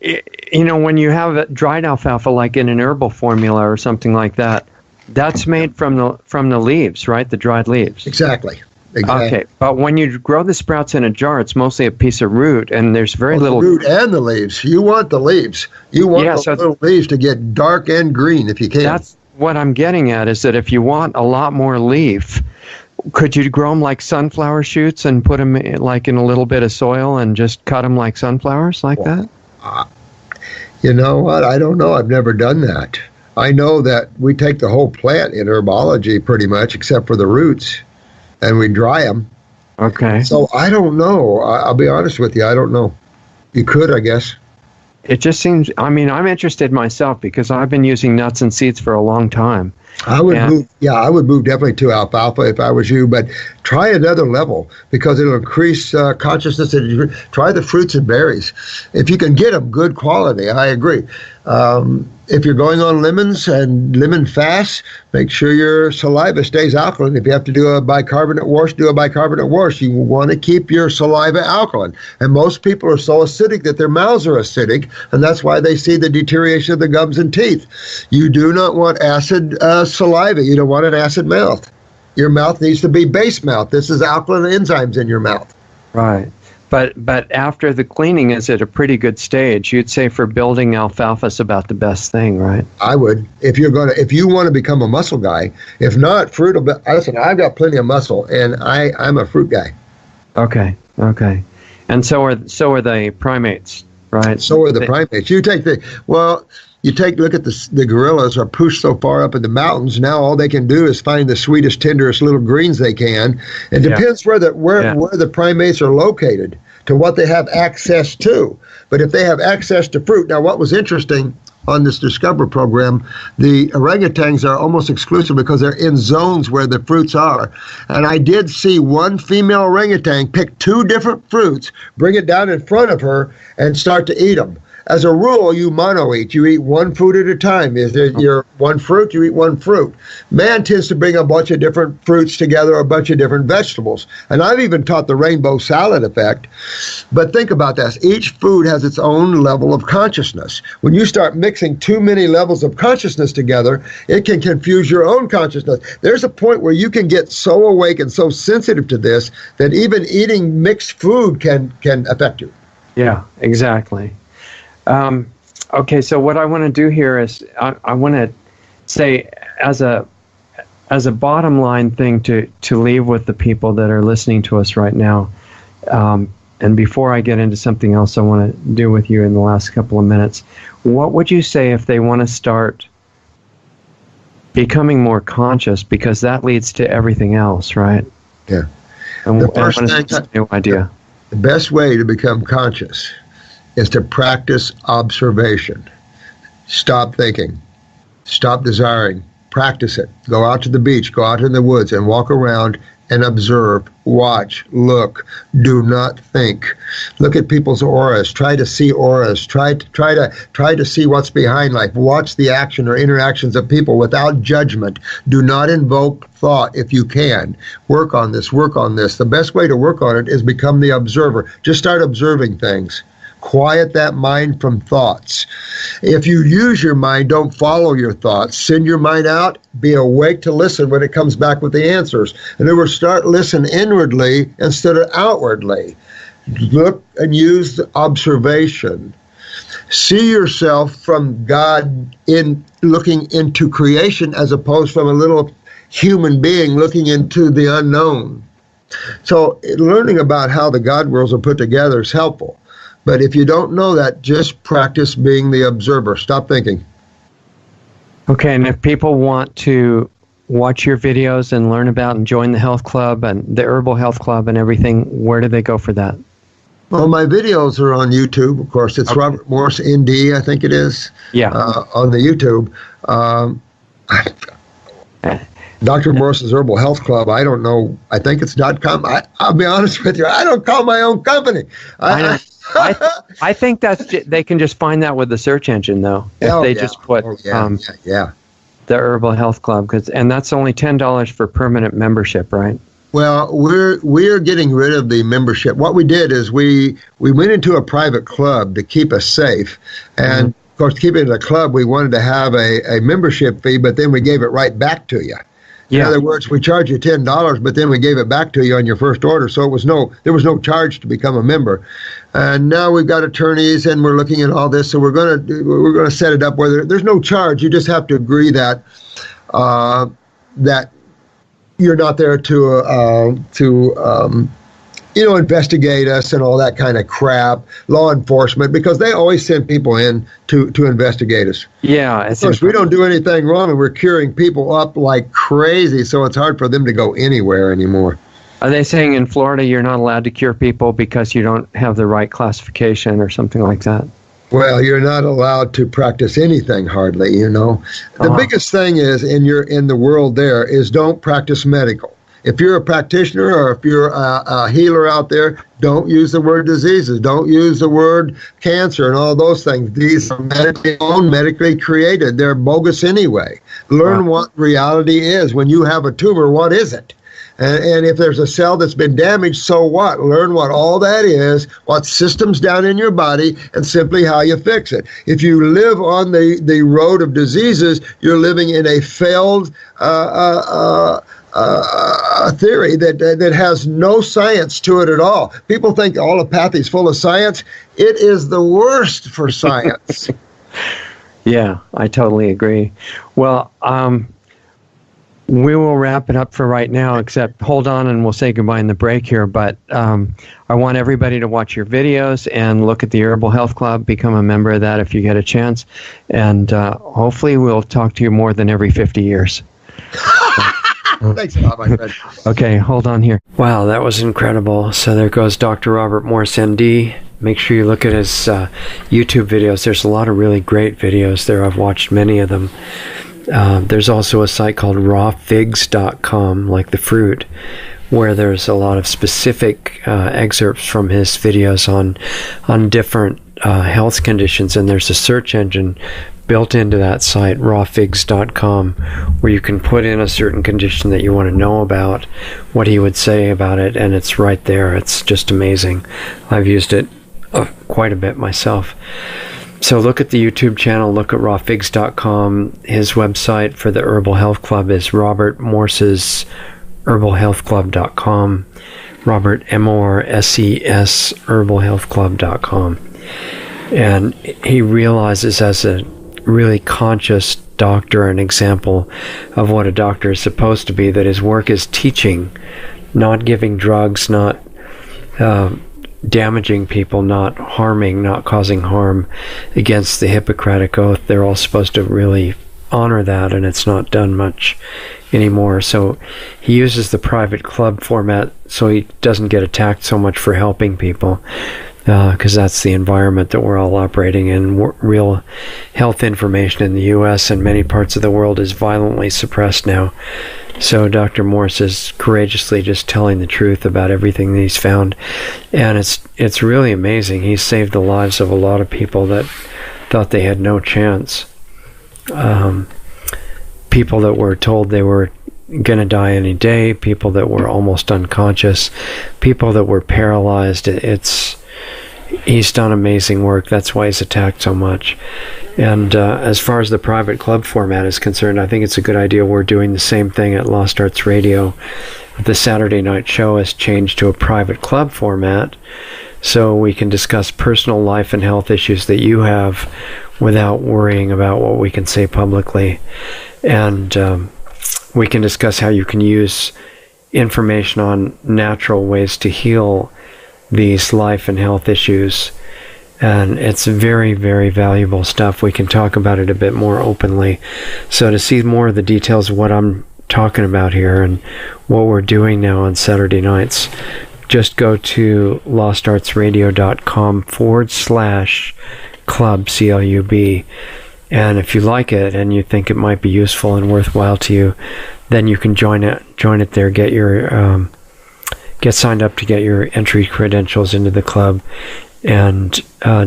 when you have dried alfalfa, like in an herbal formula or something like that, that's made from the leaves, right? The dried leaves. Exactly. Okay, but when you grow the sprouts in a jar, it's mostly a piece of root, and there's very little... The root and the leaves. You want the leaves. You want little leaves to get dark and green if you can. That's what I'm getting at, is that if you want a lot more leaf, could you grow them like sunflower shoots and put them in a little bit of soil and just cut them like sunflowers like that? You know what? I don't know. I've never done that. I know that we take the whole plant in herbology pretty much, except for the roots, and we dry them. Okay. So I don't know. I'll be honest with you. I don't know. You could, I guess. It just seems, I'm interested myself because I've been using nuts and seeds for a long time. I would move definitely to alfalfa if I was you, but try another level because it'll increase consciousness. Try the fruits and berries. If you can get them good quality, I agree. If you're going on lemons and lemon fast, make sure your saliva stays alkaline. If you have to do a bicarbonate wash, do a bicarbonate wash. You want to keep your saliva alkaline. And most people are so acidic that their mouths are acidic, and that's why they see the deterioration of the gums and teeth. You do not want acid saliva. You don't want an acid mouth. Your mouth needs to be base mouth. This is alkaline enzymes in your mouth. Right. But after the cleaning is at a pretty good stage, you'd say for building alfalfa is about the best thing, right? I would. If you want to become a muscle guy. If not, fruit will be, listen, I've got plenty of muscle, and I'm a fruit guy. Okay. And so are the primates, right? So are the primates. You take look at the gorillas are pushed so far up in the mountains. Now all they can do is find the sweetest, tenderest little greens they can. It depends where the primates are located to what they have access to. But if they have access to fruit, now what was interesting on this Discover program, the orangutans are almost exclusive because they're in zones where the fruits are. And I did see one female orangutan pick 2 different fruits, bring it down in front of her, and start to eat them. As a rule, you mono-eat. You eat one food at a time. If you're one fruit, you eat one fruit. Man tends to bring a bunch of different fruits together, a bunch of different vegetables. And I've even taught the rainbow salad effect. But think about this. Each food has its own level of consciousness. When you start mixing too many levels of consciousness together, it can confuse your own consciousness. There's a point where you can get so awake and so sensitive to this that even eating mixed food can affect you. Yeah, exactly. Okay, so what I want to do here is I want to say as a bottom line thing to leave with the people that are listening to us right now, and before I get into something else I want to do with you in the last couple of minutes, what would you say if they want to start becoming more conscious, because that leads to everything else, right? Yeah. And the first thing, new idea. The best way to become conscious is to practice observation. Stop thinking. Stop desiring. Practice it. Go out to the beach, go out in the woods and walk around and observe, watch, look. Do not think. Look at people's auras. Try to see auras. Try to see what's behind life. Watch the action or interactions of people without judgment. Do not invoke thought if you can. Work on this. The best way to work on it is become the observer. Just start observing things. Quiet that mind from thoughts. If you use your mind, don't follow your thoughts. Send your mind out. Be awake to listen when it comes back with the answers. In other words, listen inwardly instead of outwardly. Look and use the observation. See yourself from God in looking into creation as opposed from a little human being looking into the unknown. So learning about how the God worlds are put together is helpful. But if you don't know that, just practice being the observer. Stop thinking. Okay, and if people want to watch your videos and learn about and join the health club and the herbal health club and everything, where do they go for that? Well, my videos are on YouTube, of course. It's okay. Robert Morse, ND, I think it is. Yeah. On the YouTube. Dr. Morse's Herbal Health Club, I don't know. I think it's .com. I'll be honest with you. I don't call my own company. I think they can just find that with the search engine, though. If they just put the Herbal Health Club, and that's only $10 for permanent membership, right? Well, we're getting rid of the membership. What we did is we went into a private club to keep us safe, and of course, to keep it in a club, we wanted to have a membership fee, but then we gave it right back to you. In other words, we charge you $10, but then we gave it back to you on your first order. So there was no charge to become a member. And now we've got attorneys, and we're looking at all this. So we're gonna set it up where there's no charge. You just have to agree that that you're not there to investigate us and all that kind of crap, law enforcement, because they always send people in to investigate us. Yeah. Of course, we don't do anything wrong, and we're curing people up like crazy, so it's hard for them to go anywhere anymore. Are they saying in Florida you're not allowed to cure people because you don't have the right classification or something like that? Well, you're not allowed to practice anything hardly, The biggest thing is in the world there is don't practice medical. If you're a practitioner or if you're a healer out there, don't use the word diseases. Don't use the word cancer and all those things. These are medically created. They're bogus anyway. Learn what reality is. When you have a tumor, what is it? And if there's a cell that's been damaged, so what? Learn what all that is, what system's down in your body, and simply how you fix it. If you live on the road of diseases, you're living in a failed theory that has no science to it at all. People think allopathy is full of science. It is the worst for science. Yeah, I totally agree. Well, we will wrap it up for right now, except hold on and we'll say goodbye in the break here. But I want everybody to watch your videos and look at the Herbal Health Club, become a member of that if you get a chance. And hopefully we'll talk to you more than every 50 years. Thanks a lot, my friend. Okay, hold on here. Wow, that was incredible. So there goes Dr. Robert Morse, MD. Make sure you look at his YouTube videos. There's a lot of really great videos there. I've watched many of them. There's also a site called rawfigs.com, like the fruit, where there's a lot of specific excerpts from his videos on different health conditions, and there's a search engine built into that site, rawfigs.com, where you can put in a certain condition that you want to know about, what he would say about it, and it's right there. It's just amazing. I've used it quite a bit myself. So look at the YouTube channel, look at rawfigs.com. His website for the Herbal Health Club is Robert Morse's herbalhealthclub.com. Robert, M-O-R-S-E-S, herbalhealthclub.com. And he realizes, as a really conscious doctor, an example of what a doctor is supposed to be, that his work is teaching, not giving drugs, not damaging people, not harming, not causing harm, against the Hippocratic Oath. They're all supposed to really honor that, and it's not done much anymore. So he uses the private club format so he doesn't get attacked so much for helping people, because that's the environment that we're all operating in. Real health information in the U.S. and many parts of the world is violently suppressed now. So Dr. Morse is courageously just telling the truth about everything that he's found, and it's really amazing. He's saved the lives of a lot of people that thought they had no chance. People that were told they were going to die any day, people that were almost unconscious, people that were paralyzed. He's done amazing work. That's why he's attacked so much. And as far as the private club format is concerned, I think it's a good idea. We're doing the same thing at Lost Arts Radio. The Saturday night show has changed to a private club format, so we can discuss personal life and health issues that you have without worrying about what we can say publicly. And we can discuss how you can use information on natural ways to heal these life and health issues. And it's very, very valuable stuff. We can talk about it a bit more openly. So to see more of the details of what I'm talking about here and what we're doing now on Saturday nights, just go to lostartsradio.com/club, CLUB. And if you like it and you think it might be useful and worthwhile to you, then you can join it there, get signed up to get your entry credentials into the club, and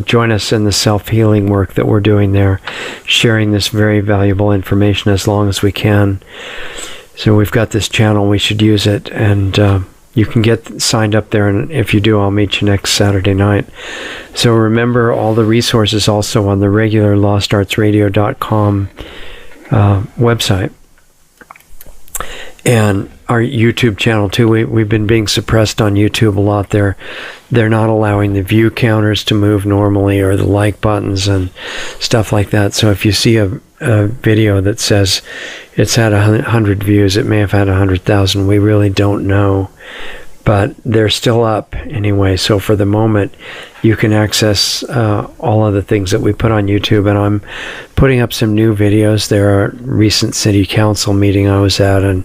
join us in the self-healing work that we're doing there, sharing this very valuable information as long as we can. So we've got this channel, we should use it, and you can get signed up there, and if you do, I'll meet you next Saturday night. So remember all the resources also on the regular lostartsradio.com website. And our YouTube channel too. We've been being suppressed on YouTube a lot. They're not allowing the view counters to move normally, or the like buttons and stuff like that. So if you see a video that says it's had 100 views, it may have had 100,000. We really don't know, but they're still up anyway. So for the moment, you can access all of the things that we put on YouTube, and I'm putting up some new videos. There are recent city council meeting I was at, and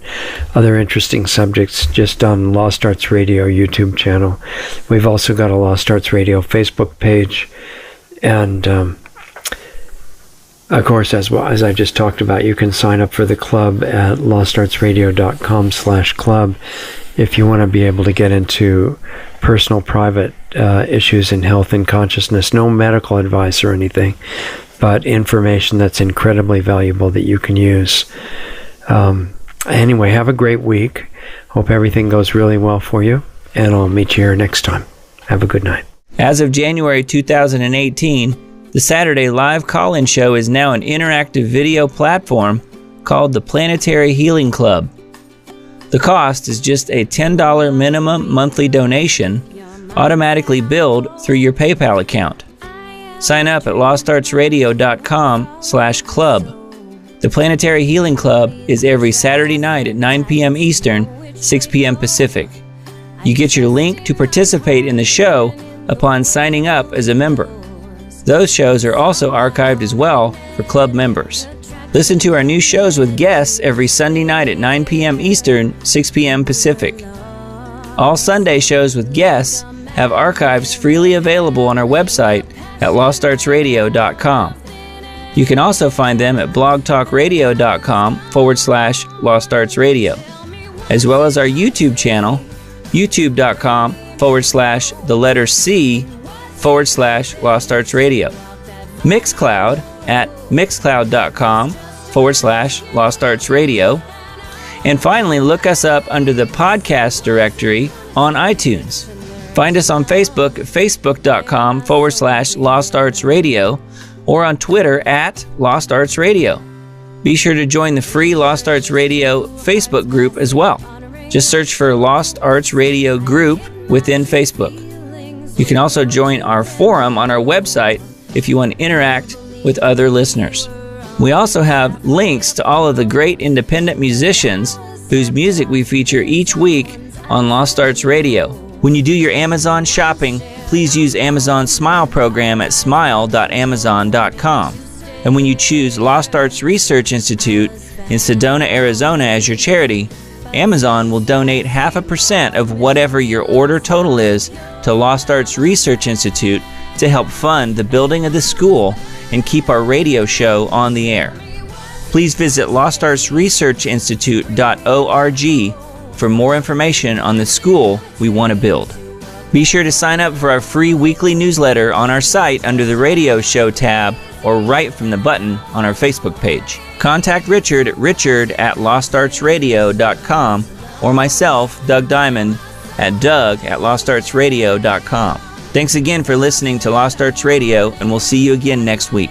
other interesting subjects just on Lost Arts Radio YouTube channel. We've also got a Lost Arts Radio Facebook page, and of course, as I just talked about, you can sign up for the club at lostartsradio.com/club if you want to be able to get into personal, private issues in health and consciousness. No medical advice or anything, but information that's incredibly valuable that you can use. Anyway, have a great week. Hope everything goes really well for you, and I'll meet you here next time. Have a good night. As of January 2018, the Saturday live call-in show is now an interactive video platform called the Planetary Healing Club. The cost is just a $10 minimum monthly donation, automatically billed through your PayPal account. Sign up at lostartsradio.com/club. The Planetary Healing Club is every Saturday night at 9 p.m. Eastern, 6 p.m. Pacific. You get your link to participate in the show upon signing up as a member. Those shows are also archived as well for club members. Listen to our new shows with guests every Sunday night at 9 p.m. Eastern, 6 p.m. Pacific. All Sunday shows with guests have archives freely available on our website at lostartsradio.com. You can also find them at blogtalkradio.com/lostartsradio, as well as our YouTube channel, youtube.com/C/lostartsradio. Mixcloud at mixcloud.com/lostartsradio. And finally, look us up under the podcast directory on iTunes. Find us on Facebook at facebook.com/lostartsradio, or on Twitter at Lost Arts Radio. Be sure to join the free Lost Arts Radio Facebook group as well. Just search for Lost Arts Radio Group within Facebook. You can also join our forum on our website if you want to interact with other listeners. We also have links to all of the great independent musicians whose music we feature each week on Lost Arts Radio. When you do your Amazon shopping, please use Amazon's Smile program at smile.amazon.com. And when you choose Lost Arts Research Institute in Sedona, Arizona as your charity, Amazon will donate 0.5% of whatever your order total is to Lost Arts Research Institute to help fund the building of the school and keep our radio show on the air. Please visit lostartsresearchinstitute.org for more information on the school we want to build. Be sure to sign up for our free weekly newsletter on our site under the Radio Show tab, or right from the button on our Facebook page. Contact Richard at richard@lostartsradio.com, or myself, Doug Diamond, at doug@lostartsradio.com. Thanks again for listening to Lost Arts Radio, and we'll see you again next week.